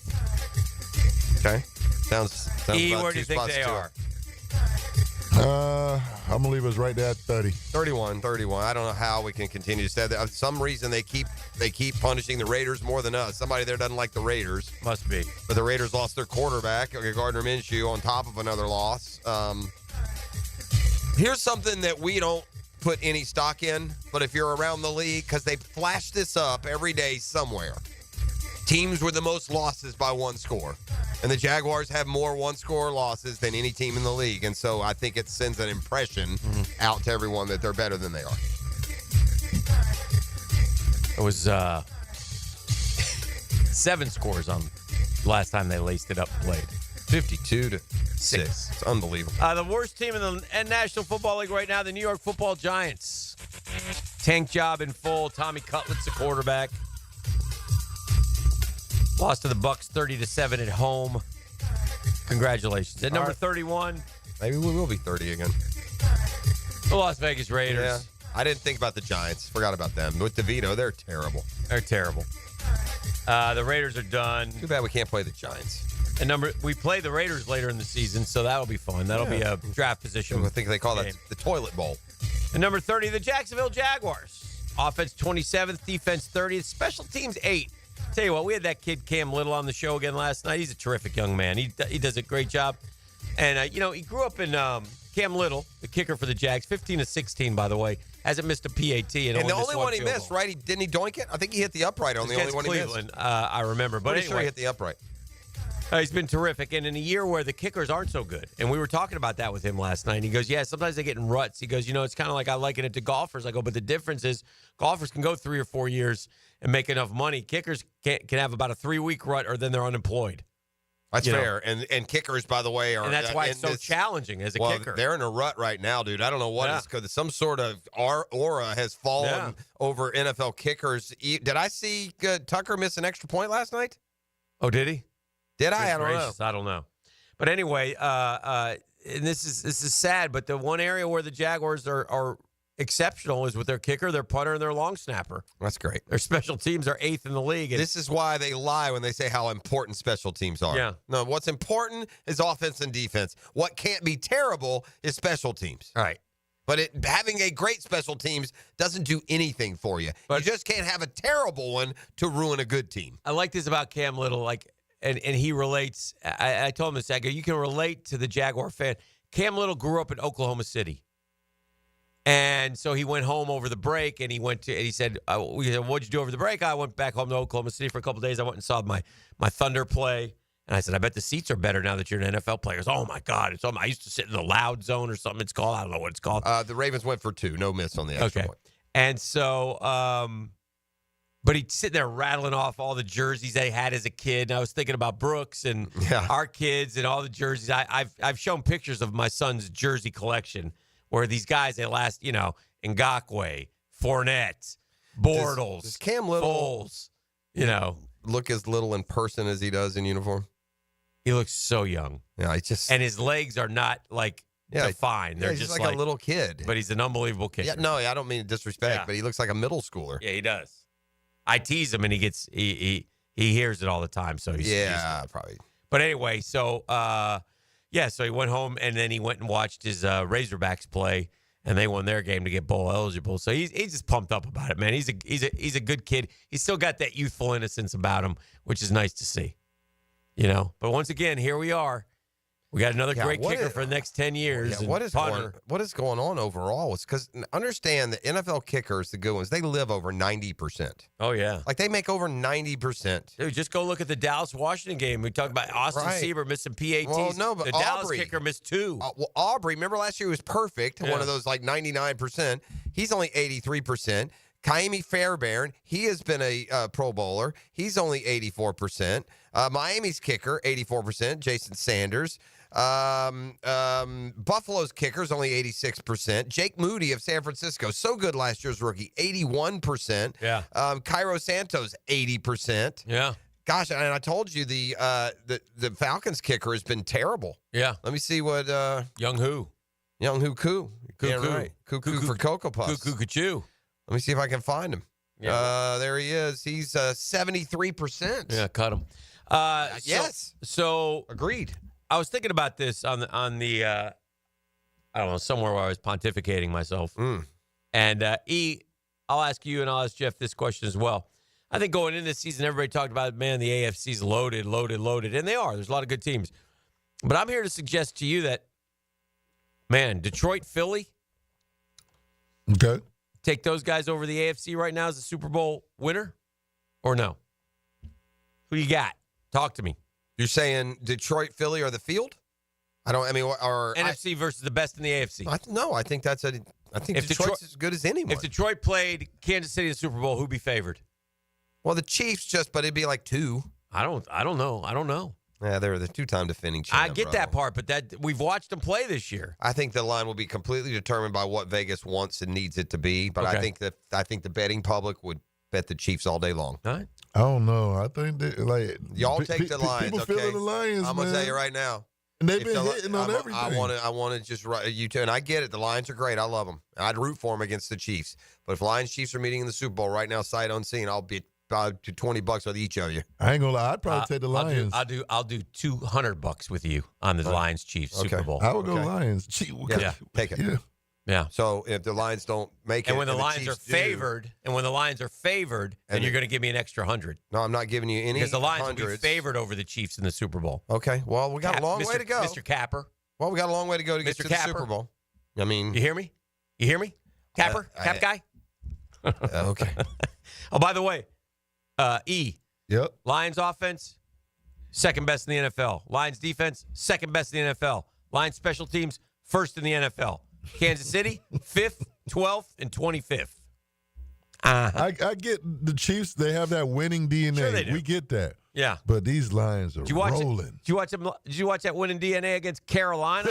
Okay. Sounds E, about where do you think spots they to are? I'm going to leave us right there at 30. 31. I don't know how we can continue to say that. For some reason, they keep punishing the Raiders more than us. Somebody there doesn't like the Raiders. Must be. But the Raiders lost their quarterback, Gardner Minshew, on top of another loss. Here's something that we don't put any stock in, but if you're around the league, because they flash this up every day somewhere. Teams with the most losses by one score. And the Jaguars have more one-score losses than any team in the league. And so I think it sends an impression out to everyone that they're better than they are. It was 7 scores on last time they laced it up and played. 52-6. It's unbelievable. The worst team in the National Football League right now, the New York Football Giants. Tank job in full. Tommy Cutlett's the quarterback. Lost to the Bucs 30-7 at home. Congratulations. At number 31. Maybe we will be 30 again. The Las Vegas Raiders. Yeah. I didn't think about the Giants. Forgot about them. With DeVito, they're terrible. They're terrible. The Raiders are done. Too bad we can't play the Giants. And we play the Raiders later in the season, so that'll be fun. That'll be a draft position. I think they call that the toilet bowl. And number 30, the Jacksonville Jaguars. Offense 27th, defense 30th, special teams 8th. Tell you what, we had that kid Cam Little on the show again last night. He's a terrific young man. He does a great job. And, he grew up in Cam Little, the kicker for the Jags, 15-16, by the way. Hasn't missed a PAT. And the only one he missed, right? Didn't he doink it? I think he hit the upright on the only one he missed. Cleveland, I remember. But anyway, sure he hit the upright. He's been terrific. And in a year where the kickers aren't so good, and we were talking about that with him last night, and he goes, yeah, sometimes they get in ruts. He goes, it's kind of like I liken it to golfers. I go, but the difference is golfers can go 3 or 4 years and make enough money. Kickers can have about a 3-week rut, or then they're unemployed. That's fair. And kickers, by the way, are... And that's why it's so challenging as a kicker. They're in a rut right now, dude. I don't know what is because some sort of aura has fallen over NFL kickers. Did I see Tucker miss an extra point last night? Oh, did he? Did I? I don't know. I don't know. But anyway, and this is sad, but the one area where the Jaguars are exceptional is with their kicker, their punter, and their long snapper. That's great. Their special teams are 8th in the league. This is why they lie when they say how important special teams are. Yeah. No, what's important is offense and defense. What can't be terrible is special teams. All right. But having a great special teams doesn't do anything for you. You just can't have a terrible one to ruin a good team. I like this about Cam Little, and he relates. I told him this. I go, you can relate to the Jaguar fan. Cam Little grew up in Oklahoma City. And so he went home over the break, and he said, what'd you do over the break? I went back home to Oklahoma City for a couple of days. I went and saw my Thunder play. And I said, I bet the seats are better now that you're an NFL player. Oh, my God. I used to sit in the loud zone or something it's called. I don't know what it's called. The Ravens went for 2. No miss on the extra point. And so, but he'd sit there rattling off all the jerseys they had as a kid. And I was thinking about Brooks and our kids and all the jerseys. I've shown pictures of my son's jersey collection where these guys, they last, Ngakoue, Fournette, Bortles, does Cam Little, Foles, look as little in person as he does in uniform? He looks so young. Yeah, and his legs are not defined. They're just like a little kid. But he's an unbelievable kid. Yeah, no, I don't mean to disrespect, but he looks like a middle schooler. Yeah, he does. I tease him, and he hears it all the time. So he's probably. But anyway, so Yeah, so he went home, and then he went and watched his Razorbacks play, and they won their game to get bowl eligible. So he's just pumped up about it, man. He's a good kid. He's still got that youthful innocence about him, which is nice to see. But once again, here we are. We got another great kicker for the next 10 years. Yeah, what is going on overall? It's because understand the NFL kickers, the good ones, they live over 90%. Oh, yeah. Like they make over 90%. Dude, just go look at the Dallas-Washington game. We talked about Austin Seaver missing PATs. Well, no, but the Dallas kicker missed 2. Aubrey, remember last year he was perfect, one of those like 99%. He's only 83%. Kaimi Fairbairn, he has been a Pro Bowler. He's only 84%. Miami's kicker, 84%. Jason Sanders. Buffalo's kicker's only 86%. Jake Moody of San Francisco, so good last year's rookie, 81%. Yeah. Cairo Santos, 80%. Yeah. Gosh, and I told you the Falcons kicker has been terrible. Yeah. Let me see what Young Koo. Cuckoo for Cocoa Puffs. Cuckoo. Let me see if I can find him. Yeah. There he is. He's 73%. Yeah, cut him. Yes. So agreed. I was thinking about this on the I don't know, somewhere where I was pontificating myself. And I'll ask you and I'll ask Jeff this question as well. I think going into this season, everybody talked about, man, the AFC's loaded. And they are. There's a lot of good teams. But I'm here to suggest to you that, man, Detroit, Philly. Okay. Take those guys over the AFC right now as a Super Bowl winner or no? Who you got? Talk to me. You're saying Detroit, Philly, or the field? Or NFC versus the best in the AFC. I think Detroit's as good as anyone. If Detroit played Kansas City in the Super Bowl, who'd be favored? Well, the Chiefs but it'd be like 2. I don't know. Yeah, they're the 2-time defending champ. I get that part, but that we've watched them play this year. I think the line will be completely determined by what Vegas wants and needs it to be. But Okay. I think the betting public would bet the Chiefs all day long. All right. I don't know. I think y'all take the Lions. People okay? feeling the Lions. I'm gonna tell you right now. And they've been hitting on everything. I want to just you two, and I get it. The Lions are great. I love them. I'd root for them against the Chiefs. But if Lions Chiefs are meeting in the Super Bowl right now, sight unseen, I'll be about to $20 with each of you. I ain't gonna lie. I'd probably take the Lions. I'll do $200 with you on the Lions Chiefs Super Bowl. I would go Lions. Yeah, take it. Yeah. So if the Lions don't make it, and when the Lions are favored, then you're going to give me an extra 100. No, I'm not giving you any. Because the Lions will be favored over the Chiefs in the Super Bowl. Okay. Well, we got a long way to go, Mr. Capper. Well, we got a long way to go to get Mr. to Capper. the Super Bowl. I mean, you hear me? Capper, Cap guy. Okay. Oh, by the way, Yep. Lions offense, second best in the NFL. Lions defense, second best in the NFL. Lions special teams, first in the NFL. Kansas City, 5th, 12th, and 25th. I get the Chiefs. They have that winning DNA. Sure they do. We get that. Yeah. But these Lions are rolling. Did you watch that winning DNA against Carolina?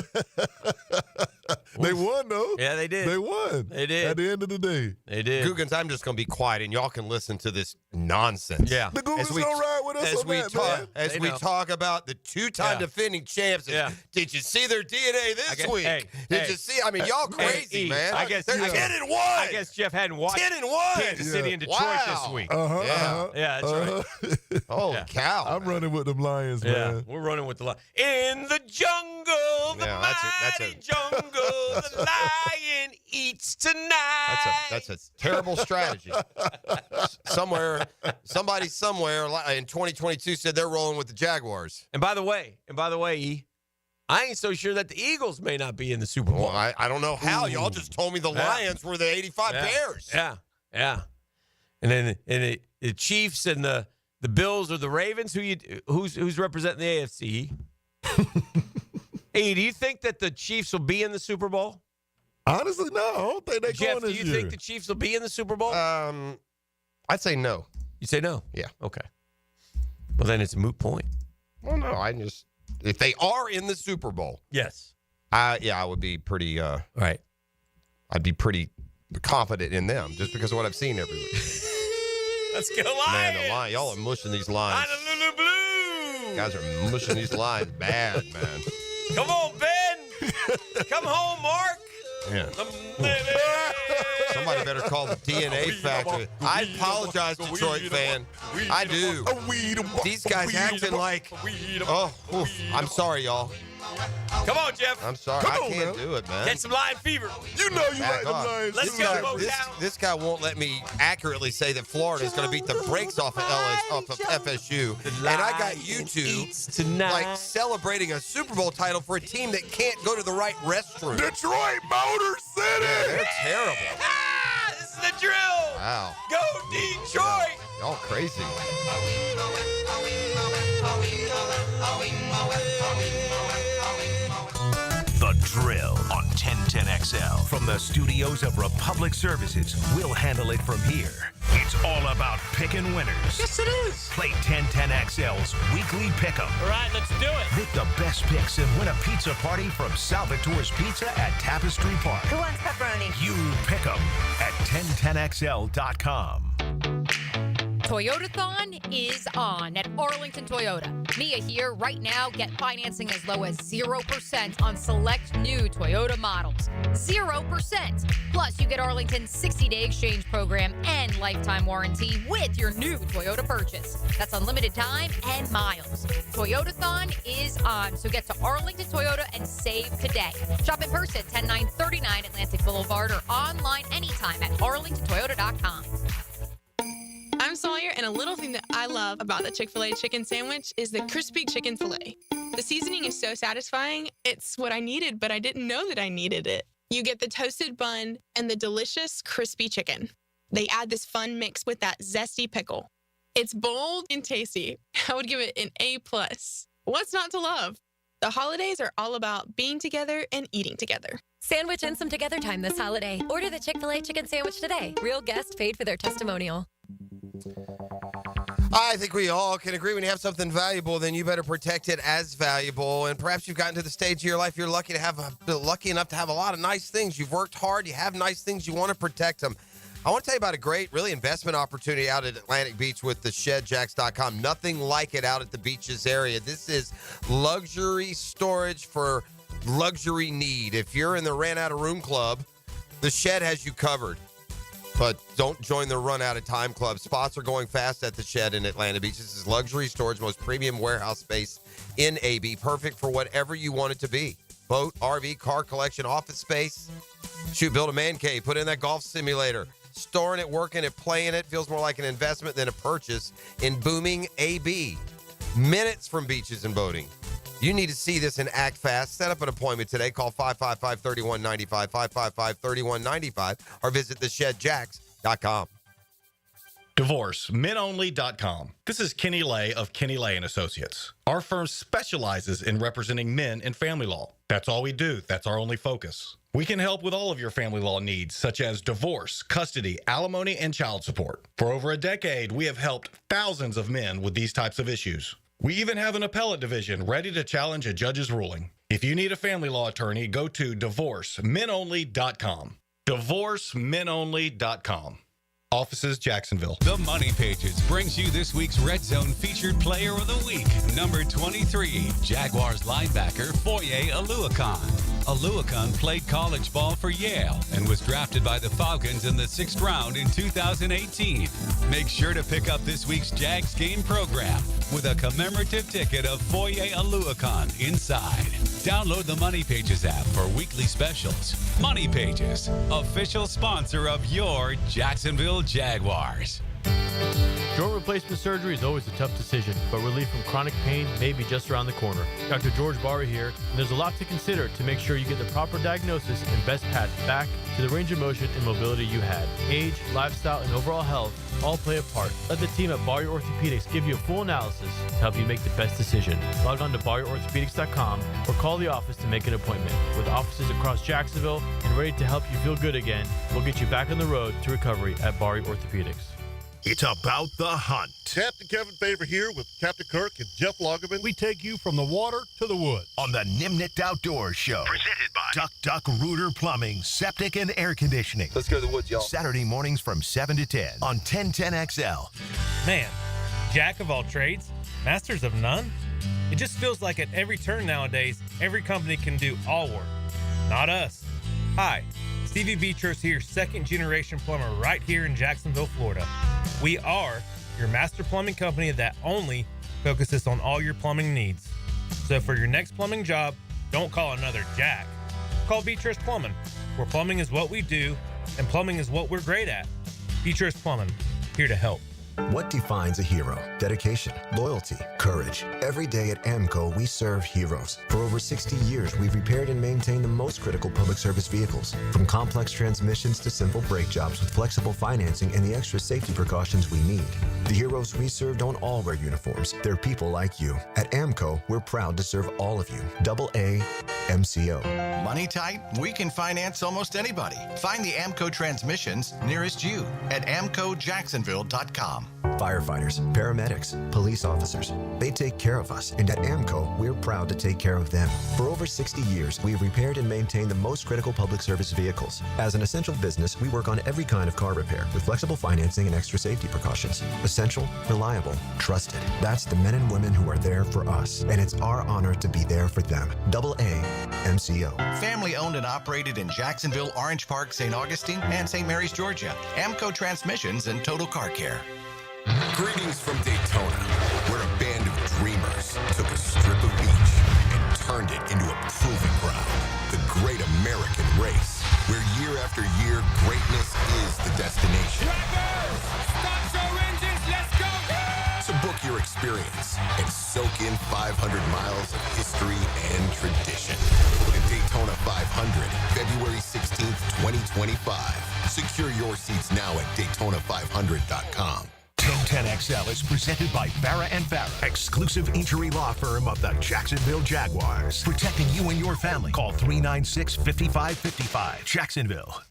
They won, though. Yeah, they did. They won. They did. At the end of the day. They did. Googans, I'm just going to be quiet, and y'all can listen to this nonsense. Yeah. The Googans don't ride with us on that, man. As we talk about the 2-time defending champs. Yeah. Did you see their DNA this week? Did you see? I mean, y'all crazy, man. I guess they're 10-1. I guess Jeff hadn't watched 10-1. Kansas City and Detroit this week. Yeah, that's right. Holy cow. I'm running with them Lions, man. We're running with the Lions. In the jungle, the mighty jungle, the lion eats tonight. That's a terrible strategy. Somebody somewhere in 2022 said they're rolling with the Jaguars. And by the way, E, I ain't so sure that the Eagles may not be in the Super Bowl. Well, I don't know how. Y'all just told me the Lions were the 85 Bears. Yeah. And then the Chiefs and the Bills or the Ravens. Who's representing the AFC? Hey, do you think that the Chiefs will be in the Super Bowl? Honestly, no. I don't think they're Jeff, going this do you year. think the Chiefs will be in the Super Bowl? I'd say no. You say no? Yeah. Okay. Well, then it's a moot point. Well, no. If they are in the Super Bowl. Yes. I would be pretty. Right. I'd be pretty confident in them just because of what I've seen every week. Let's go Lions. Man, the line, y'all are mushing these lines. Honolulu Blue. Guys are mushing these lines bad, man. Come on, Ben. Come home, Mark. Yeah. Somebody better call the DNA factory. I apologize, Detroit fan. I do. These guys acting like, I'm sorry, y'all. Come on, Jeff. I'm sorry. I can't do it, man. Get some lion fever. You know you like them off. Lions. Let's go, This guy won't let me accurately say that Florida is going to beat the brakes off of FSU. And I got you two like celebrating a Super Bowl title for a team that can't go to the right restroom. Detroit Motor City. Yeah, they're terrible. This is the drill. Wow. Go Detroit. Y'all crazy. The Drill on 1010XL. From the studios of Republic Services, we'll handle it from here. It's all about picking winners. Yes, it is. Play 1010XL's weekly pick'em. All right, let's do it. Make the best picks and win a pizza party from Salvatore's Pizza at Tapestry Park. Who wants pepperoni? You pick 'em at 1010XL.com. Toyotathon is on at Arlington Toyota. Mia here. Right now, get financing as low as 0% on select new Toyota models. 0%. Plus, you get Arlington's 60-day exchange program and lifetime warranty with your new Toyota purchase. That's unlimited time and miles. Toyotathon is on, so get to Arlington Toyota and save today. Shop in person, 10939 Atlantic Boulevard, or online anytime at arlingtontoyota.com. I'm Sawyer, and a little thing that I love about the Chick-fil-A chicken sandwich is the crispy chicken filet. The seasoning is so satisfying. It's what I needed, but I didn't know that I needed it. You get the toasted bun and the delicious crispy chicken. They add this fun mix with that zesty pickle. It's bold and tasty. I would give it an A+. What's not to love? The holidays are all about being together and eating together. Sandwich and some together time this holiday. Order the Chick-fil-A chicken sandwich today. Real guest paid for their testimonial. I think we all can agree when you have something valuable, then you better protect it as valuable. And perhaps you've gotten to the stage of your life you're lucky enough to have a lot of nice things. You've worked hard. You have nice things. You want to protect them. I want to tell you about a great, really investment opportunity out at Atlantic Beach with the ShedJacks.com. Nothing like it out at the beaches area. This is luxury storage for luxury need. If you're in the Ran Out of Room Club, the Shed has you covered. But don't join the Run Out of Time Club. Spots are going fast at the Shed in Atlanta Beach. This is luxury storage, most premium warehouse space in AB. Perfect for whatever you want it to be. Boat, RV, car collection, office space. Shoot, build a man cave. Put in that golf simulator. Storing it, working it, playing it feels more like an investment than a purchase in booming AB. Minutes from beaches and boating. You need to see this and act fast. Set up an appointment today. Call 555-3195, 555-3195, or visit theshedjacks.com. DivorceMenOnly.com. This is Kenny Lay of Kenny Lay & Associates. Our firm specializes in representing men in family law. That's all we do. That's our only focus. We can help with all of your family law needs, such as divorce, custody, alimony, and child support. For over a decade, we have helped thousands of men with these types of issues. We even have an appellate division ready to challenge a judge's ruling. If you need a family law attorney, go to DivorceMenOnly.com. DivorceMenOnly.com. Offices, Jacksonville. The Money Pages brings you this week's Red Zone featured player of the week, number 23, Jaguars linebacker Foye Oluokun. Oluokun played college ball for Yale and was drafted by the Falcons in the 6th round in 2018. Make sure to pick up this week's Jags game program with a commemorative ticket of Foye Oluokun inside. Download the Money Pages app for weekly specials. Money Pages, official sponsor of your Jacksonville Jaguars. Joint replacement surgery is always a tough decision, but relief from chronic pain may be just around the corner. Dr. George Barry here, and there's a lot to consider to make sure you get the proper diagnosis and best path back to the range of motion and mobility you had. Age, lifestyle, and overall health all play a part. Let the team at Barry Orthopedics give you a full analysis to help you make the best decision. Log on to BarryOrthopedics.com or call the office to make an appointment. With offices across Jacksonville and ready to help you feel good again, we'll get you back on the road to recovery at Barry Orthopedics. It's about the hunt. Captain Kevin Favor here with Captain Kirk and Jeff Loggeman. We take you from the water to the woods. On the Nimnit Outdoors Show. Presented by Duck Rooter Plumbing, Septic, and Air Conditioning. Let's go to the woods, y'all. Saturday mornings from 7 to 10 on 1010XL. Man, jack of all trades, masters of none? It just feels like at every turn nowadays, every company can do all work. Not us. Hi, Stevie Beatrice here, second-generation plumber right here in Jacksonville, Florida. We are your master plumbing company that only focuses on all your plumbing needs. So for your next plumbing job, don't call another Jack. Call Beatrice Plumbing, where plumbing is what we do and plumbing is what we're great at. Beatrice Plumbing, here to help. What defines a hero? Dedication, loyalty, courage. Every day at AMCO, we serve heroes. For over 60 years, we've repaired and maintained the most critical public service vehicles. From complex transmissions to simple brake jobs with flexible financing and the extra safety precautions we need. The heroes we serve don't all wear uniforms. They're people like you. At AMCO, we're proud to serve all of you. AA MCO. Money tight? We can finance almost anybody. Find the AMCO transmissions nearest you at amcojacksonville.com. Firefighters, paramedics, police officers, they take care of us, and at AMCO, we're proud to take care of them. For over 60 years, we've repaired and maintained the most critical public service vehicles. As an essential business, we work on every kind of car repair with flexible financing and extra safety precautions. Essential, reliable, trusted. That's the men and women who are there for us, and it's our honor to be there for them. AA MCO. Family owned and operated in Jacksonville, Orange Park, St. Augustine, and St. Mary's, Georgia. AMCO Transmissions and Total Car Care. Greetings from Daytona, where a band of dreamers took a strip of beach and turned it into a proving ground. The Great American Race, where year after year, greatness is the destination. Drivers, start your engines, let's go! So book your experience and soak in 500 miles of history and tradition. The Daytona 500, February 16th, 2025. Secure your seats now at Daytona500.com. 1010XL is presented by Farah & Farah, exclusive injury law firm of the Jacksonville Jaguars. Protecting you and your family. Call 396-5555. Jacksonville.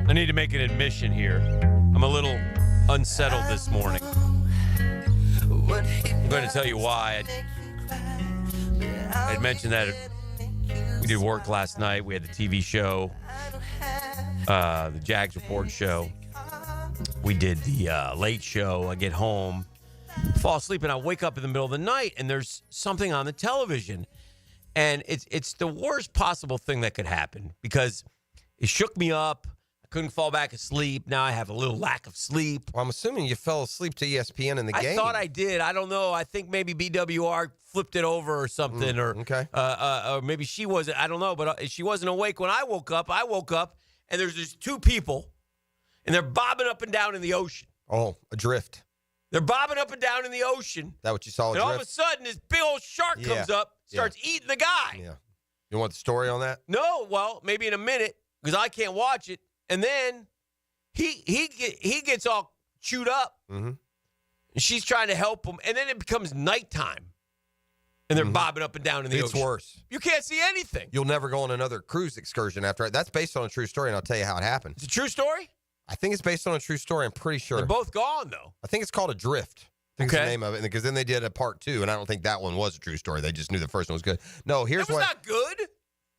I need to make an admission here. I'm a little unsettled this morning. I'm going to tell you why. I mentioned that we did work last night. We had the TV show, the Jags Report show. We did the late show. I get home, fall asleep, and I wake up in the middle of the night, and there's something on the television. And it's the worst possible thing that could happen because it shook me up. I couldn't fall back asleep. Now I have a little lack of sleep. Well, I'm assuming you fell asleep to ESPN in the game. I thought I did. I don't know. I think maybe BWR flipped it over or something, or maybe she wasn't. I don't know, but she wasn't awake when I woke up. I woke up, and there's these two people, and they're bobbing up and down in the ocean. Oh, adrift. They're bobbing up and down in the ocean. That what you saw? And all of a sudden, this big old shark comes up, starts eating the guy. Yeah. You want the story on that? No. Well, maybe in a minute because I can't watch it. And then he gets all chewed up. Mm-hmm. And she's trying to help him, and then it becomes nighttime. And they're bobbing up and down in the ocean. It's worse. You can't see anything. You'll never go on another cruise excursion after that. That's based on a true story, and I'll tell you how it happened. It's a true story? I think it's based on a true story. I'm pretty sure. They're both gone, though. I think it's called Adrift. I think it's the name of it. Because then they did a part 2, and I don't think that one was a true story. They just knew the first one was good. No, here's what. It was not good?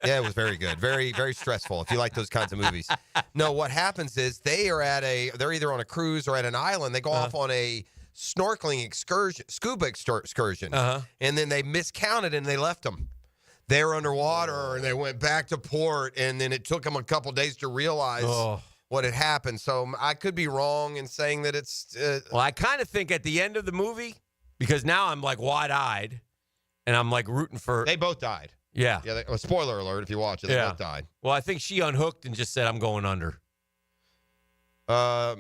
Yeah, it was very good. Very, very stressful if you like those kinds of movies. No, what happens is they're either on a cruise or at an island. They go off on a snorkeling excursion, scuba excursion. And then they miscounted and they left them. They were underwater and they went back to port. And then it took them a couple days to realize what had happened. So I could be wrong in saying that it's. Well, I kind of think at the end of the movie, because now I'm like wide-eyed and I'm like rooting for. They both died. Yeah. Yeah. Spoiler alert if you watch it. They both died. Well, I think she unhooked and just said, I'm going under. Yeah,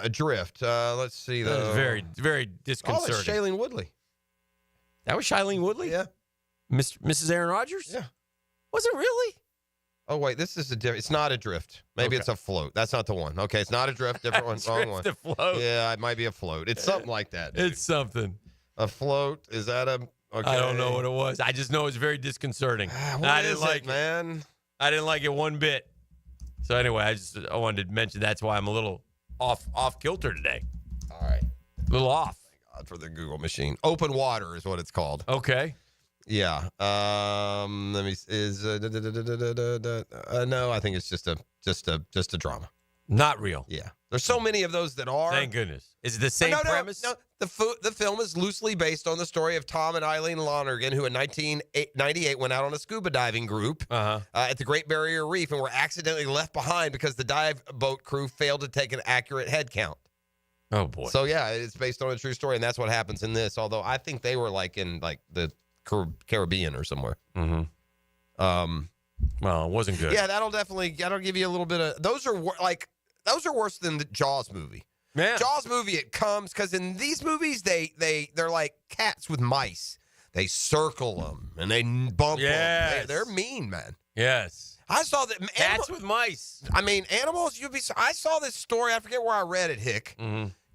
Adrift. Let's see. That was very, very disconcerting. Oh, it's Shailene Woodley. That was Shailene Woodley? Yeah. Mrs. Aaron Rodgers? Yeah. Was it really? Oh, wait. This is it's not Adrift. Maybe it's a float. That's not the one. Okay, it's not Adrift. Different one. Wrong one. The float. Yeah, it might be a float. It's something like that. Dude. It's something. A float. Is that a... Okay. I don't know what it was. I just know it's very disconcerting. I didn't like it, man. I didn't like it one bit. So anyway, I wanted to mention that's why I'm a little off kilter today. All right. A little off. Thank God for the Google machine. Open water is what it's called. Okay. Yeah. Let me no, I think it's just a drama. Not real. Yeah. There's so many of those that are. Thank goodness. Is it the same premise? No. The film is loosely based on the story of Tom and Eileen Lonergan, who in 1998 went out on a scuba diving group at the Great Barrier Reef and were accidentally left behind because the dive boat crew failed to take an accurate head count. Oh, boy. So, yeah, it's based on a true story, and that's what happens in this, although I think they were, in, the Caribbean or somewhere. Mm-hmm. Well, it wasn't good. Yeah, that'll give you a little bit of... Those are worse than the Jaws movie. Yeah. Jaws movie, it comes, because in these movies, they're like cats with mice. They circle them, and they bump them. They're mean, man. Yes. I saw that. Cats with mice. I mean, animals, I saw this story. I forget where I read it, Hick,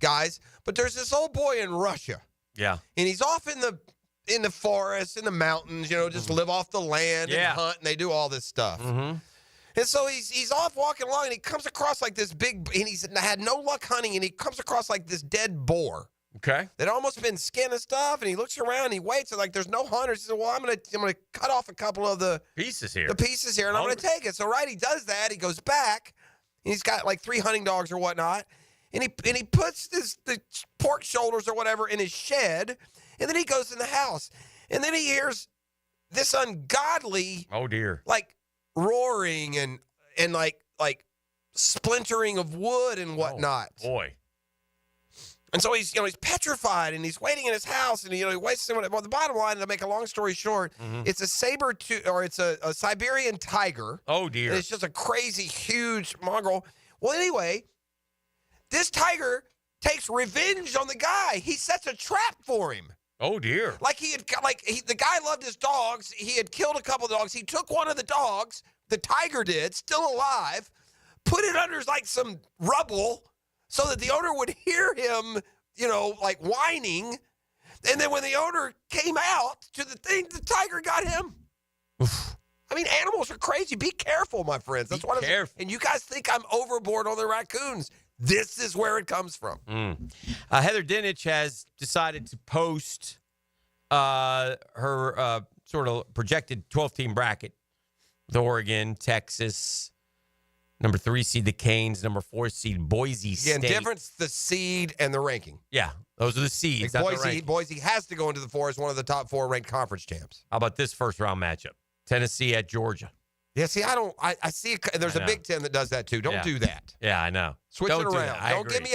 guys. But there's this old boy in Russia. Yeah. And he's off in the forest, in the mountains, just live off the land and hunt, and they do all this stuff. Mm-hmm. And so he's off walking along, and he comes across this big, and he's had no luck hunting, and he comes across this dead boar. Okay. That almost been skinned and stuff, and he looks around, and he waits, and there's no hunters. He said, well, I'm gonna cut off a couple of the pieces here. And I'm gonna take it. So he does that. He goes back, and he's got 3 hunting dogs or whatnot, and he puts the pork shoulders or whatever in his shed, and then he goes in the house, and then he hears this ungodly, oh dear, roaring and splintering of wood and whatnot. Oh, boy. And so he's petrified, and he's waiting in his house, and he waits. Well, the bottom line, to make a long story short, it's a it's a Siberian tiger. Oh dear! And it's just a crazy, huge mongrel. Well, anyway, this tiger takes revenge on the guy. He sets a trap for him. Oh dear! The guy loved his dogs. He had killed a couple of dogs. He took one of the dogs. The tiger did, still alive, put it under some rubble, so that the owner would hear him, whining. And then when the owner came out to the thing, the tiger got him. Oof. I mean, animals are crazy. Be careful, my friends. That's what I'm saying. And you guys think I'm overboard on the raccoons. This is where it comes from. Heather Dinich has decided to post her sort of projected 12-team bracket with Oregon, Texas, number 3 seed, the Canes. Number 4 seed, Boise State. Again, difference the seed and the ranking. Yeah, those are the seeds. Boise has to go into the 4 as one of the top 4 ranked conference champs. How about this first-round matchup? Tennessee at Georgia. Yeah, see, I see there's a Big Ten that does that too. Don't do that. Yeah, I know. Switch it around. Don't give me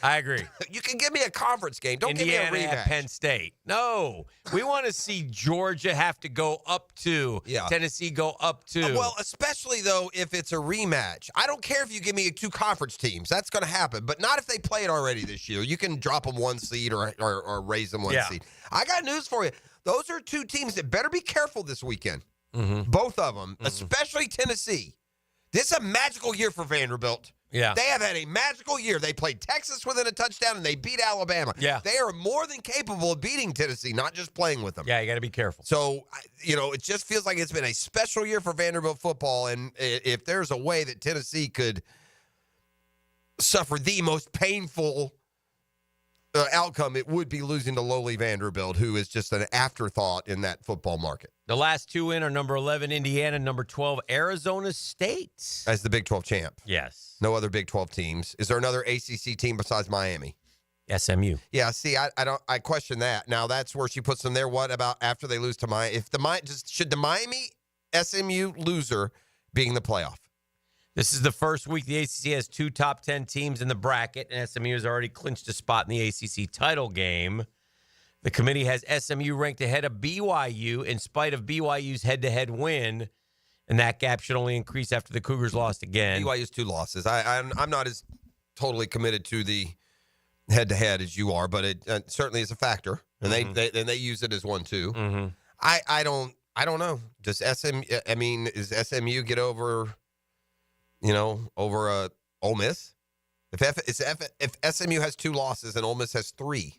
I agree. You can give me a conference game. Don't Indiana give me a rematch. at Penn State. No. We want to see Georgia have to go up to. Tennessee go up to. Well, especially, though, if it's a rematch. I don't care if you give me 2 conference teams. That's going to happen. But not if they played already this year. You can drop them 1 seed or raise them 1 seed. I got news for you. Those are 2 teams that better be careful this weekend. Both of them, especially Tennessee. This is a magical year for Vanderbilt. Yeah. They have had a magical year. They played Texas within a touchdown, and they beat Alabama. Yeah. They are more than capable of beating Tennessee, not just playing with them. Yeah, you got to be careful. So, it just feels like it's been a special year for Vanderbilt football, and if there's a way that Tennessee could suffer the most painful outcome, it would be losing to lowly Vanderbilt, who is just an afterthought in that football market. The last 2 in are number 11, Indiana, number 12, Arizona State. As the Big 12 champ. Yes. No other Big 12 teams. Is there another ACC team besides Miami? SMU. Yeah, see, I question that. Now, that's where she puts them there. What about after they lose to Miami? Should the Miami SMU loser being the playoff? This is the first week the ACC has 2 top 10 teams in the bracket, and SMU has already clinched a spot in the ACC title game. The committee has SMU ranked ahead of BYU in spite of BYU's head-to-head win, and that gap should only increase after the Cougars lost again. BYU's 2 losses. I'm not as totally committed to the head-to-head as you are, but it certainly is a factor, and they use it as one too. I don't know. Does SMU get over? Over Ole Miss? If SMU has 2 losses and Ole Miss has 3,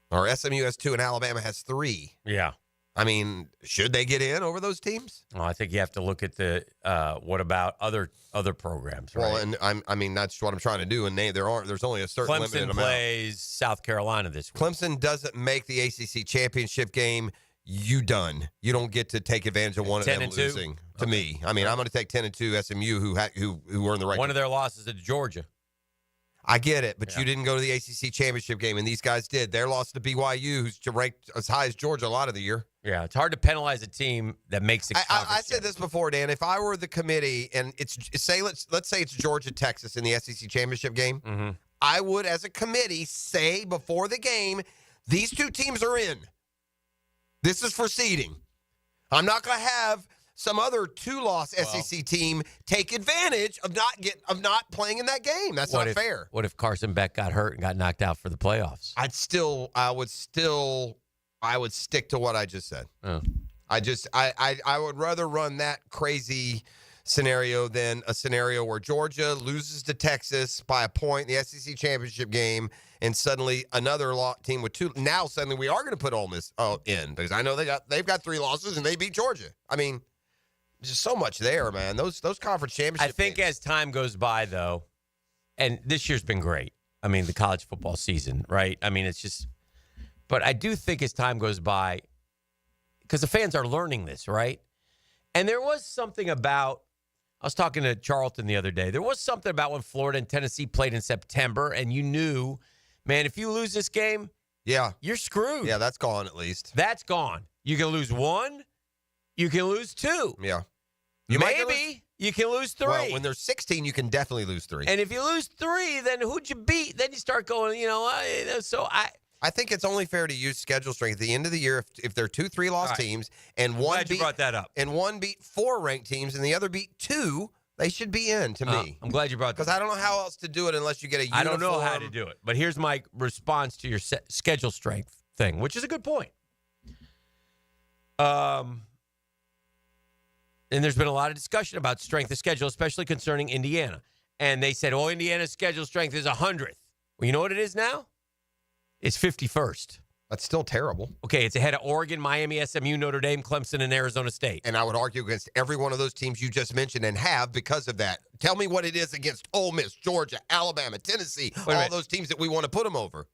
or SMU has 2 and Alabama has 3, yeah. I mean, should they get in over those teams? Well, I think you have to look at the what about other programs, right? Well, and that's what I'm trying to do. And there's only a certain limited amount. Clemson plays South Carolina this week. Clemson doesn't make the ACC championship game. You done. You don't get to take advantage of one of them losing. To me, I mean, I'm going to take 10-2 SMU who earned the right. One of their losses at Georgia. I get it, but you didn't go to the ACC championship game, and these guys did. Their loss to BYU, who's ranked as high as Georgia a lot of the year. Yeah, it's hard to penalize a team that makes it. I said this before, Dan. If I were the committee, and let's say it's Georgia Texas in the SEC championship game, I would, as a committee, say before the game, these two teams are in. This is for seeding. I'm not going to have some other two-loss SEC team take advantage of not playing in that game. That's not fair. What if Carson Beck got hurt and got knocked out for the playoffs? I would stick to what I just said. Oh. I would rather run that crazy scenario than a scenario where Georgia loses to Texas by a point in the SEC championship game, and suddenly another team with two. Now suddenly we are going to put Ole Miss in, because I know they've got 3 losses and they beat Georgia. I mean, just so much there, man. Those conference championships. I think as time goes by, though, and this year's been great. I mean, the college football season, right? I mean, it's just. But I do think as time goes by, because the fans are learning this, right? And there was something about. I was talking to Charlton the other day. There was something about when Florida and Tennessee played in September, and you knew, man, if you lose this game, you're screwed. Yeah, that's gone at least. That's gone. You can lose 1. You can lose 2. Yeah. Maybe you can lose 3. Well, when there's 16, you can definitely lose 3. And if you lose 3, then who'd you beat? Then you start going, I think it's only fair to use schedule strength at the end of the year if they're 2 3-loss teams and one you brought that up. And one beat 4 ranked teams and the other beat 2, they should be in to me. I'm glad you brought that. Because I don't know how else to do it unless you get a uniform. I don't know how to do it. But here's my response to your schedule strength thing, which is a good point. And there's been a lot of discussion about strength of schedule, especially concerning Indiana. And they said, Indiana's schedule strength is 100th. Well, you know what it is now? It's 51st. That's still terrible. Okay, it's ahead of Oregon, Miami, SMU, Notre Dame, Clemson, and Arizona State. And I would argue against every one of those teams you just mentioned and have because of that. Tell me what it is against Ole Miss, Georgia, Alabama, Tennessee, all those teams that we want to put them over.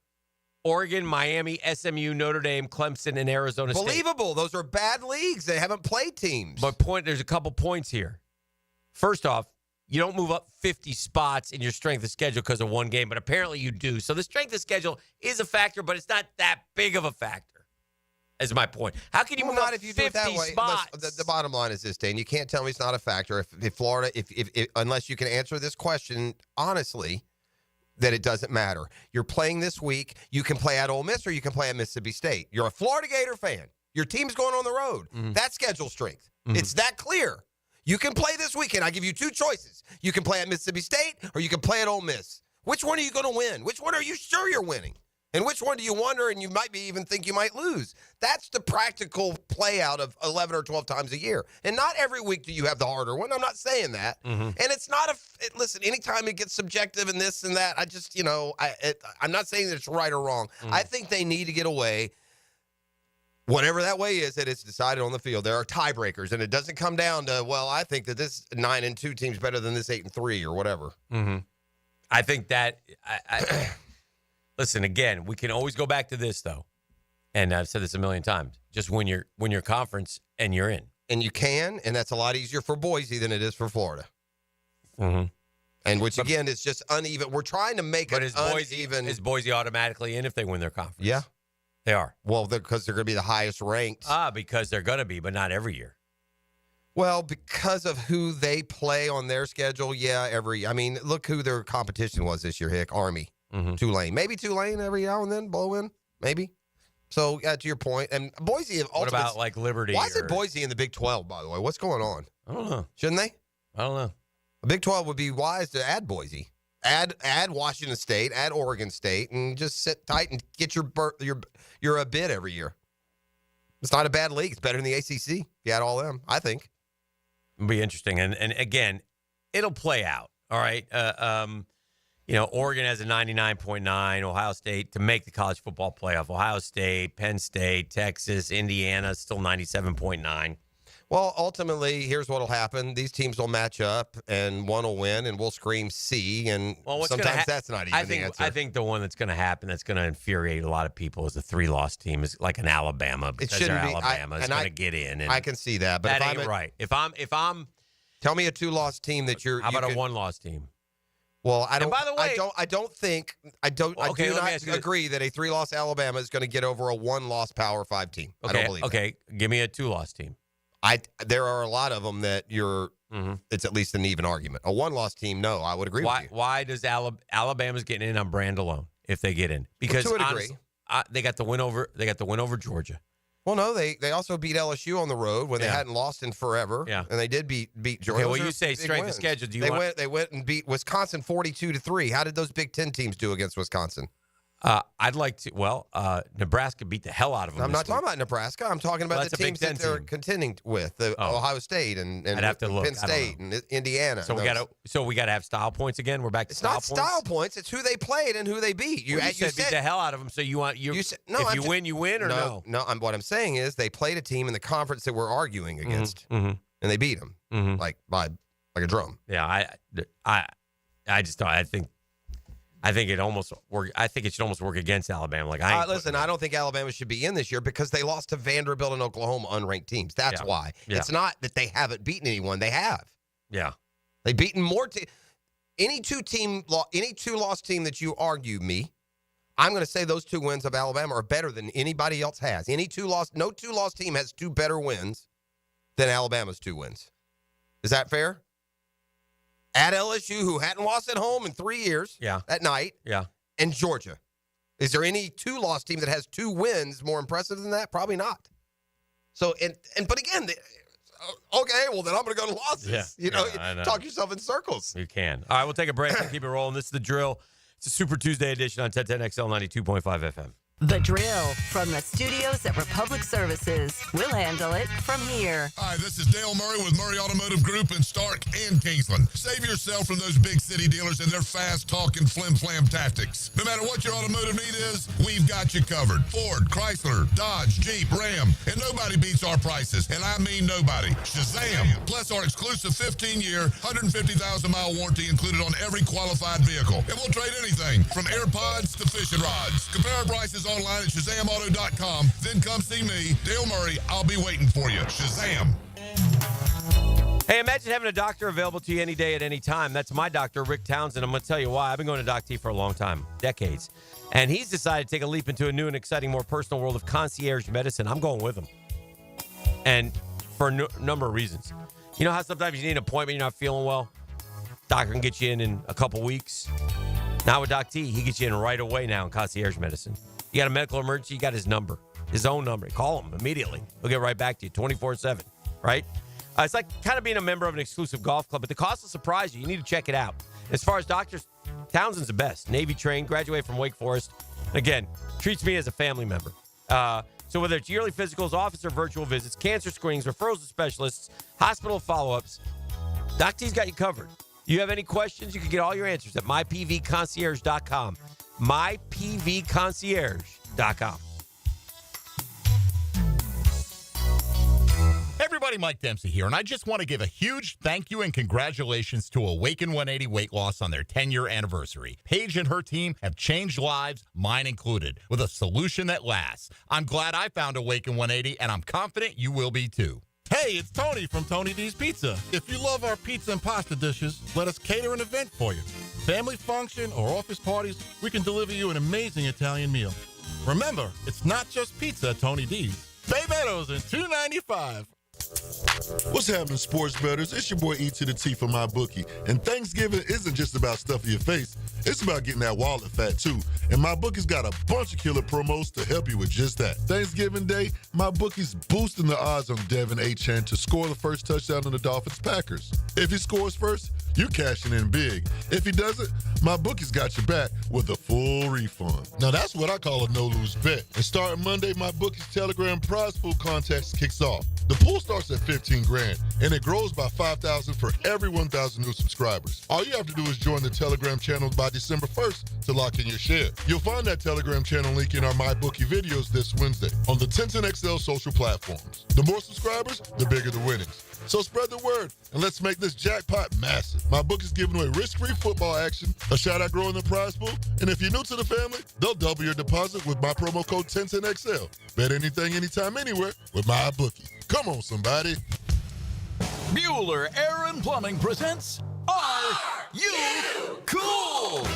Oregon, Miami, SMU, Notre Dame, Clemson, and Arizona State. Believable. Those are bad leagues. They haven't played teams. But there's a couple points here. First off, you don't move up 50 spots in your strength of schedule because of one game, but apparently you do. So the strength of schedule is a factor, but it's not that big of a factor, is my point. How can you move up 50 spots? The bottom line is this, Dan. You can't tell me it's not a factor if Florida, unless you can answer this question honestly, that it doesn't matter. You're playing this week. You can play at Ole Miss or you can play at Mississippi State. You're a Florida Gator fan. Your team's going on the road. Mm-hmm. That's schedule strength. Mm-hmm. It's that clear. You can play this weekend. I give you 2 choices. You can play at Mississippi State or you can play at Ole Miss. Which one are you going to win? Which one are you sure you're winning? And which one do you wonder and you might even think you might lose? That's the practical play out of 11 or 12 times a year. And not every week do you have the harder one. I'm not saying that. Mm-hmm. And it's not listen, anytime it gets subjective and this and that, I just, I'm not saying that it's right or wrong. Mm-hmm. I think they need to get away. Whatever that way is, that it's decided on the field. There are tiebreakers, and it doesn't come down to, I think that this 9-2 team's better than this 8-3 or whatever. Mm-hmm. I think that listen, again, we can always go back to this though, and I've said this a million times. Just win your conference, and you're in. And you can, and that's a lot easier for Boise than it is for Florida. Mm-hmm. And which again is just uneven. We're trying to make it uneven. Is Boise automatically in if they win their conference? Yeah. They are. Well, because they're going to be the highest ranked. Because they're going to be, but not every year. Well, because of who they play on their schedule, look who their competition was this year, Hick. Army, Tulane. Maybe Tulane every now and then, blow in, maybe. So, to your point, and Boise. What about like Liberty? Why is it Boise in the Big 12, by the way? What's going on? I don't know. Shouldn't they? I don't know. The Big 12 would be wise to add Boise. Add Washington State, add Oregon State, and just sit tight and get your bid every year. It's not a bad league. It's better than the ACC if you add all them, I think. It'll be interesting. And again, it'll play out. All right. Oregon has a 99.9, Ohio State to make the college football playoff. Ohio State, Penn State, Texas, Indiana, still 97.9. Well, ultimately, here's what will happen. These teams will match up, and one will win, and we'll scream C, and sometimes that's not even the answer. I think the one that's going to happen that's going to infuriate a lot of people is a 3-loss team, is like an Alabama. It shouldn't be. Alabama is going to get in. And I can see that. But that ain't right. If I'm tell me a 2-loss team that you're. How about a 1-loss team? Well, I don't. And by the way, I do not agree that a 3-loss Alabama is going to get over a 1-loss Power 5 team. I don't believe. Okay, give me a 2-loss team. There are a lot of them that it's at least an even argument. A one-loss team, no, I would agree with you. Why does Alabama's getting in on brand alone if they get in? Because to a degree. honestly, they got the win over Georgia. Well, no, they also beat LSU on the road when they hadn't lost in forever. Yeah. And they did beat Georgia. Okay, well, you say strength of schedule. They went and beat Wisconsin 42-3. How did those Big Ten teams do against Wisconsin? I'd like to. Well, Nebraska beat the hell out of them. I'm not talking about Nebraska. I'm talking about the teams that they're contending with, Ohio State and I'd have to look. Penn State and Indiana. So we got to have style points again. We're back to style points. It's not style points. It's who they played and who they beat. You said beat the hell out of them. So you said, no, if you win, you win, or no? No. What I'm saying is they played a team in the conference that we're arguing against, and they beat them like a drum. Yeah, I just thought I think it almost work. I think it should almost work against Alabama. Like listen, I don't think Alabama should be in this year because they lost to Vanderbilt and Oklahoma unranked teams. That's why. Yeah. It's not that they haven't beaten anyone. They have. Yeah. They've beaten more. Any two-loss team that you argue me, I'm going to say those 2 wins of Alabama are better than anybody else has. No two-loss team has 2 better wins than Alabama's 2 wins. Is that fair? At LSU, who hadn't lost at home in 3 years, at night, and Georgia. Is there any two-loss team that has 2 wins more impressive than that? Probably not. So, but again, okay, well, then I'm going to go to losses. I know. Talk yourself in circles. You can. All right, we'll take a break and keep it rolling. This is The Drill. It's a Super Tuesday edition on 1010XL 92.5 FM. The Drill from the studios at Republic Services. We'll handle it from here. Hi, this is Dale Murray with Murray Automotive Group in Stark and Kingsland. Save yourself from those big city dealers and their fast-talking flim-flam tactics. No matter what your automotive need is, we've got you covered. Ford, Chrysler, Dodge, Jeep, Ram, and nobody beats our prices, and I mean nobody. Shazam! Plus our exclusive 15-year, 150,000-mile warranty included on every qualified vehicle. And we'll trade anything from AirPods to fishing rods. Compare our prices online at ShazamAuto.com. Then come see me, Dale Murray. I'll be waiting for you. Shazam. Hey, imagine having a doctor available to you any day at any time. That's my doctor, Rick Townsend. I'm going to tell you why. I've been going to Doc T for a long time, decades. And he's decided to take a leap into a new and exciting, more personal world of concierge medicine. I'm going with him. And for a number of reasons. You know how sometimes you need an appointment, you're not feeling well? Doctor can get you in a couple weeks. Now with Doc T, he gets you in right away now in concierge medicine. You got a medical emergency, you got his number, his own number. Call him immediately. He'll get right back to you 24/7, right? It's like kind of being a member of an exclusive golf club, but the cost will surprise you. You need to check it out. As far as doctors, Townsend's the best. Navy trained, graduated from Wake Forest. Again, treats me as a family member. So whether it's yearly physicals, office or virtual visits, cancer screenings, referrals to specialists, hospital follow-ups, Doc T's got you covered. You have any questions, you can get all your answers at mypvconcierge.com. mypvconcierge.com. Everybody, Mike Dempsey here, and I just want to give a huge thank you and congratulations to Awaken 180 Weight Loss on their 10-year anniversary. Paige and her team have changed lives, mine included, with a solution that lasts. I'm glad I found Awaken 180, and I'm confident you will be too. Hey, it's Tony from Tony D's Pizza. If you love our pizza and pasta dishes, let us cater an event for you. Family function or office parties, we can deliver you an amazing Italian meal. Remember, it's not just pizza at Tony D's. Bay Meadows and $2.95. What's happening, sports bettors? It's your boy E to the T from MyBookie. And Thanksgiving isn't just about stuffing your face. It's about getting that wallet fat, too. And MyBookie's got a bunch of killer promos to help you with just that. Thanksgiving Day, MyBookie's boosting the odds on Devin Achane to score the first touchdown on the Dolphins-Packers. If he scores first, you're cashing in big. If he doesn't, MyBookie's got your back with a full refund. Now, that's what I call a no-lose bet. And starting Monday, MyBookie's Telegram prize pool contest kicks off. The pool starts at $15,000, and it grows by $5,000 for every 1,000 new subscribers. All you have to do is join the Telegram channel by December 1st to lock in your share. You'll find that Telegram channel link in our MyBookie videos this Wednesday on the 1010XL social platforms. The more subscribers, the bigger the winnings. So spread the word, and let's make this jackpot massive. MyBookie's giving away risk-free football action, a shot at growing the prize pool, and if you're new to the family, they'll double your deposit with my promo code 1010XL. Bet anything, anytime, anywhere with MyBookie. Come on, somebody. Bueller Air and Plumbing presents Are You Cool?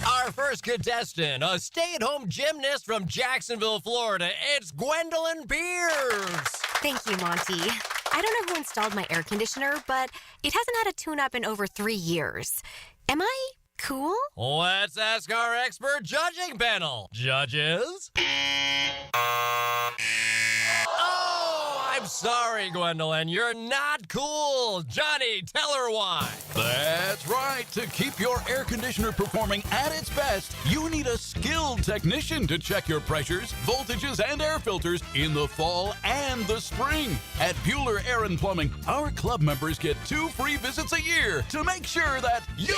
Our first contestant, a stay-at-home gymnast from Jacksonville, Florida, it's Gwendolyn Beers. Thank you, Monty. I don't know who installed my air conditioner, but it hasn't had a tune-up in over 3 years. Am I cool? Let's ask our expert judging panel. Judges? Oh, I'm sorry, Gwendolyn. You're not cool. Johnny, tell her why. That's right. To keep your air conditioner performing at its best, you need a skilled technician to check your pressures, voltages, and air filters in the fall and the spring. At Bueller Air and Plumbing, our club members get 2 free visits a year to make sure that you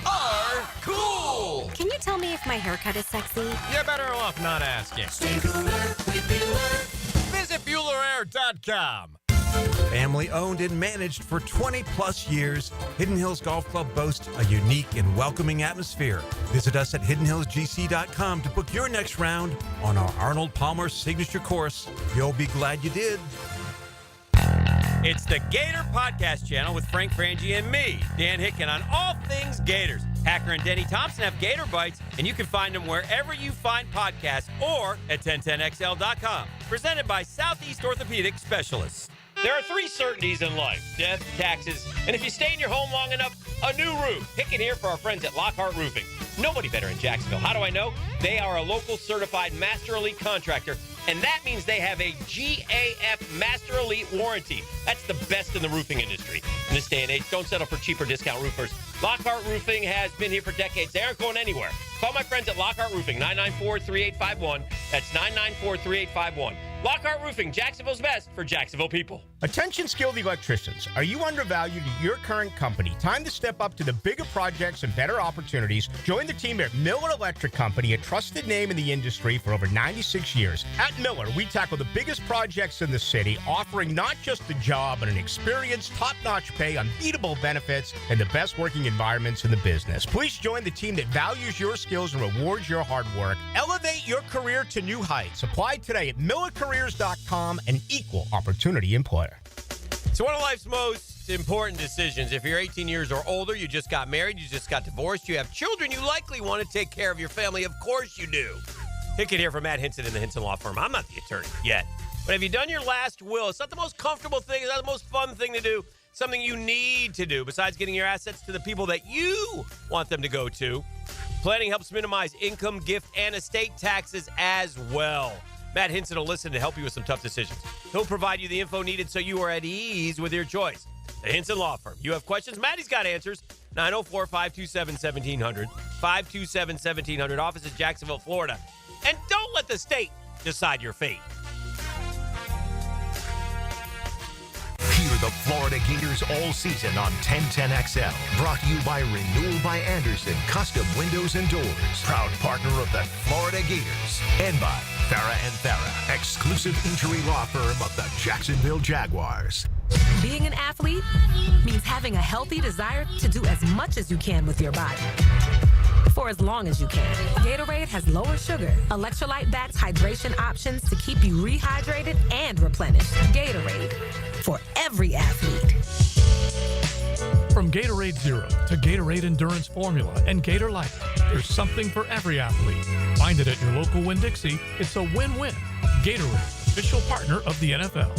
are cool. Can you tell me if my haircut is sexy? You're better off not asking. Stay cooler with Bueller. Visit BuellerAir.com. Family owned and managed for 20 plus years, Hidden Hills Golf Club boasts a unique and welcoming atmosphere. Visit us at hiddenhillsgc.com to book your next round on our Arnold Palmer signature course. You'll be glad you did. It's the Gator Podcast Channel with Frank Frangie and me, Dan Hicken, on all things Gators. Hacker and Denny Thompson have Gator Bites, and you can find them wherever you find podcasts or at 1010XL.com. Presented by Southeast Orthopedic Specialists. There are 3 certainties in life: death, taxes, and if you stay in your home long enough, a new roof. Hicken here for our friends at Lockhart Roofing. Nobody better in Jacksonville. How do I know? They are a local certified Master Elite contractor, and that means they have a GAF Master Elite warranty. That's the best in the roofing industry. In this day and age, don't settle for cheaper discount roofers. Lockhart Roofing has been here for decades. They aren't going anywhere. Call my friends at Lockhart Roofing, 994-3851. That's 994-3851. Lockhart Roofing, Jacksonville's best for Jacksonville people. Attention skilled electricians. Are you undervalued at your current company? Time to step up to the bigger projects and better opportunities. Join the team at Miller Electric Company, a trusted name in the industry for over 96 years. At Miller, we tackle the biggest projects in the city, offering not just the job, but an experienced, top-notch pay, unbeatable benefits, and the best working environments in the business. Please join the team that values your skills and rewards your hard work. Elevate your career to new heights. Apply today at millercareers.com, an equal opportunity employer. So one of life's most important decisions, if you're 18 years or older, you just got married, you just got divorced, you have children, you likely want to take care of your family. Of course you do. Hicken here from Matt Hinson in the Hinson Law Firm. I'm not the attorney yet. But have you done your last will? It's not the most comfortable thing. It's not the most fun thing to do. Something you need to do besides getting your assets to the people that you want them to go to. Planning helps minimize income, gift, and estate taxes as well. Matt Hinson will listen to help you with some tough decisions. He'll provide you the info needed so you are at ease with your choice. The Hinson Law Firm. You have questions? Maddie's got answers. 904-527-1700. 527-1700. Office in Jacksonville, Florida. And don't let the state decide your fate. Hear the Florida Gators all season on 1010XL. Brought to you by Renewal by Anderson Custom Windows and Doors. Proud partner of the Florida Gators. And by Farah and Farah, exclusive injury law firm of the Jacksonville Jaguars. Being an athlete means having a healthy desire to do as much as you can with your body. For as long as you can. Gatorade has lower sugar, electrolyte-backed hydration options to keep you rehydrated and replenished. Gatorade, for every athlete. From Gatorade Zero to Gatorade Endurance Formula and Gator Light, there's something for every athlete. Find it at your local Winn-Dixie. It's a win-win. Gatorade, official partner of the NFL.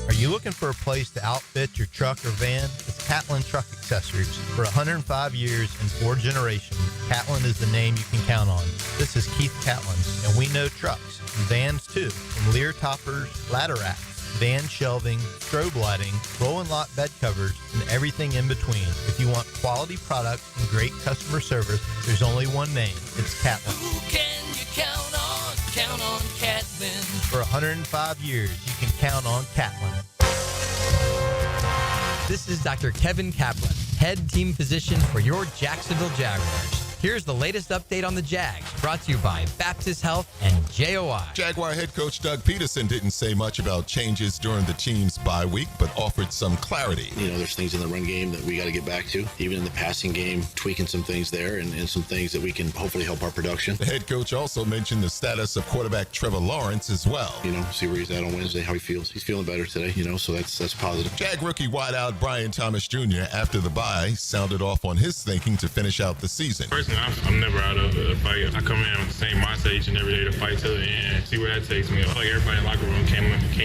Are you looking for a place to outfit your truck or van? It's Catlin Truck Accessories. For 105 years and 4 generations, Catlin is the name you can count on. This is Keith Catlin, and we know trucks and vans too. From Lear toppers, ladder racks, van shelving, strobe lighting, roll and lock bed covers, and everything in between. If you want quality products and great customer service, there's only one name. It's Catlin. Who can you count on? Count on Catlin. For 105 years, you can count on Catlin. This is Dr. Kevin Kaplan, head team physician for your Jacksonville Jaguars. Here's the latest update on the Jags, brought to you by Baptist Health and JOI. Jaguar head coach Doug Peterson didn't say much about changes during the team's bye week, but offered some clarity. You know, there's things in the run game that we got to get back to. Even in the passing game, tweaking some things there and some things that we can hopefully help our production. The head coach also mentioned the status of quarterback Trevor Lawrence as well. You know, see where he's at on Wednesday, how he feels. He's feeling better today, you know, so that's positive. Jag rookie wideout Brian Thomas Jr. after the bye sounded off on his thinking to finish out the season. First personally, I'm never out of a fight. I come in with the same mindset each and every day to fight till the end. See where that takes me. I feel like everybody in the locker room came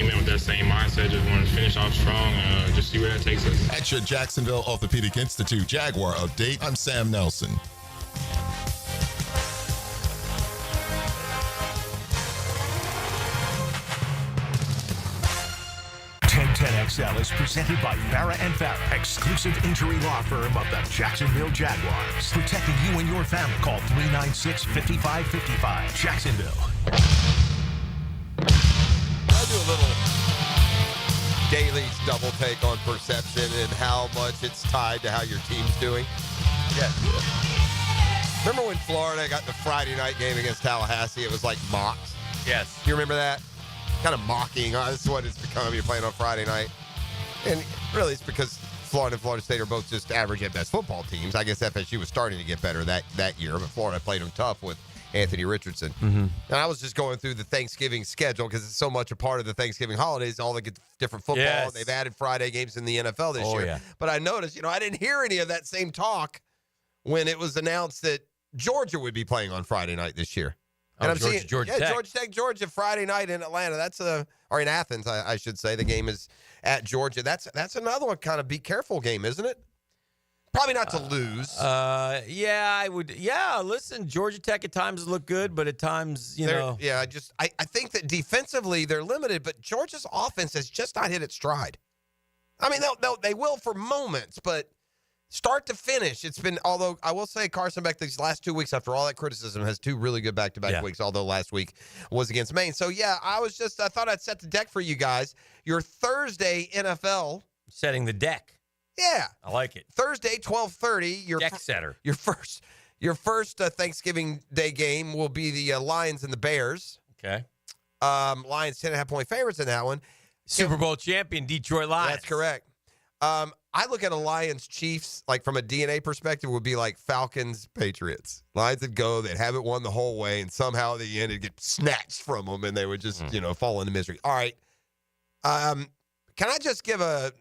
in with that same mindset, just wanted to finish off strong and just see where that takes us. At your Jacksonville Orthopedic Institute Jaguar update, I'm Sam Nelson. 1010XL is presented by Farrah and Farrah, exclusive injury law firm of the Jacksonville Jaguars. Protecting you and your family. Call 396-5555. Jacksonville. I'll do a little Daly's double take on perception and how much it's tied to how your team's doing. Yeah. Remember when Florida got the Friday night game against Tallahassee? It was like mocked. Yes. Do you remember that? Kind of mocking. Oh, this is what it's become. You're playing on Friday night. And really, it's because Florida and Florida State are both just average at best football teams. I guess FSU was starting to get better that year, but Florida played them tough with Anthony Richardson. Mm-hmm. And I was just going through the Thanksgiving schedule because it's so much a part of the Thanksgiving holidays, all the different football. Yes. They've added Friday games in the NFL this year. Yeah. But I noticed, I didn't hear any of that same talk when it was announced that Georgia would be playing on Friday night this year. And I'm seeing Georgia Tech. Georgia Tech, Georgia, Friday night in Atlanta. Or in Athens, I should say. The game is at Georgia. That's another one kind of be careful game, isn't it? Probably not to lose. Yeah, I would. Yeah, listen, Georgia Tech at times look good, but at times, Yeah, I think that defensively they're limited, but Georgia's offense has just not hit its stride. I mean, they will for moments, but start to finish, it's been, although I will say Carson Beck these last 2 weeks after all that criticism has two really good back-to-back weeks, although last week was against Maine. So, yeah, I thought I'd set the deck for you guys. Your Thursday NFL. Setting the deck. Yeah. I like it. Thursday, 12:30. Your deck setter. Your first Thanksgiving Day game will be the Lions and the Bears. Okay. Lions 10.5-point favorites in that one. Super Bowl champion Detroit Lions. That's correct. I look at a Lions-Chiefs, like from a DNA perspective, would be like Falcons-Patriots. Lions would go, they'd have it won the whole way, and somehow at the end it'd get snatched from them, and they would just, fall into misery. All right. Can I just give a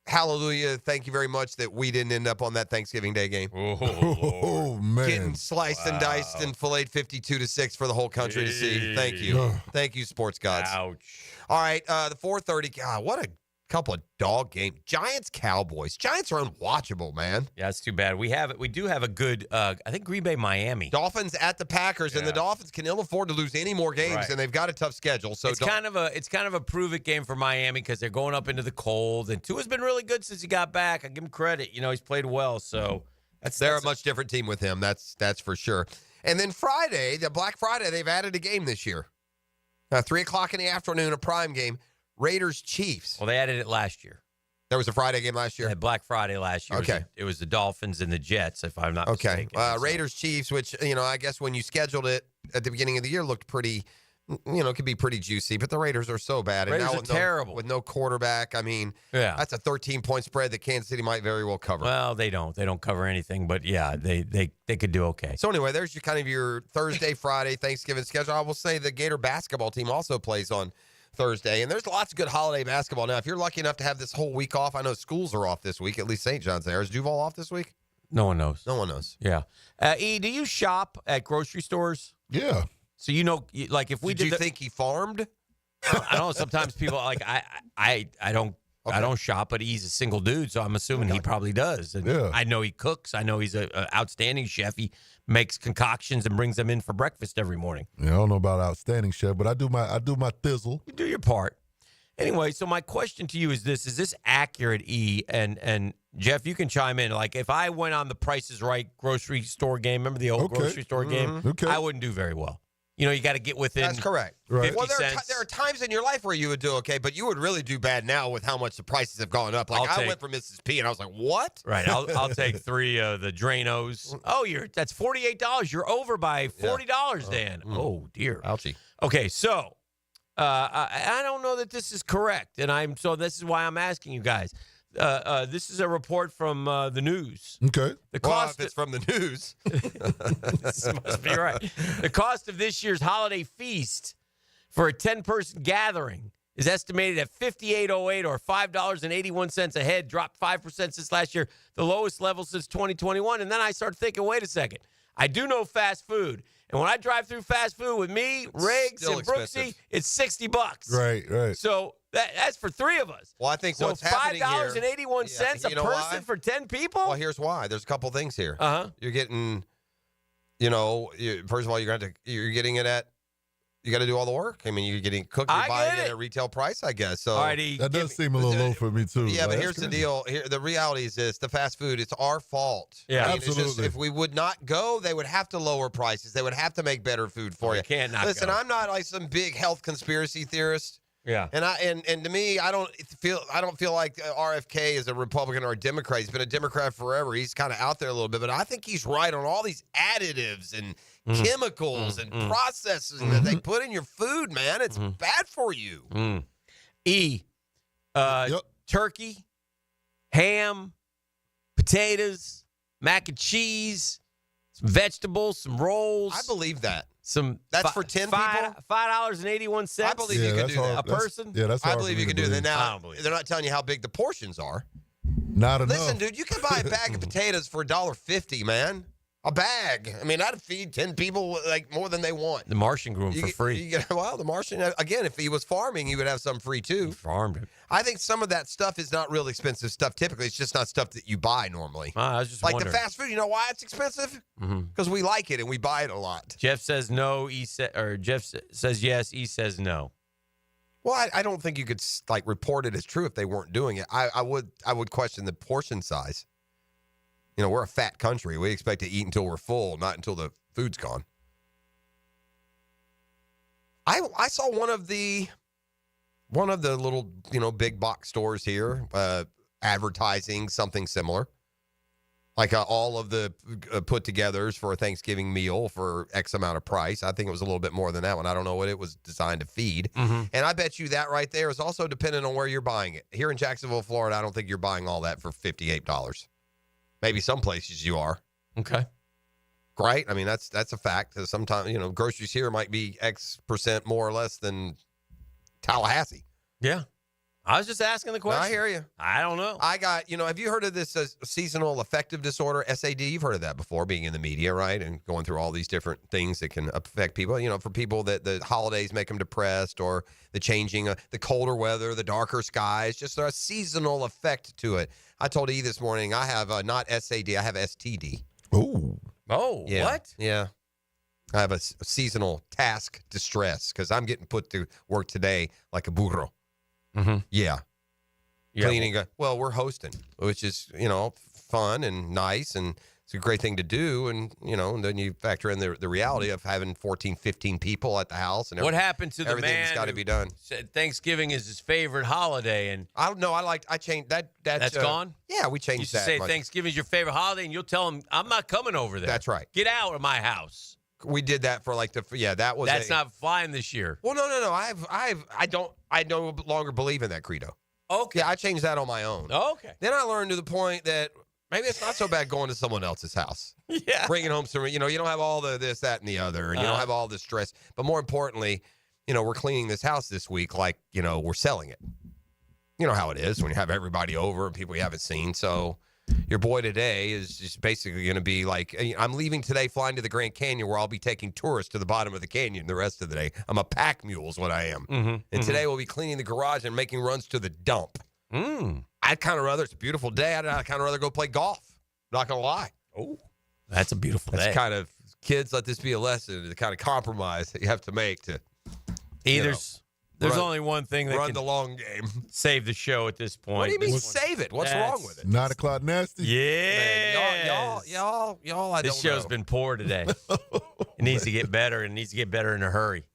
hallelujah, thank you very much that we didn't end up on that Thanksgiving Day game? Oh, man. Getting sliced and diced and filleted 52-6 for the whole country to see. Thank you. Thank you, sports gods. Ouch. All right, the 4:30. God, what a couple of dog games. Giants-Cowboys. Giants are unwatchable, man. Yeah, that's too bad. We do have a good, I think Green Bay, Miami. Dolphins at the Packers, and the Dolphins can ill afford to lose any more games, and they've got a tough schedule. So it's kind of a prove it game for Miami because they're going up into the cold. And Tua's been really good since he got back. I give him credit. He's played well. So they're a much different team with him. That's for sure. And then Friday, the Black Friday, they've added a game this year. 3 o'clock in the afternoon, a prime game. Raiders-Chiefs. Well, they added it last year. There was a Friday game last year? They had Black Friday last year. Okay. It was the Dolphins and the Jets, if I'm not mistaken. Raiders-Chiefs, which, I guess when you scheduled it at the beginning of the year, looked pretty, could be pretty juicy. But the Raiders are so bad. Raiders and now are terrible. With no quarterback, that's a 13-point spread that Kansas City might very well cover. Well, they don't. They don't cover anything. But, yeah, they could do okay. So, anyway, there's your Thursday, Friday, Thanksgiving schedule. I will say the Gator basketball team also plays on Thursday, and there's lots of good holiday basketball. Now, if you're lucky enough to have this whole week off, I know schools are off this week, at least St. John's there. Is Duval off this week? No one knows. No one knows. Yeah. Do you shop at grocery stores? Yeah. So, if we did you think he farmed? I don't know. Sometimes people, I don't shop, but he's a single dude, so I'm assuming he probably does. And I know he cooks. I know he's an outstanding chef. He makes concoctions and brings them in for breakfast every morning. Yeah, I don't know about outstanding chef, but I do my thizzle. You do your part. Anyway, so my question to you is this: is this accurate, E? And Jeff, you can chime in. Like, if I went on the Price is Right grocery store game, remember the old grocery store game? Okay. I wouldn't do very well. You got to get within. That's correct. 50 Well, cents. there are times in your life where you would do okay, but you would really do bad now with how much the prices have gone up. Like, I went for Mrs. P, and I was like, what? Right. I'll take 3 of the Dranos. Oh, that's $48. You're over by $40, Dan. Oh, dear. Ouchie. Okay, so I don't know that this is correct, and this is why I'm asking you guys. This is a report from the news. Okay. If it's from the news. This must be right. The cost of this year's holiday feast for a 10-person gathering is estimated at $58.08 or $5.81 a head, dropped 5% since last year, the lowest level since 2021. And then I start thinking, wait a second. I do know fast food. And when I drive through fast food with me, Riggs, and Brooksy, it's $60. Right. So that's for 3 of us. Well, I think so what's happening here. $5.81 a person for 10 people? Well, here's why. There's a couple things here. You're getting, first of all, you're getting it at. You got to do all the work. I mean, you're getting cooked. You're buying it at retail price, I guess. So that does seem a little low for me too. Yeah, but here's the deal. Here, the reality is this: the fast food, it's our fault. Yeah, I mean, absolutely. It's just, if we would not go, they would have to lower prices. They would have to make better food for you. Can't not Listen, go. I'm not like some big health conspiracy theorist. Yeah, and to me, I don't feel like RFK is a Republican or a Democrat. He's been a Democrat forever. He's kind of out there a little bit, but I think he's right on all these additives and chemicals and processing that they put in your food. Man, it's bad for you. Turkey, ham, potatoes, mac and cheese, some vegetables, some rolls. I believe that. That's for 10 people? $5.81. I believe you can do that. A person? That's I hard believe for you me can to do that. believe. Now, they're not telling you how big the portions are. Not enough. Listen, dude, you can buy a bag of potatoes for $1.50, man. A bag. I mean, that'd feed 10 people like more than they want. The Martian grew them for free. Well, the Martian, again, if he was farming, he would have some free too. He farmed it. I think some of that stuff is not real expensive stuff. Typically, it's just not stuff that you buy normally. I was just like wondering. the fast food. You know why it's expensive? Because we like it and we buy it a lot. Jeff says no. Jeff says yes. E says no. Well, I don't think you could like report it as true if they weren't doing it. I would question the portion size. You know, we're a fat country. We expect to eat until we're full, not until the food's gone. I saw one of the little, big box stores here advertising something similar. Like all of the put-togethers for a Thanksgiving meal for X amount of price. I think it was a little bit more than that one. I don't know what it was designed to feed. And I bet you that right there is also dependent on where you're buying it. Here in Jacksonville, Florida, I don't think you're buying all that for $58. Maybe some places you are. Okay. Right? I mean, that's a fact. Sometimes, groceries here might be X% more or less than Tallahassee. Yeah. I was just asking the question. I hear you. I don't know. I got, have you heard of this seasonal affective disorder, SAD? You've heard of that before, being in the media, right? And going through all these different things that can affect people. For people that the holidays make them depressed, or the changing, the colder weather, the darker skies, just a seasonal effect to it. I told E this morning, I have not SAD, I have STD. Oh, yeah. What? Yeah. I have a seasonal task distress because I'm getting put to work today like a burro. Yeah. Cleaning. Well, we're hosting, which is, fun and nice, and it's a great thing to do. And, and then you factor in the reality of having 14, 15 people at the house. And what happened to the man everything's got to be done. Said Thanksgiving is his favorite holiday, and I don't know. I changed that. That's gone. Yeah, we changed you that. Say Thanksgiving is your favorite holiday, and you'll tell him, I'm not coming over there. That's right. Get out of my house. We did that for that was. That's not flying this year. Well, no. I no longer believe in that credo. Okay. Yeah, I changed that on my own. Okay. Then I learned to the point that maybe it's not so bad going to someone else's house. Yeah. Bringing home some, you don't have all the this, that, and the other, and you don't have all the stress. But more importantly, we're cleaning this house this week like, we're selling it. You know how it is when you have everybody over and people you haven't seen. So your boy today is just basically going to be like, I'm leaving today, flying to the Grand Canyon, where I'll be taking tourists to the bottom of the canyon the rest of the day. I'm a pack mule is what I am. And today we'll be cleaning the garage and making runs to the dump. I'd kind of rather, it's a beautiful day, I'd kind of rather go play golf. Not going to lie. Oh, that's a beautiful day. That's kind of, kids, let this be a lesson, the kind of compromise that you have to make to There's only one thing that run can the long game. Save the show at this point. What do you mean save it? What's wrong with it? 9 o'clock nasty. Yeah. Y'all, this show's been poor today. It needs to get better, and needs to get better in a hurry.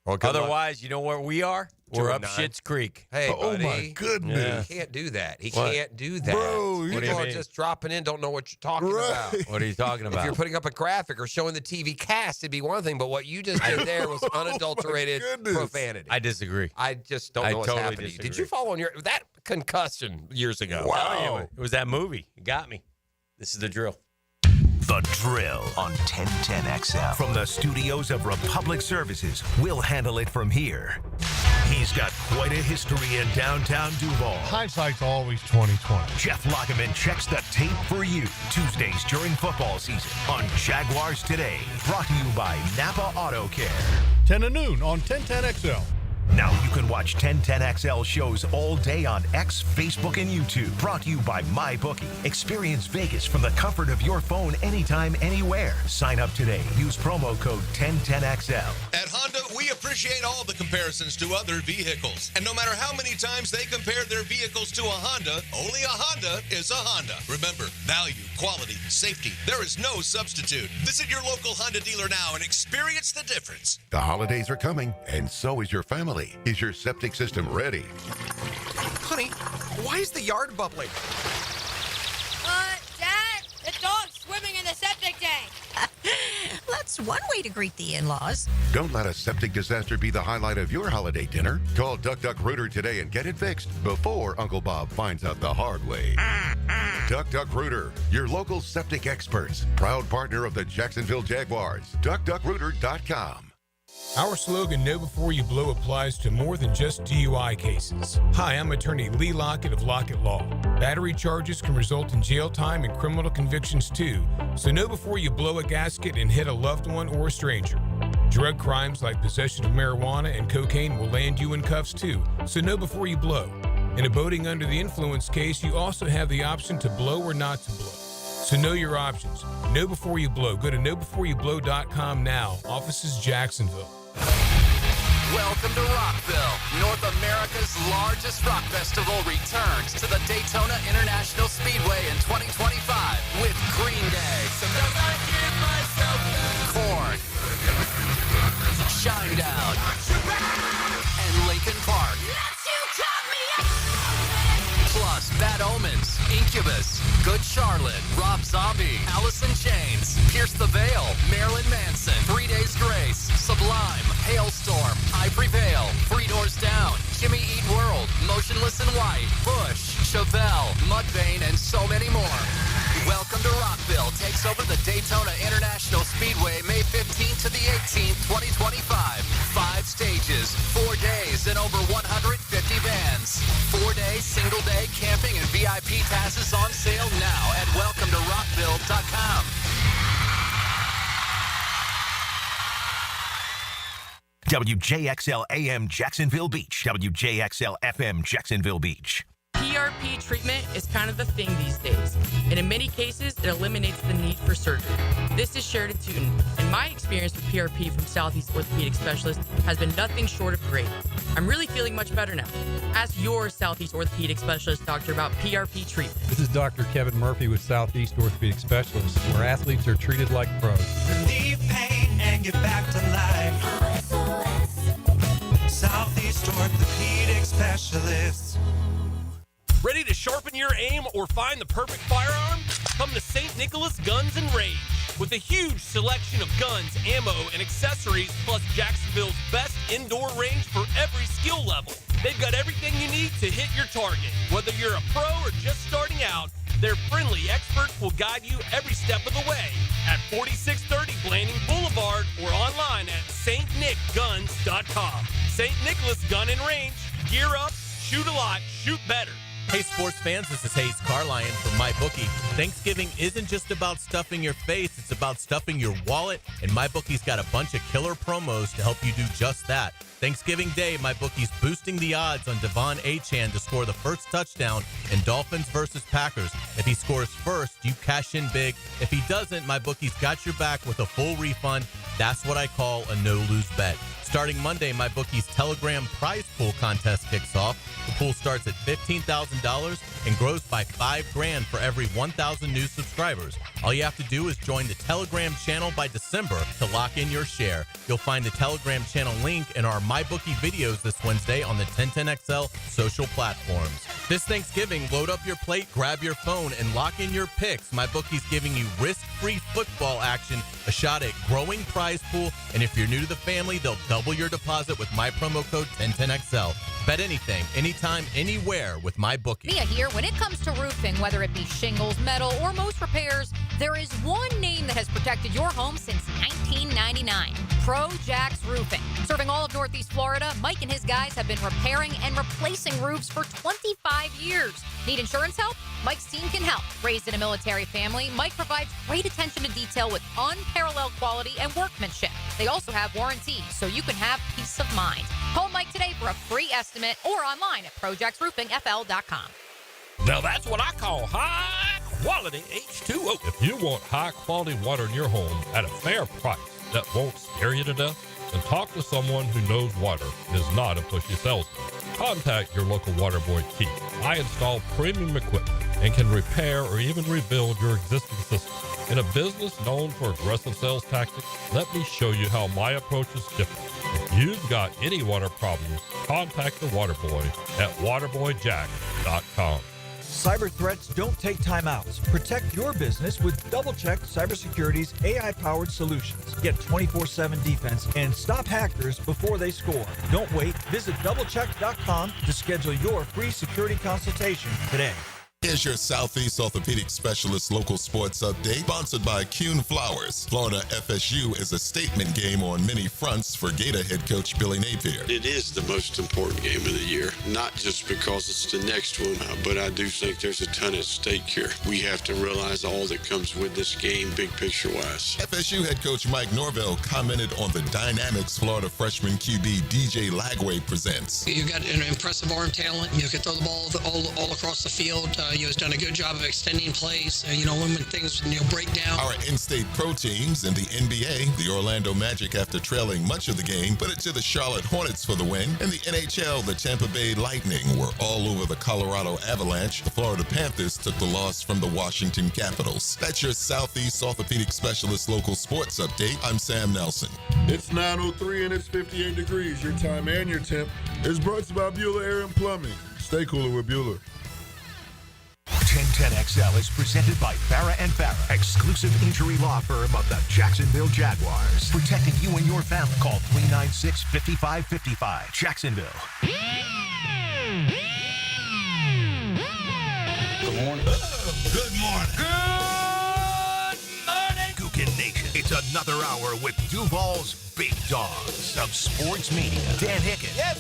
Well, otherwise, you know where we are? We're up 209. Schitt's Creek. Hey, buddy. Oh, my goodness. He can't do that. He What? can't do that. Bro, People are just dropping in, don't know what you're talking about. What are you talking If about? you're putting up a graphic or showing the TV cast, it'd be one thing, but what you just did there was unadulterated goodness. profanity. I disagree. I just don't know what's totally happening. disagree. Did you follow on that concussion years ago? Wow. It was that movie. It got me. This is the drill. The Drill on 1010XL. From the studios of Republic Services, we'll handle it from here. He's got quite a history in downtown Duval. Hindsight's always 20/20. Jeff Lockeman checks the tape for you. Tuesdays during football season on Jaguars Today. Brought to you by Napa Auto Care. 10 to noon on 1010XL. Now you can watch 1010XL shows all day on X, Facebook, and YouTube. Brought to you by MyBookie. Experience Vegas from the comfort of your phone anytime, anywhere. Sign up today. Use promo code 1010XL. At Honda, we appreciate all the comparisons to other vehicles. And no matter how many times they compare their vehicles to a Honda, only a Honda is a Honda. Remember, value, quality, safety. There is no substitute. Visit your local Honda dealer now and experience the difference. The holidays are coming, and so is your family. Is your septic system ready? Honey, why is the yard bubbling? Dad, the dog's swimming in the septic tank. That's one way to greet the in-laws. Don't let a septic disaster be the highlight of your holiday dinner. Call Duck Duck Rooter today and get it fixed before Uncle Bob finds out the hard way. Duck Duck Rooter, your local septic experts. Proud partner of the Jacksonville Jaguars. DuckDuckRooter.com. Our slogan, Know Before You Blow, applies to more than just DUI cases. Hi, I'm attorney Lee Lockett of Lockett Law. Battery charges can result in jail time and criminal convictions too, so know before you blow a gasket and hit a loved one or a stranger. Drug crimes like possession of marijuana and cocaine will land you in cuffs too, so know before you blow. In a boating under the influence case, you also have the option to blow or not to blow. So know your options. Know before you blow. Go to knowbeforeyoublow.com now. Offices Jacksonville. Welcome to Rockville. North America's largest rock festival returns to the Daytona International Speedway in 2025 with Green Day, Korn, Shinedown, and Linkin Park. Plus Bad Omens, Incubus, Good Charlotte, Rob Zombie, Alice in Chains, Pierce the Veil, Marilyn Manson, 3 Days Grace, Sublime, Hailstorm, I Prevail, Three Doors Down, Jimmy Eat World, Motionless in White, Bush, Chevelle, Mudvayne, and so many more. Welcome to Rockville takes over the Daytona International Speedway May 15th to the 18th, 2025. 5 stages, 4 days, and over 150 vans. 4-day, single-day camping and VIP passes on sale now at welcometorockville.com. WJXL AM Jacksonville Beach. WJXL FM Jacksonville Beach. PRP treatment is kind of the thing these days, and in many cases, it eliminates the need for surgery. This is Sheridan Tootin, and my experience with PRP from Southeast Orthopedic Specialist has been nothing short of great. I'm really feeling much better now. Ask your Southeast Orthopedic Specialist doctor about PRP treatment. This is Dr. Kevin Murphy with Southeast Orthopedic Specialists, where athletes are treated like pros. Relieve pain and get back to life. Southeast Orthopedic Specialists. Ready to sharpen your aim or find the perfect firearm? Come to St. Nicholas Guns and Range. With a huge selection of guns, ammo, and accessories, plus Jacksonville's best indoor range for every skill level. They've got everything you need to hit your target. Whether you're a pro or just starting out, their friendly experts will guide you every step of the way at 4630 Blanding Boulevard or online at stnickguns.com. St. Nicholas Gun and Range. Gear up, shoot a lot, shoot better. Hey, sports fans, this is Hayes Carlion from MyBookie. Thanksgiving isn't just about stuffing your face, it's about stuffing your wallet, and MyBookie's got a bunch of killer promos to help you do just that. Thanksgiving Day, MyBookie's boosting the odds on Devon Achane to score the first touchdown in Dolphins versus Packers. If he scores first, you cash in big. If he doesn't, MyBookie's got your back with a full refund. That's what I call a no-lose bet. Starting Monday, MyBookie's Telegram prize pool contest kicks off. The pool starts at $15,000 and grows by $5,000 for every 1,000 new subscribers. All you have to do is join the Telegram channel by December to lock in your share. You'll find the Telegram channel link in our MyBookie videos this Wednesday on the 1010XL social platforms. This Thanksgiving, load up your plate, grab your phone, and lock in your picks. MyBookie's giving you risk-free football action, a shot at growing prize pool, and if you're new to the family, they'll double your deposit with my promo code 1010XL. Bet anything, anytime, anywhere with MyBookie. Mia here. When it comes to roofing, whether it be shingles, metal, or most repairs, there is one name that has protected your home since 1999. Pro Jax Roofing. Serving all of Northeast Florida, Mike and his guys have been repairing and replacing roofs for 25 years. Need insurance help? Mike's team can help. Raised in a military family, Mike provides great attention to detail with unparalleled quality and workmanship. They also have warranties, so you can have peace of mind. Call Mike today for a free estimate or online at projectsroofingfl.com. Now that's what I call high-quality H2O. If you want high-quality water in your home at a fair price that won't scare you to death, then talk to someone who knows water and is not a pushy salesman. Contact your local water boy, Keith. I install premium equipment and can repair or even rebuild your existing system. In a business known for aggressive sales tactics, let me show you how my approach is different. If you've got any water problems, contact the water boy at waterboyjack.com. Cyber threats don't take timeouts. Protect your business with DoubleCheck Cybersecurity's AI-powered solutions. Get 24/7 defense and stop hackers before they score. Don't wait. Visit doublecheck.com to schedule your free security consultation today. Here's your Southeast Orthopedic Specialist local sports update, sponsored by Kuhn Flowers. Florida FSU is a statement game on many fronts for Gator head coach Billy Napier. It is the most important game of the year, not just because it's the next one, but I do think there's a ton at stake here. We have to realize all that comes with this game, big picture-wise. FSU head coach Mike Norvell commented on the dynamics Florida freshman QB DJ Lagway presents. You've got an impressive arm talent. You can throw the ball all across the field. Has done a good job of extending plays. When things break down. Our in-state pro teams in the NBA, the Orlando Magic, after trailing much of the game, put it to the Charlotte Hornets for the win. And the NHL, the Tampa Bay Lightning were all over the Colorado Avalanche. The Florida Panthers took the loss from the Washington Capitals. That's your Southeast Orthopedic Specialist local sports update. I'm Sam Nelson. It's 9:03 and it's 58 degrees. Your time and your temp is brought to you by Bueller Air and Plumbing. Stay cooler with Bueller. 1010XL is presented by Farah and Farah, exclusive injury law firm of the Jacksonville Jaguars. Protecting you and your family. Call 396-5555. Jacksonville. Good morning. Good morning. Good morning. Gookin Nation. It's another hour with Duval's Big Dogs of Sports Media. Dan Hicken. Yes.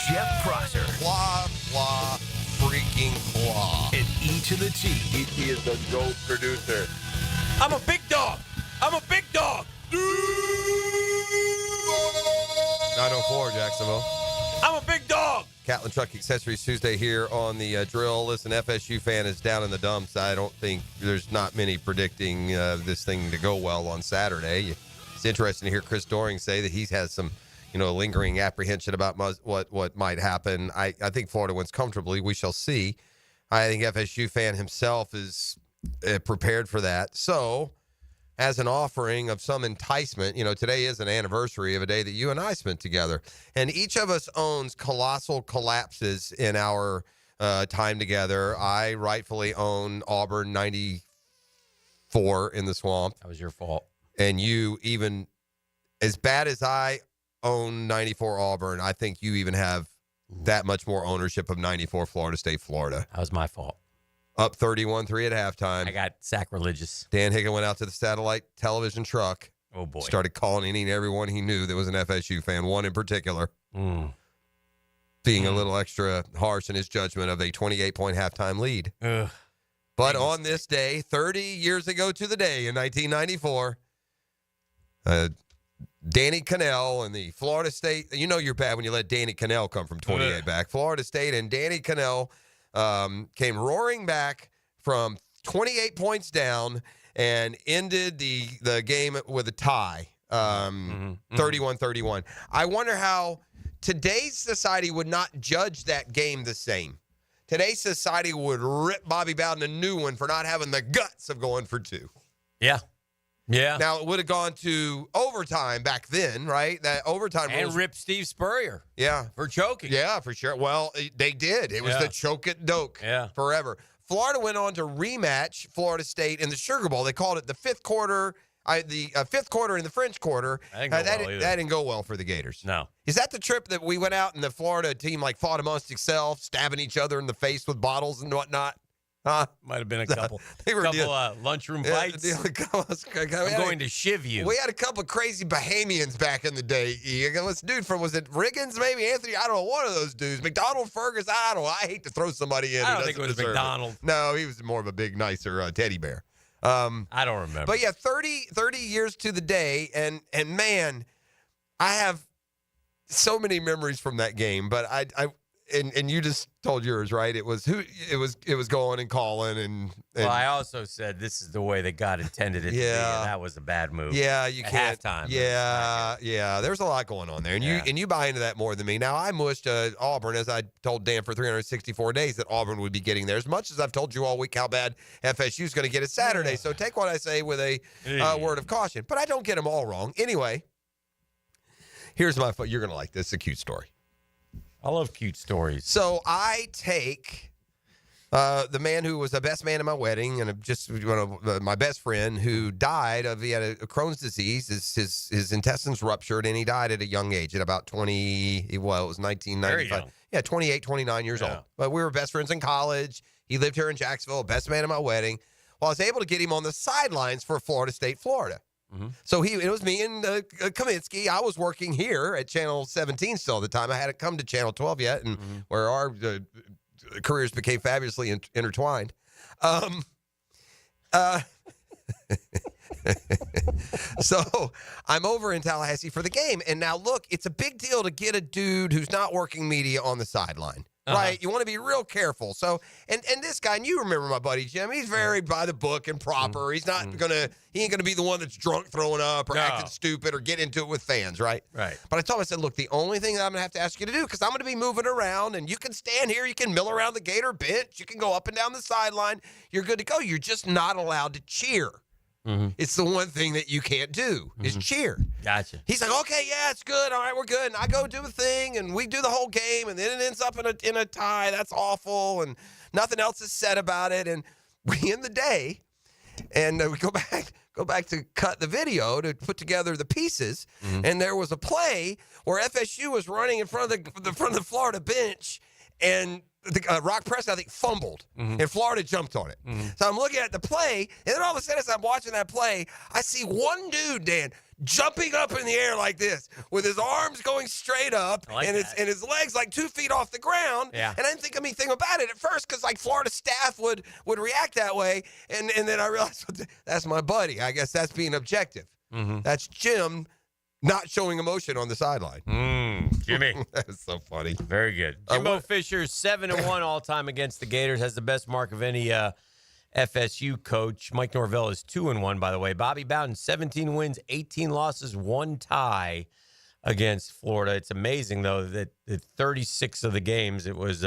Jeff Prosser. Blah, blah, freaking blah. And E to the T. E.T. is the GOAT producer. I'm a big dog. I'm a big dog. 904, Jacksonville. I'm a big dog. Catlin Truck Accessories Tuesday here on the drill. Listen, FSU fan is down in the dumps. I don't think there's not many predicting this thing to go well on Saturday. It's interesting to hear Chris Doring say that he has some lingering apprehension about what might happen. I think Florida wins comfortably. We shall see. I think FSU fan himself is prepared for that. So, as an offering of some enticement, today is an anniversary of a day that you and I spent together. And each of us owns colossal collapses in our time together. I rightfully own Auburn 94 in the swamp. That was your fault. And you, even as bad as I own 94 Auburn, I think you even have that much more ownership of 94 Florida State, Florida. That was my fault. Up 31-3 at halftime. I got sacrilegious. Dan Hicken went out to the satellite television truck. Oh, boy. Started calling any everyone he knew that was an FSU fan, one in particular. Being a little extra harsh in his judgment of a 28-point halftime lead. But on this day, 30 years ago to the day in 1994, Danny Cannell and the Florida State, you're bad when you let Danny Cannell come from 28 back. Florida State and Danny Cannell came roaring back from 28 points down and ended the game with a tie, 31-31. I wonder how today's society would not judge that game the same. Today's society would rip Bobby Bowden a new one for not having the guts of going for two. Yeah. Yeah. Now, it would have gone to overtime back then, right? That overtime and rules. rip Steve Spurrier. Yeah. For choking. Yeah, for sure. Well, they did. It was the choke it doke forever. Florida went on to rematch Florida State in the Sugar Bowl. They called it the fifth quarter. The fifth quarter and the French quarter. That didn't go well for the Gators. No. Is that the trip that we went out and the Florida team fought amongst itself, stabbing each other in the face with bottles and whatnot? Might have been a couple. They were lunchroom fights. I'm going to shiv you. We had a couple of crazy Bahamians back in the day. This dude from, was it Riggins, maybe? Anthony? I don't know, one of those dudes. McDonald, Fergus, I don't know. I hate to throw somebody in. I don't think it was McDonald. No, he was more of a big, nicer teddy bear. I don't remember. But yeah, 30 years to the day, and man, I have so many memories from that game. But and you just told yours, right? It was going and calling and well, I also said this is the way that God intended it to be, and that was a bad move. Yeah, you can't. Halftime. Yeah. There's a lot going on there, and you buy into that more than me. Now I mushed Auburn, as I told Dan for 364 days that Auburn would be getting there. As much as I've told you all week how bad FSU is going to get it Saturday, so take what I say with a word of caution. But I don't get them all wrong. Anyway, here's my. You're going to like this. It's a cute story. I love cute stories. So I take the man who was the best man at my wedding and my best friend who died of, he had a Crohn's disease. His intestines ruptured and he died at a young age at about 20, well, it was 1995. Yeah, 28, 29 years old. But we were best friends in college. He lived here in Jacksonville, best man at my wedding. Well, I was able to get him on the sidelines for Florida State, Florida. Mm-hmm. So it was me and Kaminsky. I was working here at Channel 17 still at the time. I hadn't come to Channel 12 yet, and where our careers became fabulously intertwined. So I'm over in Tallahassee for the game, and now look, it's a big deal to get a dude who's not working media on the sideline. Right, you want to be real careful. So, and this guy, and you remember my buddy Jim. He's very by the book and proper. He's not he ain't gonna be the one that's drunk, throwing up, or acting stupid, or get into it with fans. Right. But I told him, I said, look, the only thing that I'm gonna have to ask you to do, because I'm gonna be moving around, and you can stand here, you can mill around the Gator bench, you can go up and down the sideline. You're good to go. You're just not allowed to cheer. Mm-hmm. It's the one thing that you can't do is cheer. Gotcha. He's like, okay, yeah, it's good. All right, we're good. And I go do a thing, and we do the whole game, and then it ends up in a tie. That's awful, and nothing else is said about it. And we end the day, and we go back to cut the video to put together the pieces. Mm-hmm. And there was a play where FSU was running in front of the Florida bench, and Rock Preston, I think, fumbled, and Florida jumped on it. So I'm looking at the play, and then all of a sudden, as I'm watching that play, I see one dude, Dan, jumping up in the air like this, with his arms going straight up, and his legs like 2 feet off the ground. Yeah. And I didn't think anything about it at first, because like Florida staff would react that way, and then I realized that's my buddy. I guess that's being objective. That's Jim not showing emotion on the sideline. Jimmy. That's so funny. Very good. Jimbo Fisher, 7-1 all-time against the Gators, has the best mark of any FSU coach. Mike Norvell is 2-1, by the way. Bobby Bowden, 17 wins, 18 losses, 1 tie against Florida. It's amazing, though, that 36 of the games, it was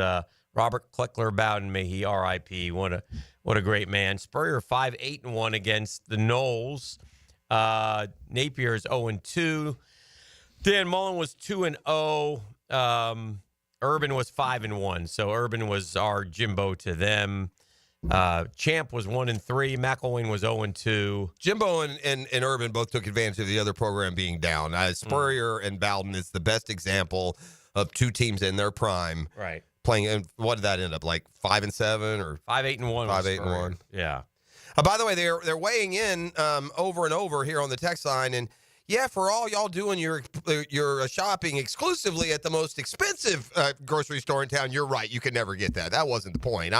Robert Kleckler Bowden, may he R.I.P. What a great man. Spurrier, 5-8-1 against the Noles. Napier is 0-2. Dan Mullen was 2-0. Urban was 5-1. So Urban was our Jimbo to them. Champ was 1-3. McElwain was 0-2. Jimbo and Urban both took advantage of the other program being down. Spurrier and Bowden is the best example of two teams in their prime. Right. Playing, and what did that end up like? 5-7 or 5-8-1? 5-8-1. Yeah. By the way, they're weighing in over and over here on the text line, and yeah, for all y'all doing your shopping exclusively at the most expensive grocery store in town, you're right. You could never get that. That wasn't the point.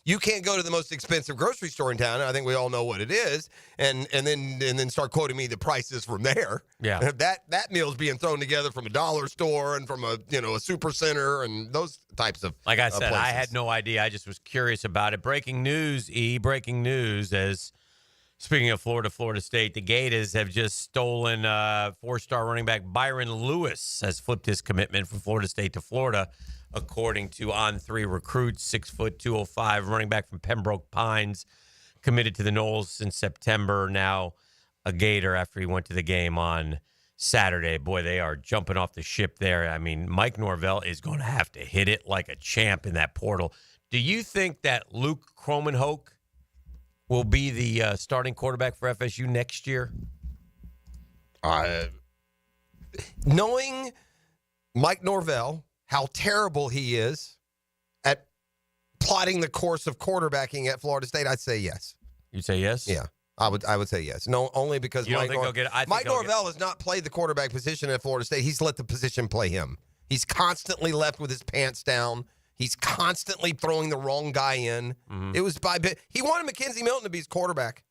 You can't go to the most expensive grocery store in town. I think we all know what it is, and then start quoting me the prices from there. Yeah, that meal's being thrown together from a dollar store and from a super center and those types of. Like I said, places. I had no idea. I just was curious about it. Breaking news, breaking news as. Speaking of Florida State, the Gators have just stolen 4-star running back Byron Lewis has flipped his commitment from Florida State to Florida, according to On3 Recruits. 6 foot 205 running back from Pembroke Pines, committed to the Noles since September. Now a Gator after he went to the game on Saturday. Boy, they are jumping off the ship there. I mean, Mike Norvell is going to have to hit it like a champ in that portal. Do you think that Luke Kromenhoek will be the starting quarterback for FSU next year? Knowing Mike Norvell, how terrible he is at plotting the course of quarterbacking at Florida State, I'd say yes. You'd say yes? Yeah. I would say yes. No, only because Mike Norvell has not played the quarterback position at Florida State. He's let the position play him. He's constantly left with his pants down. He's constantly throwing the wrong guy in. Mm-hmm. It was he wanted Mackenzie Milton to be his quarterback.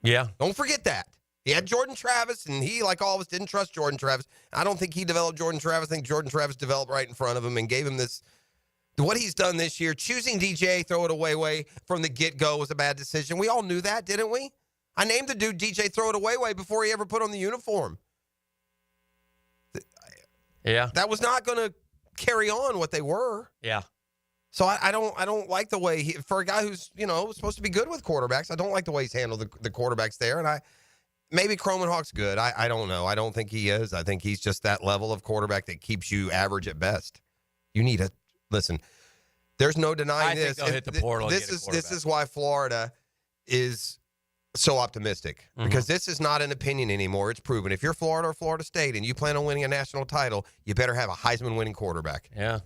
Yeah. Don't forget that. He had Jordan Travis, and he, like all of us, didn't trust Jordan Travis. I don't think he developed Jordan Travis. I think Jordan Travis developed right in front of him and gave him this. What he's done this year, choosing DJ, throw it away from the get-go was a bad decision. We all knew that, didn't we? I named the dude DJ throw it away before he ever put on the uniform. Yeah. That was not going to carry on what they were. Yeah. So I don't like the way for a guy who's, supposed to be good with quarterbacks, I don't like the way he's handled the quarterbacks there. And maybe Kromenhoek's good. I don't know. I don't think he is. I think he's just that level of quarterback that keeps you average at best. You need listen, there's no denying this. I think they'll hit the portal. This is why Florida is so optimistic, because this is not an opinion anymore. It's proven. If you're Florida or Florida State and you plan on winning a national title, you better have a Heisman-winning quarterback. Yeah.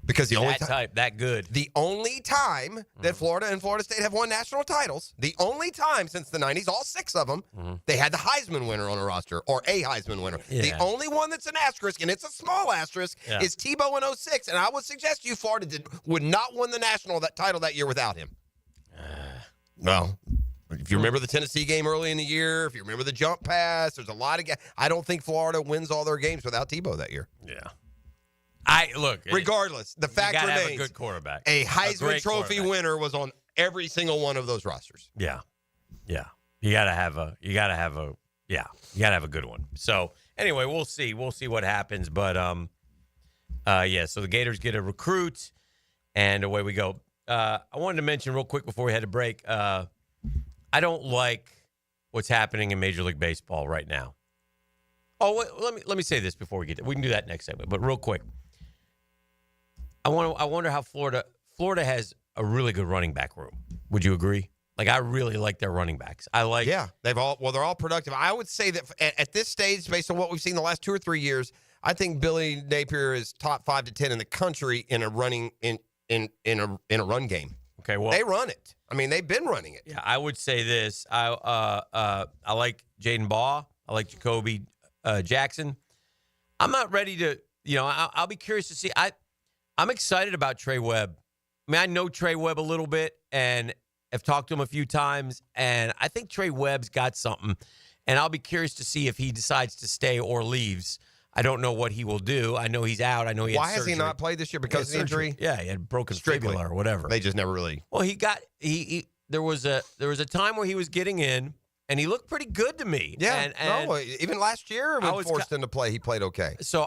Because the only that good. The only time that Florida and Florida State have won national titles, the only time since the 90s, all 6 of them, they had the Heisman winner on a roster, or a Heisman winner. Yeah. The only one that's an asterisk, and it's a small asterisk, is Tebow in 06. And I would suggest you, Florida would not win the national title that year without him. Well, if you remember the Tennessee game early in the year, if you remember the jump pass, there's a lot of I don't think Florida wins all their games without Tebow that year. Yeah. Regardless, the fact remains, have a good quarterback. A Heisman Trophy winner was on every single one of those rosters. Yeah, yeah. You gotta have a good one. So anyway, we'll see what happens. But so the Gators get a recruit, and away we go. I wanted to mention real quick before we had to break. I don't like what's happening in Major League Baseball right now. Oh, let me say this before we get there. We can do that next segment, but real quick. I wonder how Florida has a really good running back room. Would you agree? Like, I really like their running backs. They're all productive. I would say that at this stage, based on what we've seen the last 2 or 3 years, I think Billy Napier is top 5 to 10 in the country in a running in a run game. Okay, well, they run it. I mean, they've been running it. Yeah, I would say this. I like Jaden Baugh. I like Jacoby Jackson. I'm not ready to. I'll be curious to see. I'm excited about Trey Webb. I mean, I know Trey Webb a little bit and have talked to him a few times, and I think Trey Webb's got something, and I'll be curious to see if he decides to stay or leaves. I don't know what he will do. I know he's out. I know he had surgery. Why has he not played this year? Because of the injury? Yeah, he had broken fibula or whatever. They just never really. Well, there was a time where he was getting in, and he looked pretty good to me. Yeah, even last year when forced him to play, he played okay. So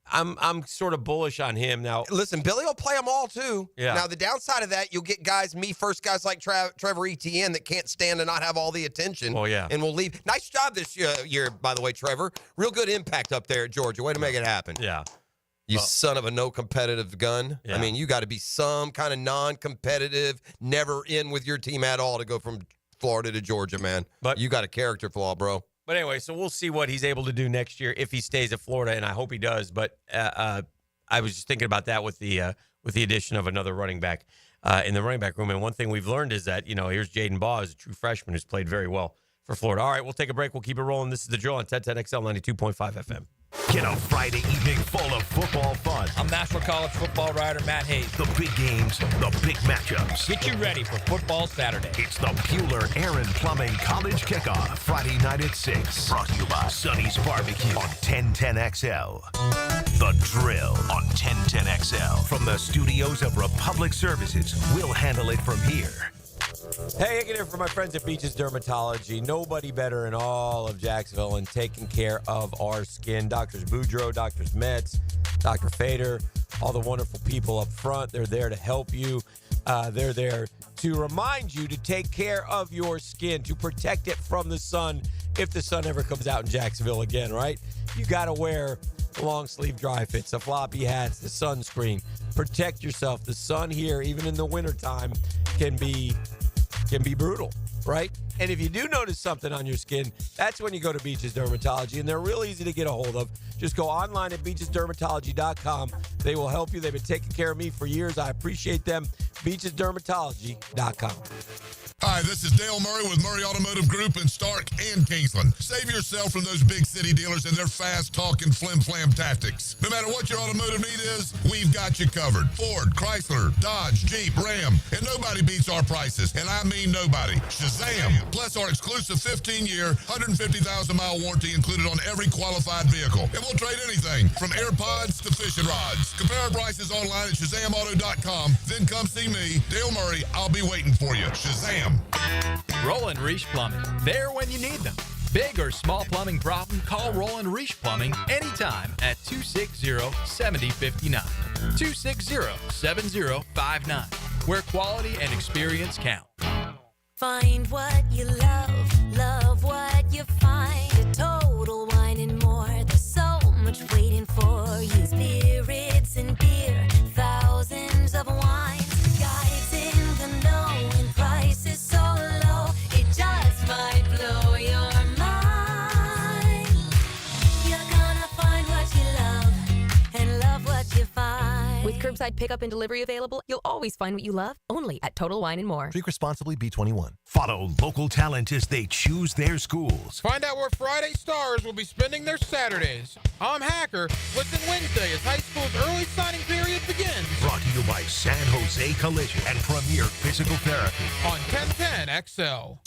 I'm sort of bullish on him now. Listen, Billy will play them all too. Yeah. Now the downside of that, you'll get guys like Trevor Etienne that can't stand to not have all the attention. Oh yeah, and will leave. Nice job this year, by the way, Trevor. Real good impact up there at Georgia. Way to make it happen. Yeah. You son of a no competitive gun. Yeah. I mean, you got to be some kind of non-competitive, never in with your team at all to go from Florida to Georgia, man. But you got a character flaw, bro. But anyway, so we'll see what he's able to do next year if he stays at Florida, and I hope he does. But I was just thinking about that with the addition of another running back in the running back room. And one thing we've learned is that, here's Jaden Baugh, who's a true freshman who's played very well for Florida. All right, we'll take a break. We'll keep it rolling. This is The Drill on 1010XL 92.5 FM. Get a Friday evening full of football fun. I'm National College football writer Matt Hayes. The big games, the big matchups. Get you ready for football Saturday. It's the Bueller Aaron Plumbing College Kickoff, Friday night at 6. Brought to you by Sonny's Barbecue on 1010XL. The Drill on 1010XL. From the studios of Republic Services, we'll handle it from here. Hey, Hicken here for my friends at Beaches Dermatology. Nobody better in all of Jacksonville in taking care of our skin. Doctors Boudreaux, Doctors Metz, Dr. Fader, all the wonderful people up front. They're there to help you. They're there to remind you to take care of your skin, to protect it from the sun if the sun ever comes out in Jacksonville again, right? You got to wear the long sleeve dry fits, the floppy hats, the sunscreen. Protect yourself. The sun here, even in the wintertime, can be brutal, right? And if you do notice something on your skin, that's when you go to Beaches Dermatology, and they're real easy to get a hold of. Just go online at beachesdermatology.com. They will help you. They've been taking care of me for years. I appreciate them. beachesdermatology.com. Hi, this is Dale Murray with Murray Automotive Group in Stark and Kingsland. Save yourself from those big city dealers and their fast-talking flim-flam tactics. No matter what your automotive need is, we've got you covered. Ford, Chrysler, Dodge, Jeep, Ram, and nobody beats our prices, and I mean nobody. Shazam! Plus our exclusive 15-year, 150,000-mile warranty included on every qualified vehicle. And we'll trade anything from AirPods to fishing rods. Compare our prices online at ShazamAuto.com. Then come see me, Dale Murray. I'll be waiting for you. Shazam! Roland Reach Plumbing. There when you need them. Big or small plumbing problem, call Roland Reach Plumbing anytime at 260-7059. 260-7059. Where quality and experience count. Find what you love, love what you find. A Total Wine and More. There's so much waiting for you. Spirits and beer, thousands of wines. Guides in the know and prices so low, it just might blow your mind. You're gonna find what you love and love what you find. With curbside pickup and delivery available, you'll always find what you love, only at Total Wine & More. Drink responsibly, B21. Follow local talent as they choose their schools. Find out where Friday stars will be spending their Saturdays. I'm Hacker. Listen Wednesday as high school's early signing period begins. Brought to you by San Jose Collision and Premier Physical Therapy. On 1010 XL.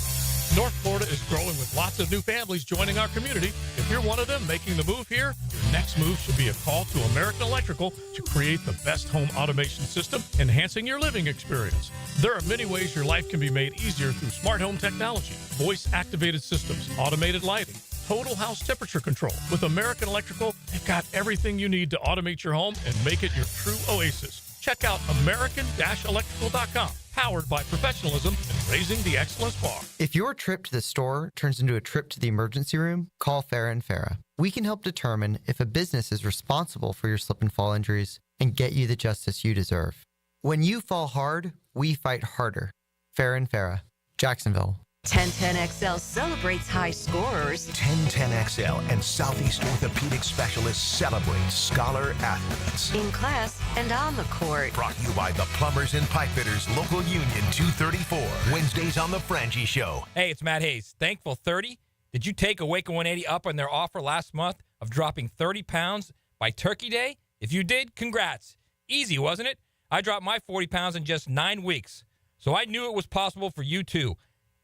North Florida is growing with lots of new families joining our community. If you're one of them making the move here, your next move should be a call to American Electrical to create the best home automation system, enhancing your living experience. There are many ways your life can be made easier through smart home technology, voice-activated systems, automated lighting, total house temperature control. With American Electrical, they've got everything you need to automate your home and make it your true oasis. Check out American-Electrical.com. Powered by professionalism and raising the excellence bar. If your trip to the store turns into a trip to the emergency room, call Farah & Farah. We can help determine if a business is responsible for your slip and fall injuries and get you the justice you deserve. When you fall hard, we fight harder. Farah & Farah, Jacksonville. 1010XL celebrates high scorers. 1010XL and Southeast Orthopedic Specialists celebrate scholar athletes. In class and on the court. Brought to you by the Plumbers and Pipe Fitters Local Union 234. Wednesdays on The Frangie Show. Hey, it's Matt Hayes. Thankful 30. Did you take Awaken 180 up on their offer last month of dropping 30 pounds by Turkey Day? If you did, congrats. Easy, wasn't it? I dropped my 40 pounds in just 9 weeks. So I knew it was possible for you too.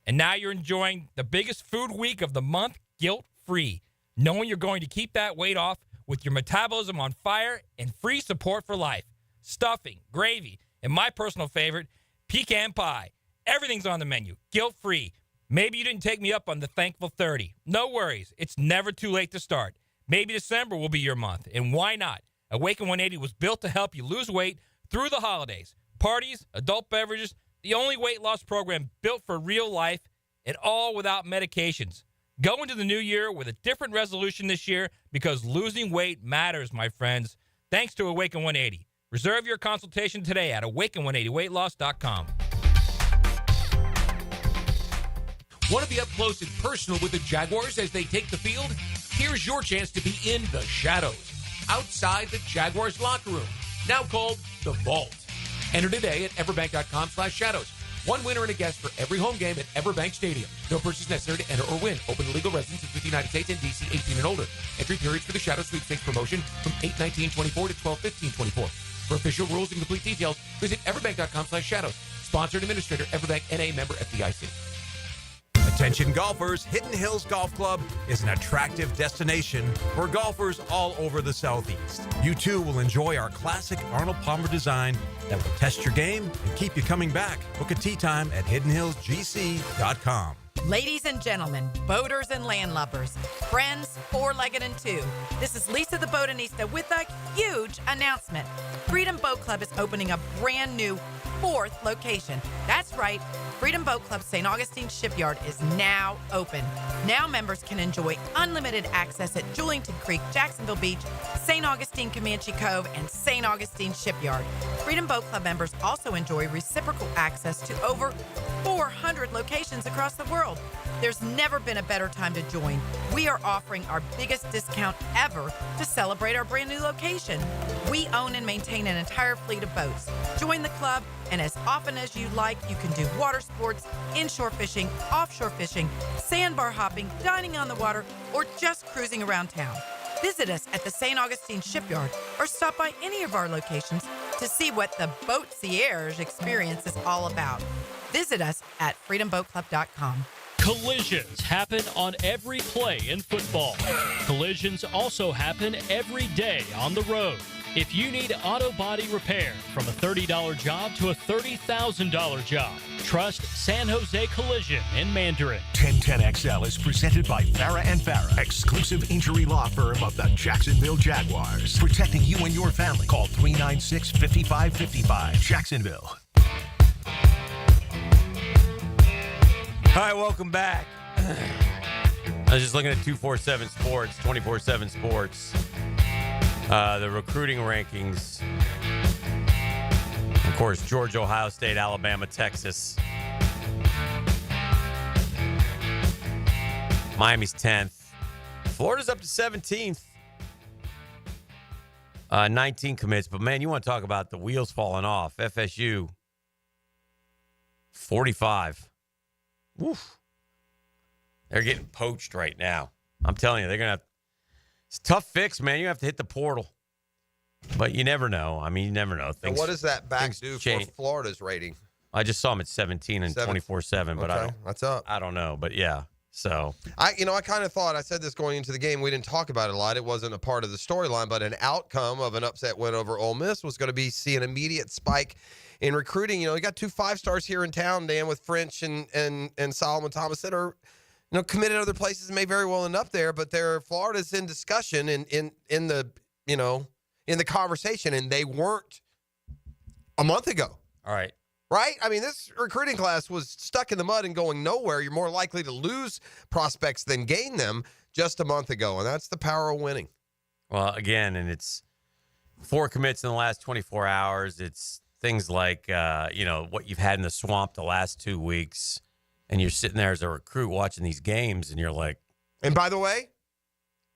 And now you're enjoying the biggest food week of the month guilt-free, knowing you're going to keep that weight off with your metabolism on fire and free support for life. Stuffing, gravy, and my personal favorite, pecan pie. Everything's on the menu, guilt-free. Maybe you didn't take me up on the Thankful 30. No worries. It's never too late to start. Maybe December will be your month, and why not? Awaken 180 was built to help you lose weight through the holidays. Parties, adult beverages, the only weight loss program built for real life, and all without medications. Go into the new year with a different resolution this year because losing weight matters, my friends. Thanks to Awaken 180. Reserve your consultation today at awaken180weightloss.com. Want to be up close and personal with the Jaguars as they take the field? Here's your chance to be in the shadows, outside the Jaguars locker room, now called the Vault. Enter today at everbank.com/shadows. One winner and a guest for every home game at Everbank Stadium. No purchase necessary to enter or win. Open to legal residents of the United States and D.C. 18 and older. Entry periods for the Shadow Sweepstakes promotion from 8/19/24 to 12/15/24. For official rules and complete details, visit everbank.com/shadows. Sponsored administrator, Everbank N.A. member FDIC. Attention golfers, Hidden Hills Golf Club is an attractive destination for golfers all over the Southeast. You too will enjoy our classic Arnold Palmer design that will test your game and keep you coming back. Book a tee time at hiddenhillsgc.com. Ladies and gentlemen, boaters and landlubbers, friends, four-legged and two, this is Lisa the Botanista with a huge announcement. Freedom Boat Club is opening a brand new 4th location. That's right, Freedom Boat Club St. Augustine Shipyard is now open. Now members can enjoy unlimited access at Julington Creek, Jacksonville Beach, St. Augustine Comanche Cove, and St. Augustine Shipyard. Freedom Boat Club members also enjoy reciprocal access to over 400 locations across the world. There's never been a better time to join. We are offering our biggest discount ever to celebrate our brand new location. We own and maintain an entire fleet of boats. Join the club, and as often as you like, you can do water sports, inshore fishing, offshore fishing, sandbar hopping, dining on the water, or just cruising around town. Visit us at the St. Augustine Shipyard or stop by any of our locations to see what the Boat Cierge experience is all about. Visit us at freedomboatclub.com. Collisions happen on every play in football. Collisions also happen every day on the road. If you need auto body repair, from a $30 job to a $30,000 job, trust San Jose Collision in Mandarin. 1010XL is presented by Farah & Farah, exclusive injury law firm of the Jacksonville Jaguars. Protecting you and your family. Call 396-5555. Jacksonville. All right, welcome back. I was just looking at 247 Sports, 24/7 Sports. The recruiting rankings. Of course, Georgia, Ohio State, Alabama, Texas. Miami's 10th. Florida's up to 17th. 19 commits. But, man, you want to talk about the wheels falling off. FSU, 45. Woof. They're getting poached right now. I'm telling you, they're going to have it's a tough fix, man. You have to hit the portal. But you never know. I mean, you never know. And what does that back do for Florida's rating? I just saw them at 17 and 24/7, but that's up. I don't know, but yeah. So I kind of thought, I said this going into the game, we didn't talk about it a lot. It wasn't a part of the storyline, but an outcome of an upset win over Ole Miss was going to be see an immediate spike in recruiting. You got 2 5-stars here in town, Dan, with French and Solomon Thomas that are committed other places and may very well end up there, but Florida's in discussion in the conversation, and they weren't a month ago. All right. Right? I mean, this recruiting class was stuck in the mud and going nowhere. You're more likely to lose prospects than gain them just a month ago, and that's the power of winning. Well, again, and it's 4 commits in the last 24 hours. It's things like, what you've had in the swamp the last 2 weeks. And you're sitting there as a recruit watching these games, and you're like... And by the way,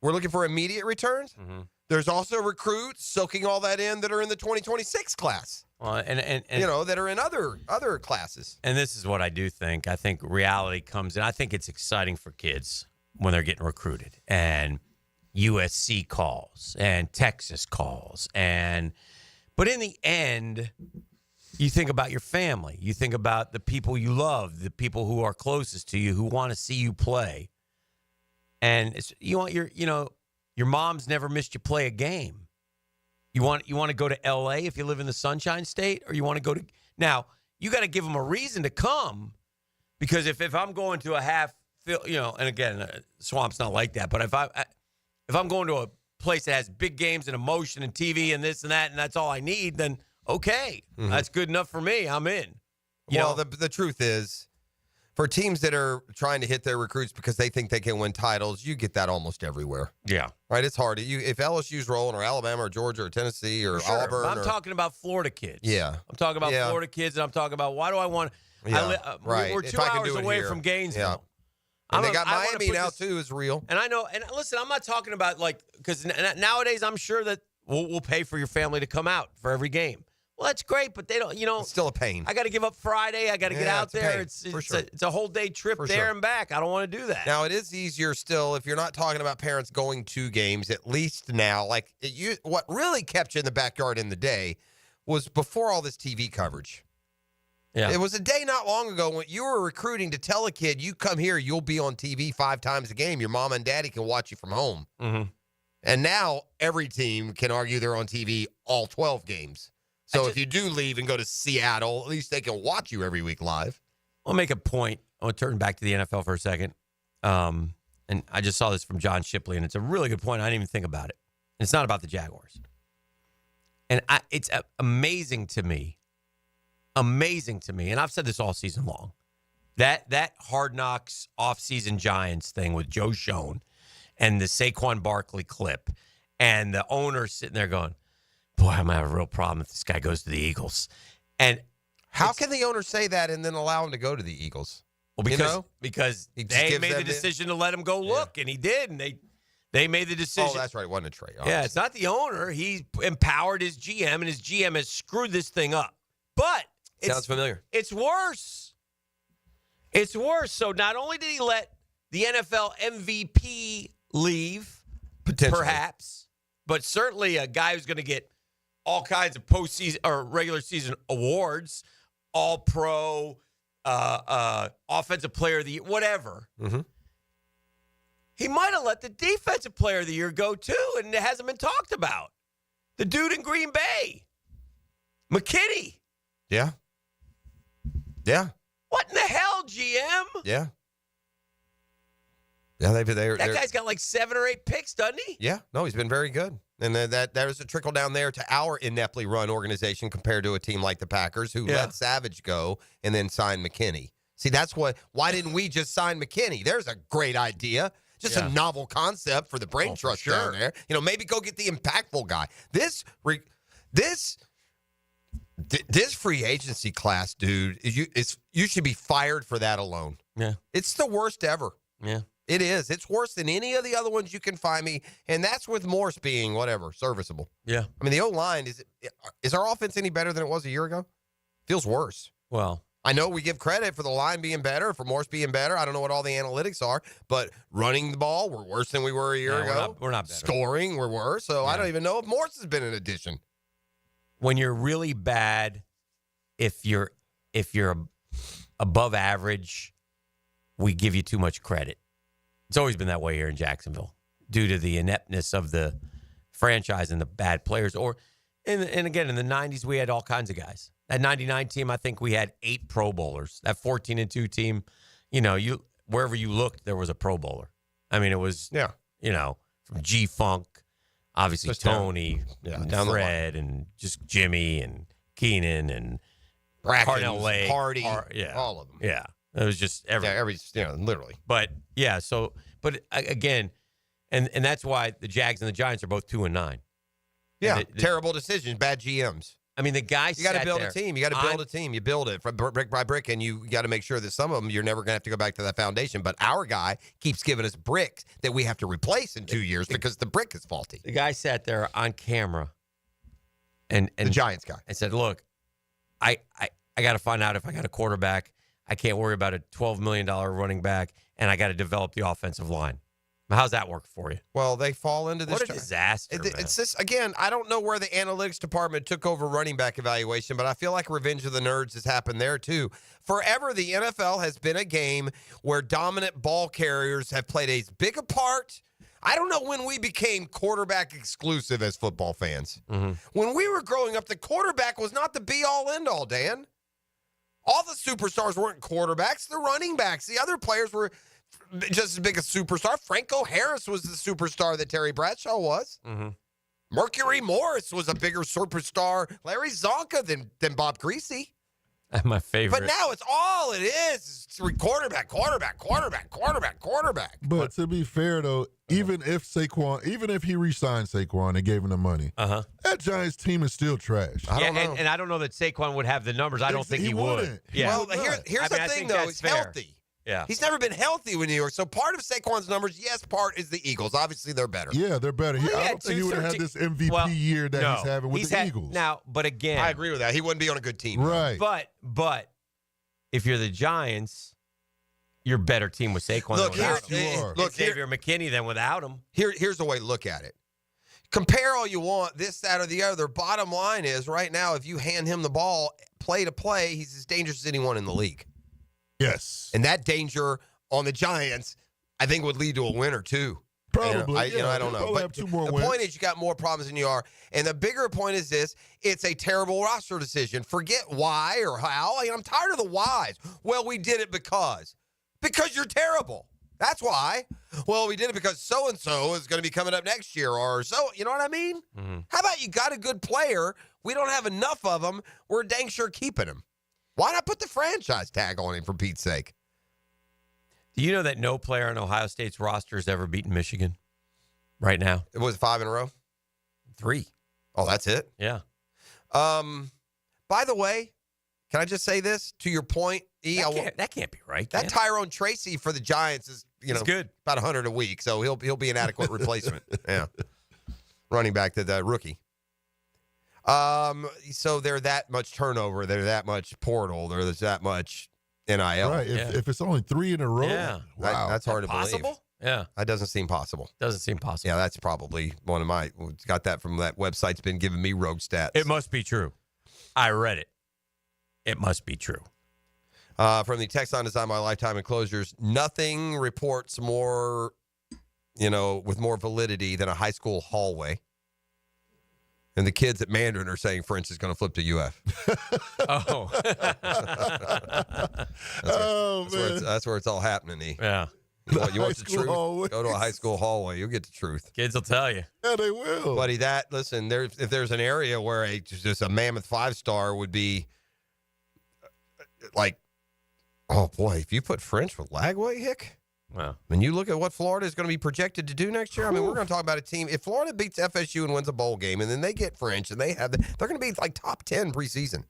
we're looking for immediate returns. Mm-hmm. There's also recruits soaking all that in that are in the 2026 class. Well, and that are in other classes. And this is what I do think. I think reality comes in. I think it's exciting for kids when they're getting recruited. And USC calls, and Texas calls. But in the end... You think about your family. You think about the people you love, the people who are closest to you, who want to see you play. And you want your mom's never missed you play a game. You want to go to L.A. if you live in the Sunshine State, or you want to go to now. You got to give them a reason to come, because if I'm going to a half, and again, Swamp's not like that. But if I'm going to a place that has big games and emotion and TV and this and that, and that's all I need, then. Okay, that's good enough for me. I'm in. The truth is, for teams that are trying to hit their recruits because they think they can win titles, you get that almost everywhere. Yeah. Right? It's hard. If LSU's rolling, or Alabama, or Georgia, or Tennessee, or Auburn. I'm talking about Florida kids. Yeah. I'm talking about Florida kids, and I'm talking about why do I want right. We're 2 hours away from Gainesville. Yeah. And they got Miami now, too, is real. And I know, and listen, I'm not talking about, because nowadays I'm sure that we'll pay for your family to come out for every game. Well, that's great, but they don't, It's still a pain. I got to give up Friday. I got to get out there. It's a whole day trip there and back. I don't want to do that. Now, it is easier still if you're not talking about parents going to games, at least now. What really kept you in the backyard in the day was before all this TV coverage. Yeah. It was a day not long ago when you were recruiting to tell a kid, you come here, you'll be on TV 5 times a game. Your mom and daddy can watch you from home. Mm-hmm. And now every team can argue they're on TV all 12 games. So if you do leave and go to Seattle, at least they can watch you every week live. I'll make a point. I want to turn back to the NFL for a second. And I just saw this from John Shipley, and it's a really good point. I didn't even think about it. And it's not about the Jaguars. And it's amazing to me, and I've said this all season long, that Hard Knocks off-season Giants thing with Joe Schoen and the Saquon Barkley clip, and the owner sitting there going, boy, I'm going to have a real problem if this guy goes to the Eagles. And How can the owner say that and then allow him to go to the Eagles? Well, because He just they gives made the them decision to let him go look, and he did, and they made the decision. Oh, that's right. It wasn't a trade. Yeah, it's not the owner. He empowered his GM, and his GM has screwed this thing up. But Sounds familiar. It's worse. It's worse. So not only did he let the NFL MVP leave, perhaps, but certainly a guy who's going to get all kinds of postseason or regular season awards, All-Pro, Offensive Player of the Year, whatever. Mm-hmm. He might have let the Defensive Player of the Year go too, and it hasn't been talked about. The dude in Green Bay, McKinney. Yeah. Yeah. What in the hell, GM? Yeah. Yeah, they're that guy's got like 7 or 8 picks, doesn't he? Yeah, no, he's been very good. And then there's a trickle down there to our ineptly run organization compared to a team like the Packers who let Savage go and then signed McKinney. See, that's why didn't we just sign McKinney? There's a great idea. Just a novel concept for the brain trust down there. Maybe go get the impactful guy. This free agency class, dude, you should be fired for that alone. Yeah. It's the worst ever. Yeah. It is. It's worse than any of the other ones you can find me, and that's with Morse being whatever, serviceable. Yeah. I mean, the O-line, is our offense any better than it was a year ago? Feels worse. Well, I know we give credit for the line being better, for Morse being better. I don't know what all the analytics are, but running the ball, we're worse than we were a year ago. We're not better. Scoring, we're worse. So I don't even know if Morse has been an addition. When you're really bad, if you're above average, we give you too much credit. It's always been that way here in Jacksonville due to the ineptness of the franchise and the bad players. And again, in the 90s, we had all kinds of guys. That 99 team, I think we had 8 Pro Bowlers. That 14-2 team, wherever you looked, there was a Pro Bowler. I mean, it was, from G-Funk, obviously just Tony, down Fred, and just Jimmy and Keenan and Brackens, Carnell Lake. Hardy, all of them. Yeah. It was just literally. But yeah, but again, and that's why the Jags and the Giants are both 2-9. Yeah, terrible decisions, bad GMs. I mean, the guys. You got to build a team. You got to build a team. You build it brick by brick, and you got to make sure that some of them you're never going to have to go back to that foundation. But our guy keeps giving us bricks that we have to replace in 2 years because the brick is faulty. The guy sat there on camera, and the Giants guy, and said, "Look, I got to find out if I got a quarterback. I can't worry about a $12 million running back, and I got to develop the offensive line." How's that work for you? Well, they fall into this. What a disaster. It's just, again, I don't know where the analytics department took over running back evaluation, but I feel like Revenge of the Nerds has happened there too. Forever, the NFL has been a game where dominant ball carriers have played as big a part. I don't know when we became quarterback exclusive as football fans. Mm-hmm. When we were growing up, the quarterback was not the be-all, end-all, Dan. All the superstars weren't quarterbacks. The running backs. The other players were just as big a superstar. Franco Harris was the superstar that Terry Bradshaw was. Mm-hmm. Mercury Morris was a bigger superstar. Larry Zonka than Bob Greasy. That's my favorite. But now it's all it is. It's quarterback. But to be fair, though, even if he re-signed Saquon and gave him the money, that Giants team is still trash. I don't know. And I don't know that Saquon would have the numbers. I don't think he would. Yeah. Well, here's the thing, though. He's healthy. Yeah. He's never been healthy with New York. So part of Saquon's numbers, yes, part is the Eagles. Obviously, they're better. Yeah, they're better. I don't think he would have had this MVP year that he's having with the Eagles. Now, but again, I agree with that. He wouldn't be on a good team. Right. But if you're the Giants, you're a better team with Saquon than without him. Look, Xavier McKinney than without him. Here's the way to look at it. Compare all you want, this, that, or the other. Bottom line is, right now, if you hand him the ball, play to play, he's as dangerous as anyone in the league. Yes. And that danger on the Giants, I think, would lead to a win or two. Probably. I don't know. But have 2 more the wins. point is, you got more problems than you are. And the bigger point is this: it's a terrible roster decision. Forget why or how. I'm tired of the whys. Well, we did it because you're terrible. That's why. Well, we did it because so-and-so is going to be coming up next year or so. You know what I mean? Mm-hmm. How about you got a good player? We don't have enough of them. We're dang sure keeping him. Why not put the franchise tag on him, for Pete's sake? Do you know that no player on Ohio State's roster has ever beaten Michigan right now? It was 5 in a row? 3. Oh, that's it? Yeah. By the way, Can I just say this to your point, E? That can't be right. That Tyrone Tracy for the Giants is, He's good. about 100 a week, so he'll be an adequate replacement. Yeah, running back to the rookie. So they're that much turnover, they're that much portal, there's that much NIL. Right. If it's only 3 in a row, wow, that's hard to possible? believe. Yeah, that doesn't seem possible. Doesn't seem possible. Yeah, that's probably one of my. Got that from that website's been giving me rogue stats. It must be true. I read it. It must be true. From the text on Design My Lifetime Enclosures, nothing reports more, with more validity than a high school hallway. And the kids at Mandarin are saying French is going to flip to UF. That's where it's all happening, E. Yeah. You want the truth? Hallways. Go to a high school hallway. You'll get the truth. Kids will tell you. Yeah, they will. Buddy, listen, if there's an area where just a mammoth 5-star would be like, oh boy, if you put French with Lagway, Hick, wow. And you look at what Florida is going to be projected to do next year. I mean, we're going to talk about a team. If Florida beats FSU and wins a bowl game, and then they get French, and they're going to be like top 10 preseason.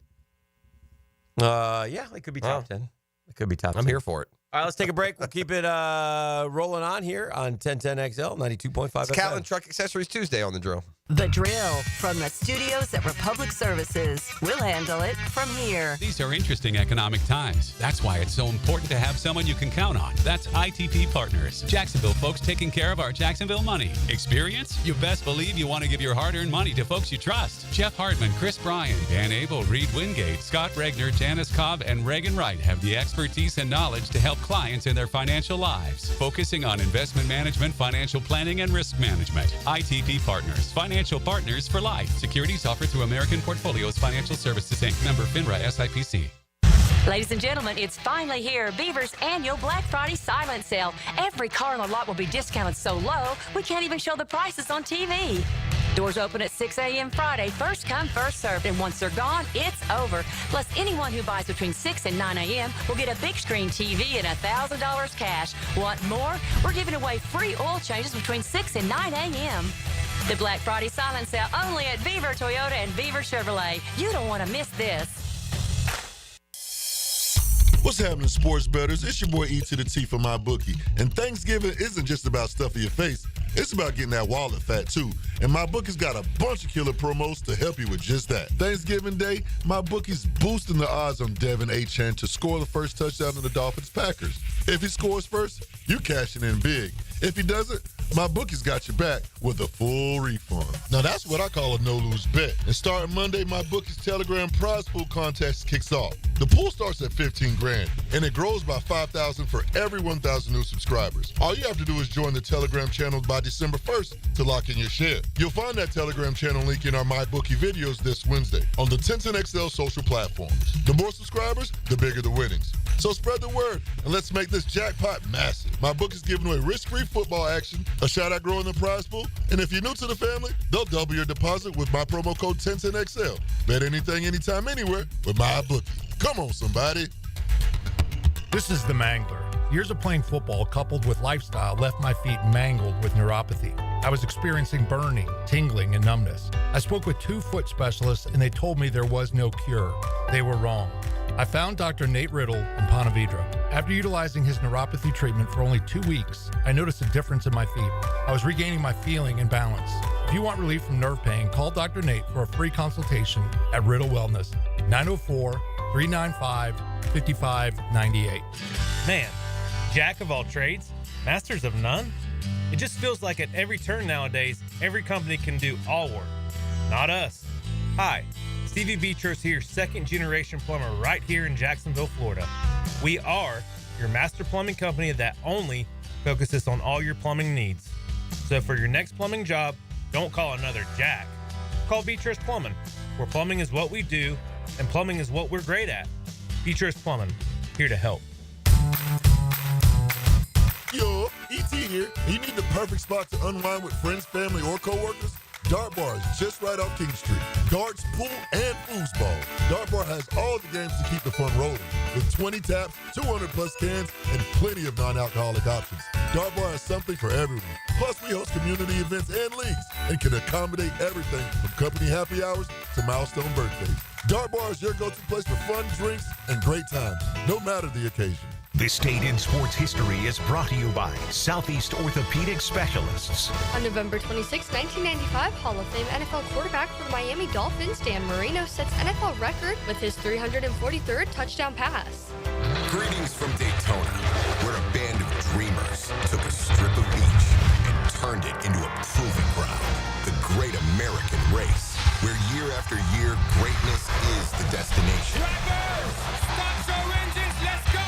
Yeah, they could be top 10. It could be top 10. I'm here for it. All right, let's take a break. We'll keep it rolling on here on 1010XL, 92.5 It's FM. Catlin Truck Accessories Tuesday on The Drill. The Drill from the studios at Republic Services. We'll handle it from here. These are interesting economic times. That's why it's so important to have someone you can count on. That's ITP Partners. Jacksonville folks taking care of our Jacksonville money. Experience? You best believe you want to give your hard-earned money to folks you trust. Jeff Hartman, Chris Bryan, Dan Abel, Reed Wingate, Scott Regner, Janice Cobb, and Reagan Wright have the expertise and knowledge to help clients in their financial lives, focusing on investment management, financial planning, and risk management. ITP Partners. Financial partners for life. Securities offered through American Portfolios Financial Services Inc. Member FINRA SIPC. Ladies and gentlemen, it's finally here. Beaver's annual Black Friday silent sale. Every car on the lot will be discounted so low, we can't even show the prices on TV. Doors open at 6 a.m. Friday. First come, first served. And once they're gone, it's over. Plus, anyone who buys between 6 and 9 a.m. will get a big screen TV and $1,000 cash. Want more? We're giving away free oil changes between 6 and 9 a.m. The Black Friday silent sale only at Beaver Toyota and Beaver Chevrolet. You don't want to miss this. What's happening, sports bettors? It's your boy E to the T for my bookie. And Thanksgiving isn't just about stuffing your face. It's about getting that wallet fat, too. And my bookie's got a bunch of killer promos to help you with just that. Thanksgiving Day, my bookie's boosting the odds on Devin Achane to score the first touchdown in the Dolphins-Packers. If he scores first, you're cashing in big. If he doesn't, my bookie's got your back with a full refund. Now that's what I call a no-lose bet. And starting Monday, my bookie's Telegram prize pool contest kicks off. The pool starts at $15,000, and it grows by $5,000 for every 1,000 new subscribers. All you have to do is join the Telegram channel by December 1st to lock in your share. You'll find that Telegram channel link in our MyBookie videos this Wednesday on the 1010XL social platforms. The more subscribers, the bigger the winnings. So spread the word, and let's make this jackpot massive. My book is giving away risk-free football action, a shot at growing the prize pool, and if you're new to the family, they'll double your deposit with my promo code 1010XL. Bet anything, anytime, anywhere with my bookie. Come on, somebody. This is the Mangler. Years of playing football coupled with lifestyle left my feet mangled with neuropathy. I was experiencing burning, tingling, and numbness. I spoke with 2 foot specialists, and they told me there was no cure. They were wrong. I found Dr. Nate Riddle in Ponte Vedra. After utilizing his neuropathy treatment for only 2 weeks, I noticed a difference in my feet. I was regaining my feeling and balance. If you want relief from nerve pain, call Dr. Nate for a free consultation at Riddle Wellness, 904-395-5598. Man, jack of all trades, masters of none? It just feels like at every turn nowadays, every company can do all work. Not us. Hi, Stevie Beechurst here, second-generation plumber right here in Jacksonville, Florida. We are your master plumbing company that only focuses on all your plumbing needs. So for your next plumbing job, don't call another Jack. Call Beechurst Plumbing, where plumbing is what we do, and plumbing is what we're great at. Beechurst Plumbing, here to help. Yo, E.T. here. You need the perfect spot to unwind with friends, family, or coworkers? Dart Bar is just right off King Street. Darts, pool, and foosball. Dart Bar has all the games to keep the fun rolling, with 20 taps, 200-plus cans, and plenty of non-alcoholic options. Dart Bar has something for everyone. Plus, we host community events and leagues and can accommodate everything from company happy hours to milestone birthdays. Dart Bar is your go-to place for fun, drinks, and great times, no matter the occasion. This Date in Sports History is brought to you by Southeast Orthopedic Specialists. On November 26, 1995, Hall of Fame NFL quarterback for the Miami Dolphins, Dan Marino, sets NFL record with his 343rd touchdown pass. Greetings from Daytona, where a band of dreamers took a strip of beach and turned it into a proving ground. The Great American Race, where year after year, greatness is the destination. Drivers, start your engines, let's go!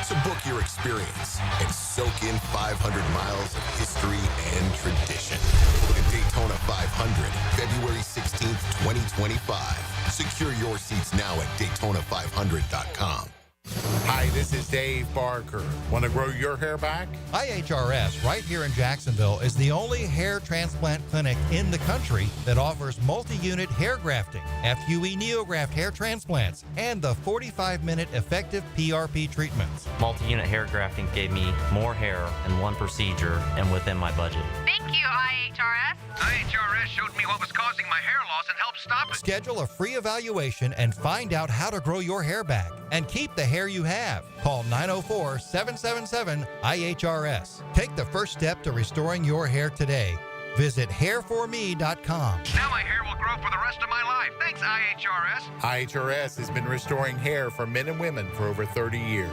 So book your experience and soak in 500 miles of history and tradition. The Daytona 500, February 16th, 2025. Secure your seats now at Daytona500.com. Hi, this is Dave Barker. Want to grow your hair back? IHRS, right here in Jacksonville, is the only hair transplant clinic in the country that offers multi-unit hair grafting, FUE NeoGraft hair transplants, and the 45-minute effective PRP treatments. Multi-unit hair grafting gave me more hair in one procedure and within my budget. Thank you, IHRS. IHRS showed me what was causing my hair loss and helped stop it. Schedule a free evaluation and find out how to grow your hair back and keep the hair you have. Call 904-777-IHRS. Take the first step to restoring your hair today. Visit hairforme.com. Now my hair will grow for the rest of my life. Thanks, IHRS. IHRS has been restoring hair for men and women for over 30 years.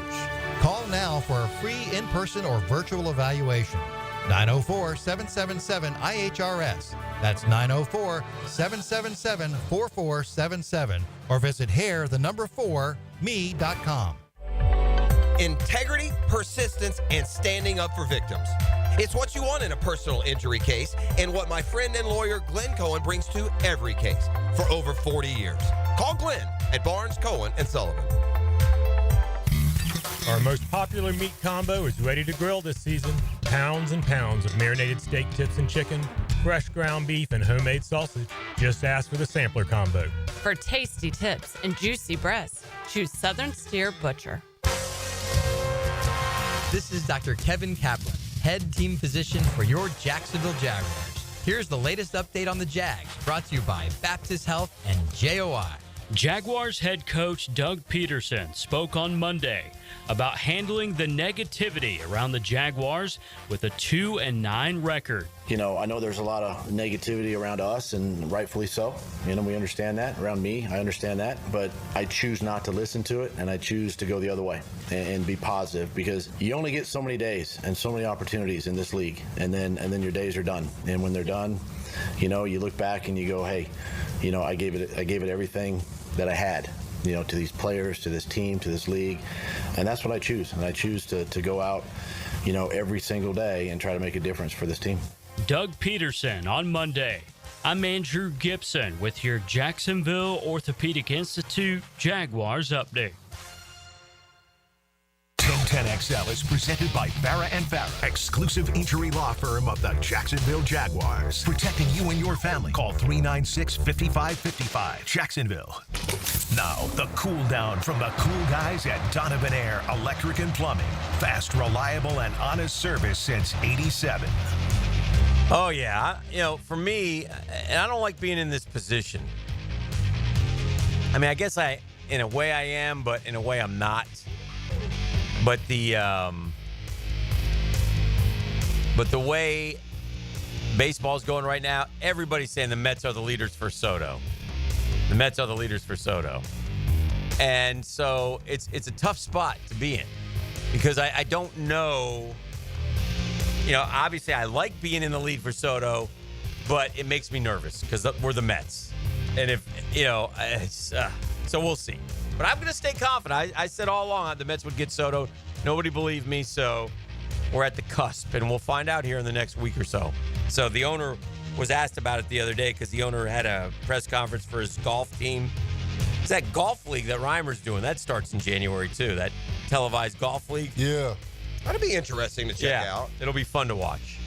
Call now for a free in-person or virtual evaluation. 904-777-IHRS. That's 904-777-4477. Or visit hair4me.com. Integrity, persistence, and standing up for victims. It's what you want in a personal injury case and what my friend and lawyer Glenn Cohen brings to every case for over 40 years. Call Glenn at Barnes, Cohen, and Sullivan. Our most popular meat combo is ready to grill this season. Pounds and pounds of marinated steak tips and chicken, fresh ground beef, and homemade sausage. Just ask for the sampler combo. For tasty tips and juicy breasts, choose Southern Steer Butcher. This is Dr. Kevin Kaplan, head team physician for your Jacksonville Jaguars. Here's the latest update on the Jags, brought to you by Baptist Health and JOI. Jaguars head coach Doug Peterson spoke on Monday about handling the negativity around the Jaguars with a 2-9 record. You know, I know there's a lot of negativity around us, and rightfully so. You know, we understand that. Around me, I understand that. But I choose not to listen to it, and I choose to go the other way and be positive, because you only get so many days and so many opportunities in this league, and then your days are done. And when they're done, you know, you look back and you go, hey, you know, I gave it everything that I had, you know, to these players, to this team, to this league. And that's what I choose. And I choose to go out, you know, every single day and try to make a difference for this team. Doug Peterson on Monday. I'm Andrew Gibson with your Jacksonville Orthopedic Institute Jaguars update. 1010XL is presented by Farah & Farah, exclusive injury law firm of the Jacksonville Jaguars. Protecting you and your family. Call 396-5555. Jacksonville. Now, the cool down from the cool guys at Donovan Air Electric and Plumbing. Fast, reliable, and honest service since '87. Oh, yeah. You know, for me, and I don't like being in this position. I mean, I guess in a way I am, but in a way I'm not. But the way baseball's going right now, everybody's saying the Mets are the leaders for Soto. The Mets are the leaders for Soto. And so it's a tough spot to be in, because I don't know. You know, obviously I like being in the lead for Soto, but it makes me nervous because we're the Mets. And if, you know, so we'll see. But I'm going to stay confident. I said all along the Mets would get Soto. Nobody believed me, so we're at the cusp, and we'll find out here in the next week or so. So the owner was asked about it the other day, because the owner had a press conference for his golf team. It's that golf league that Reimer's doing. That starts in January, too, that televised golf league. Yeah. That'll be interesting to check out. It'll be fun to watch.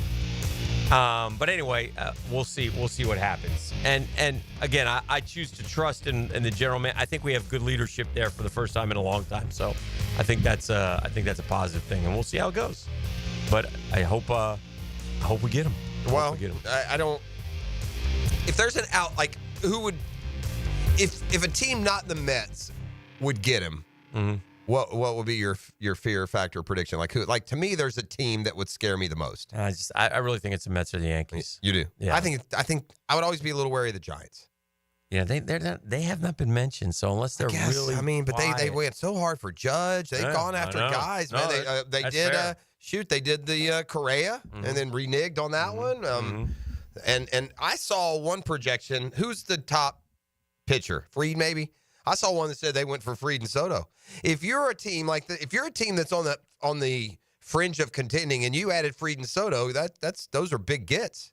But anyway, we'll see. We'll see what happens. And again, I choose to trust in the general man. I think we have good leadership there for the first time in a long time. So I think that's a positive thing, and we'll see how it goes. But I hope we get him. Well, I don't. If there's an out, like who would, if a team not the Mets would get him, what would be your fear factor prediction? Like who? Like to me, there's a team that would scare me the most. I really think it's the Mets or the Yankees. You do? Yeah. I think I would always be a little wary of the Giants. Yeah, they have not been mentioned. So unless they're really, but they went so hard for Judge. They've gone after guys, man. They did the Correa and then reneged on that one. And I saw one projection. Who's the top pitcher? Fried, maybe. I saw one that said they went for Fried and Soto. If you're a team that's on the fringe of contending, and you added Fried and Soto, those are big gets.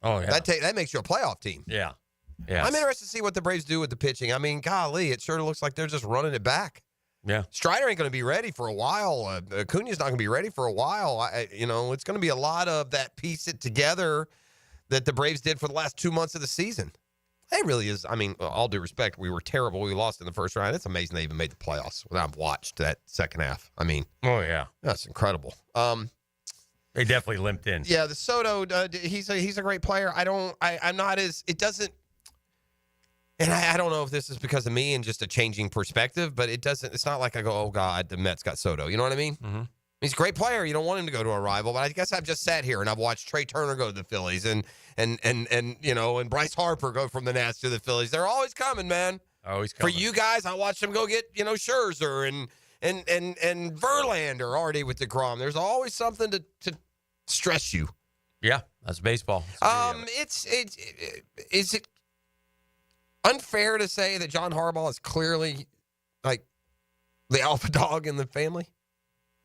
Oh yeah, that makes you a playoff team. Yeah, yeah. I'm interested to see what the Braves do with the pitching. I mean, golly, it sure looks like they're just running it back. Yeah, Strider ain't going to be ready for a while. Acuna's not going to be ready for a while. It's going to be a lot of that piece it together that the Braves did for the last 2 months of the season. It really is. I mean, all due respect, we were terrible. We lost in the first round. It's amazing they even made the playoffs when I've watched that second half. I mean, oh yeah, that's incredible. They definitely limped in. Yeah, the Soto, he's a great player. I'm not as, it doesn't, and I don't know if this is because of me and just a changing perspective, but it's not like I go, oh God, the Mets got Soto. You know what I mean? Mm-hmm. He's a great player. You don't want him to go to a rival, but I guess I've just sat here and I've watched Trey Turner go to the Phillies and Bryce Harper go from the Nats to the Phillies. They're always coming, man. Always coming. For you guys, I watched them go get, Scherzer and Verlander already with DeGrom. There's always something to stress you. Yeah, that's baseball. Is it unfair to say that John Harbaugh is clearly like the alpha dog in the family?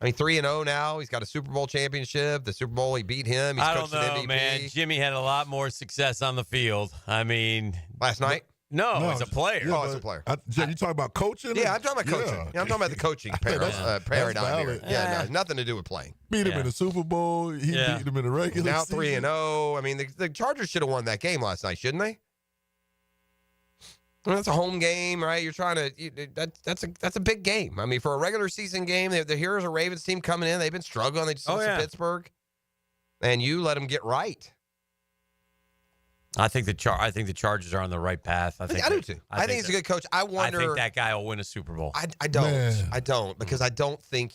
I mean, 3-0 now. He's got a Super Bowl championship. The Super Bowl, he beat him. He's I don't coached know, an MVP. man. Jimmy had a lot more success on the field. I mean, last night? No, as a player. Yeah, as a player. You talking about coaching? Yeah, I'm talking about coaching. Yeah, I'm talking about the coaching paradigm here. Yeah, Yeah, no, nothing to do with playing. Beat him in the Super Bowl. He beat him in the regular now season. 3-0. I mean, the Chargers should have won that game last night, shouldn't they? I mean, that's a home game, right? You're trying to that's a big game. I mean, for a regular season game, here's a Ravens team coming in. They've been struggling. They just lost to Pittsburgh, and you let them get right. I think the Chargers are on the right path. I do too. I think he's a good coach. I think that guy will win a Super Bowl. I don't because I don't think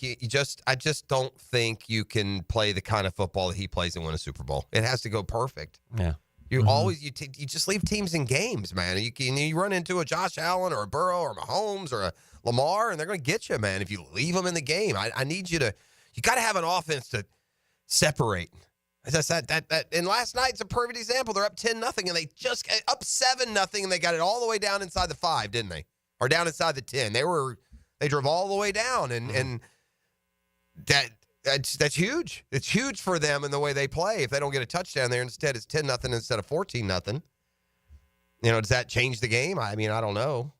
I just don't think you can play the kind of football that he plays and win a Super Bowl. It has to go perfect. Yeah. You always you just leave teams in games, man. You run into a Josh Allen or a Burrow or a Mahomes or a Lamar, and they're going to get you, man. If you leave them in the game, I need you got to have an offense to separate. As I said, and last night's a perfect example. They're up 10-0, and they just up 7-0, and they got it all the way down inside the 5, didn't they? Or down inside the 10. They drove all the way down, and that's huge. It's huge for them in the way they play. If they don't get a touchdown there, instead it's 10-0 instead of 14-0. Does that change the game? I mean, I don't know.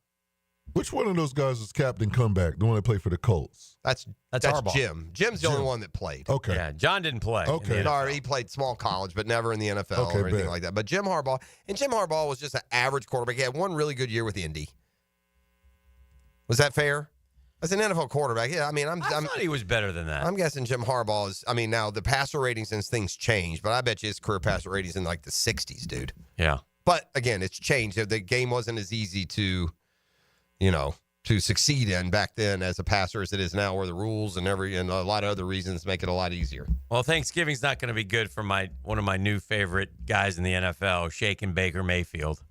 Which one of those guys was captain comeback? The one that played for the Colts? That's Harbaugh. Jim. Jim's the only one that played. Okay. Yeah, John didn't play. Okay. No, he played small college, but never in the NFL or anything like that. But Jim Harbaugh was just an average quarterback. He had one really good year with Indy. Was that fair? As an NFL quarterback, yeah. I mean, I thought he was better than that. I'm guessing Jim Harbaugh is. I mean, now the passer ratings and things change, but I bet you his career passer ratings in like the 60s, dude. Yeah. But again, it's changed. The game wasn't as easy to succeed in back then as a passer as it is now, where the rules and a lot of other reasons make it a lot easier. Well, Thanksgiving's not going to be good for one of my new favorite guys in the NFL, Shaken Baker Mayfield.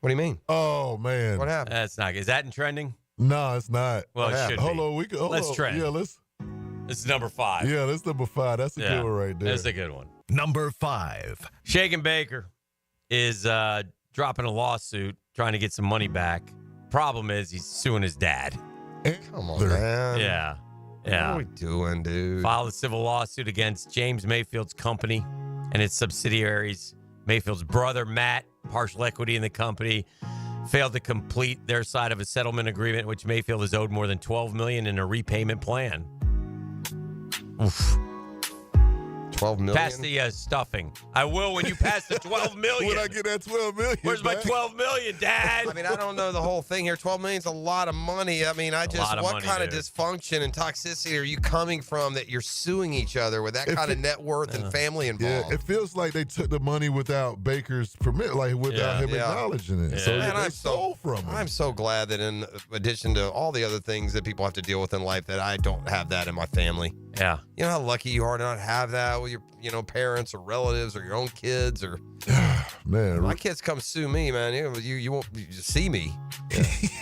What do you mean? Oh man, what happened? That's not. Is that in trending? No, it's not. Well, it should be. Let's trend. Yeah, This is number 5. Yeah, that's number 5. That's a good one right there. That's a good one. Number 5. Shaken Baker is dropping a lawsuit, trying to get some money back. Problem is, he's suing his dad. Come on, man. Yeah. What are we doing, dude? Filed a civil lawsuit against James Mayfield's company and its subsidiaries. Mayfield's brother, Matt, partial equity in the company, failed to complete their side of a settlement agreement, which Mayfield is owed more than $12 million in a repayment plan. Oof. 12 million? Pass the stuffing. I will when you pass the 12 million. When I get that 12 million. Where's my 12 million, Dad? I mean, I don't know the whole thing here. 12 million is a lot of money. I mean, what kind of dysfunction and toxicity are you coming from that you're suing each other with that kind of net worth and family involved? Yeah, it feels like they took the money without Baker's permit, like without him acknowledging it. Yeah. So Man, they stole from him. I'm so glad that in addition to all the other things that people have to deal with in life, that I don't have that in my family. Yeah. You know how lucky you are to not have that with your, parents or relatives or your own kids or. Man, my kids come sue me, man. You won't see me.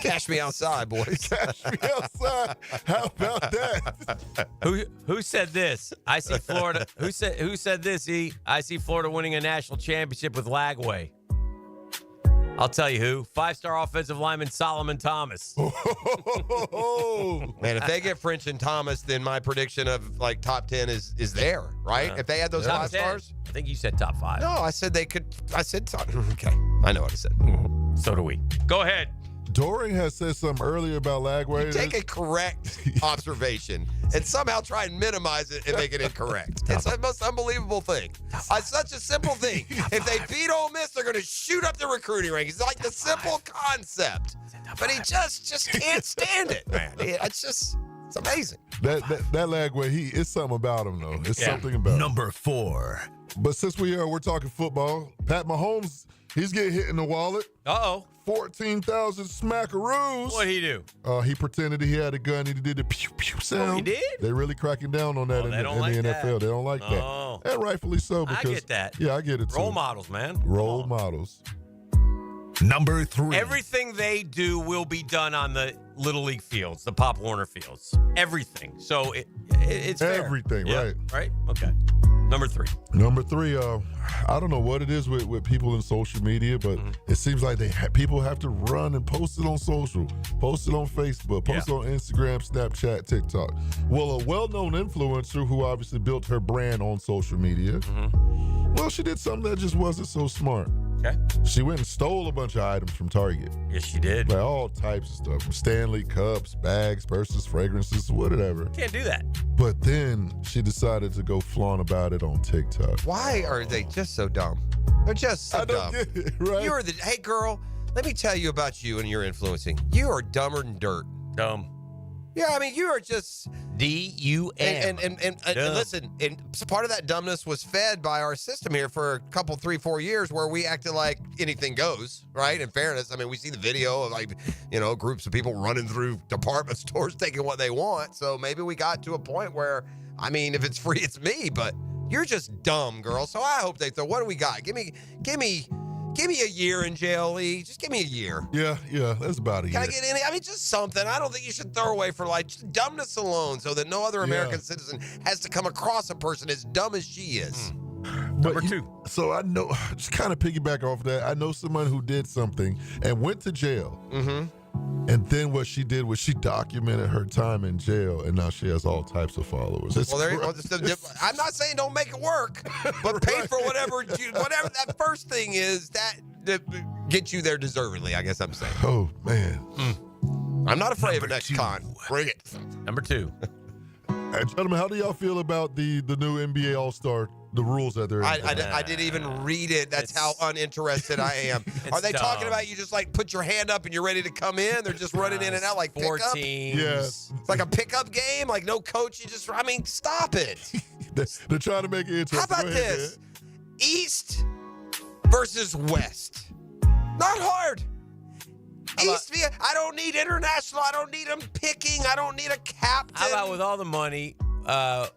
Cash me outside, boys. Cash me outside. How about that? Who said this? I see Florida. Who said this? I see Florida winning a national championship with Lagway. I'll tell you who. 5-star offensive lineman Solomon Thomas. Man, if they get French and Thomas, then my prediction of like top 10 is there, right? Yeah. If they had those Top 5 stars. I think you said top 5. No, I said they could. I said top. Okay, I know what I said. So do we. Go ahead. Doring has said something earlier about Lagway. Take a correct observation and somehow try and minimize it and make it incorrect. It's the most unbelievable thing. It's such a simple thing. If they beat Ole Miss, they're going to shoot up the recruiting rankings. It's like the simple concept. But he just can't stand it, man. It's amazing. That Lagway, it's something about him, though. It's something about him. Number 4. But since we're talking football, Pat Mahomes, he's getting hit in the wallet. Uh-oh. 14,000 smackaroos. What'd he do? He pretended he had a gun. He did the pew pew sound. Oh, he did? They're really cracking down on that in the NFL. They don't like that. And rightfully so. Because, I get that. Yeah, I get it too. Role models, man. Role models. Number 3. Everything they do will be done on the Little League fields, the Pop Warner fields. Everything. So it's fair. Everything, right. Right? Okay. Number 3. Number 3, I don't know what it is with people in social media, but it seems like people have to run and post it on social, post it on Facebook, post it on Instagram, Snapchat, TikTok. Well, a well-known influencer who obviously built her brand on social media, well, she did something that just wasn't so smart. Okay. She went and stole a bunch of items from Target. Yes, she did. Like all types of stuff. From Stanley cups, bags, purses, fragrances, whatever. Can't do that. But then she decided to go flaunt about it on TikTok. Why are they just so dumb? They're just so dumb. Get it, right? Hey, girl, let me tell you about you and your influencing. You are dumber than dirt. Dumb. Yeah, I mean, you are just D-U-M. And listen, and part of that dumbness was fed by our system here for a couple, 3-4 years where we acted like anything goes, right? In fairness, I mean, we see the video of groups of people running through department stores taking what they want. So maybe we got to a point where, I mean, if it's free, it's me, but you're just dumb, girl. So I hope they throw, what do we got? Give me a year in jail, Lee. Just give me a year. Yeah, that's about a year. Can I get any? I mean, just something. I don't think you should throw away for just dumbness alone so that no other American citizen has to come across a person as dumb as she is. Number 2. So I know, just kind of piggyback off that, I know someone who did something and went to jail. And then what she did was she documented her time in jail, and now she has all types of followers. I'm not saying don't make it work, but pay for whatever that first thing is that gets you there deservedly, I guess I'm saying. Oh, man. I'm not afraid of next con. Bring it. Number 2. Hey, gentlemen, how do y'all feel about the new NBA All-Star, the rules that they're in? I didn't even read it. That's how uninterested I am. Are they talking about you just put your hand up and you're ready to come in? They're just running in and out like 4 pickup? teams. Yes. It's like a pickup game? Like no coach? Stop it. They're trying to make it interesting. How about this? East versus West. Not hard. I don't need international. I don't need them picking. I don't need a captain. How about with all the money,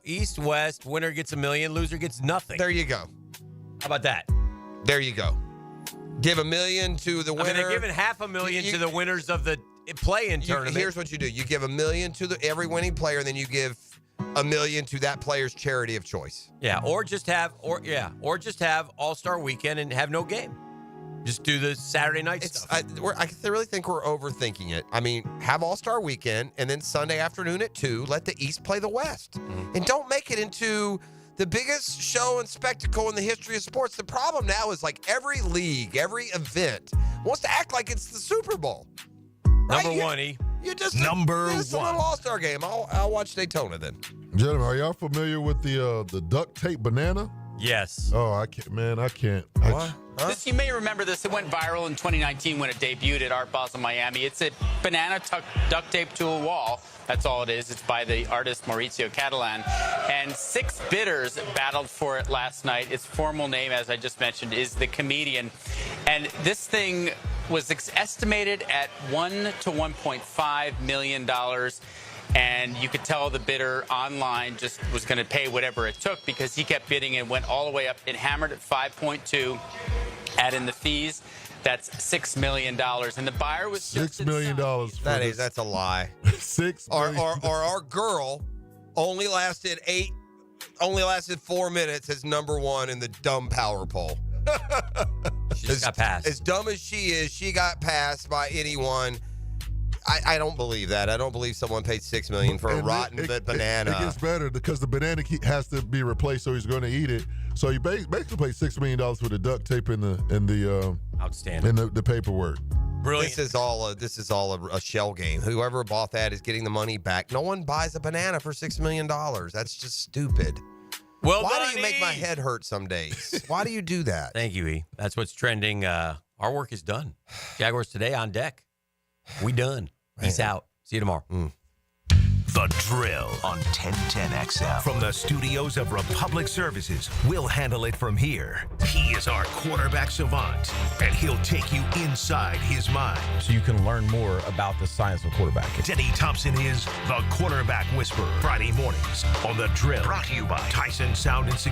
East, West, winner gets $1 million, loser gets nothing. There you go. How about that? There you go. Give $1 million to the winner. They're giving $500,000 to the winners of the play-in tournament. Here's what you do. You give $1 million to every winning player, and then you give $1 million to that player's charity of choice. Yeah, or just have All-Star Weekend and have no game. Just do the Saturday night stuff. I really think we're overthinking it. I mean, have All-Star Weekend, and then Sunday afternoon at 2, let the East play the West. And don't make it into the biggest show and spectacle in the history of sports. The problem now is every league, every event wants to act like it's the Super Bowl. Right? Number 1, You just Number 1. a little All-Star game. I'll watch Daytona then. Gentlemen, are y'all familiar with the duct tape banana? Yes. Oh, I can't, man. I can't. What? You may remember this. It went viral in 2019 when it debuted at Art Basel Miami. It's a banana duct tape to a wall. That's all it is. It's by the artist Mauricio Catalan. And 6 bidders battled for it last night. Its formal name, as I just mentioned, is The Comedian. And this thing was estimated at $1 to $1.5 million. And you could tell the bidder online just was going to pay whatever it took because he kept bidding and went all the way up. It hammered at 5.2. Add in the fees, that's $6 million. And the buyer was $6 million. That's a lie. $6 million. Or our girl only lasted 4 minutes as number 1 in the dumb power poll. She just got passed. As dumb as she is, she got passed by anyone. I don't believe that. I don't believe someone paid $6 million for a rotten banana. It gets better because the banana has to be replaced, so he's going to eat it. So you basically paid $6 million for the duct tape and the outstanding and the paperwork. Brilliant. This is all a shell game. Whoever bought that is getting the money back. No one buys a banana for $6 million. That's just stupid. Well, why do you make my head hurt some days? Why do you do that? Thank you, E. That's what's trending. Our work is done. Jaguars today on deck. We done. Peace out. See you tomorrow. The Drill on 1010XL. From the studios of Republic Services, we'll handle it from here. He is our quarterback savant, and he'll take you inside his mind. So you can learn more about the science of quarterbacking. Denny Thompson is the Quarterback Whisperer. Friday mornings on The Drill. Brought to you by Tyson Sound and Security.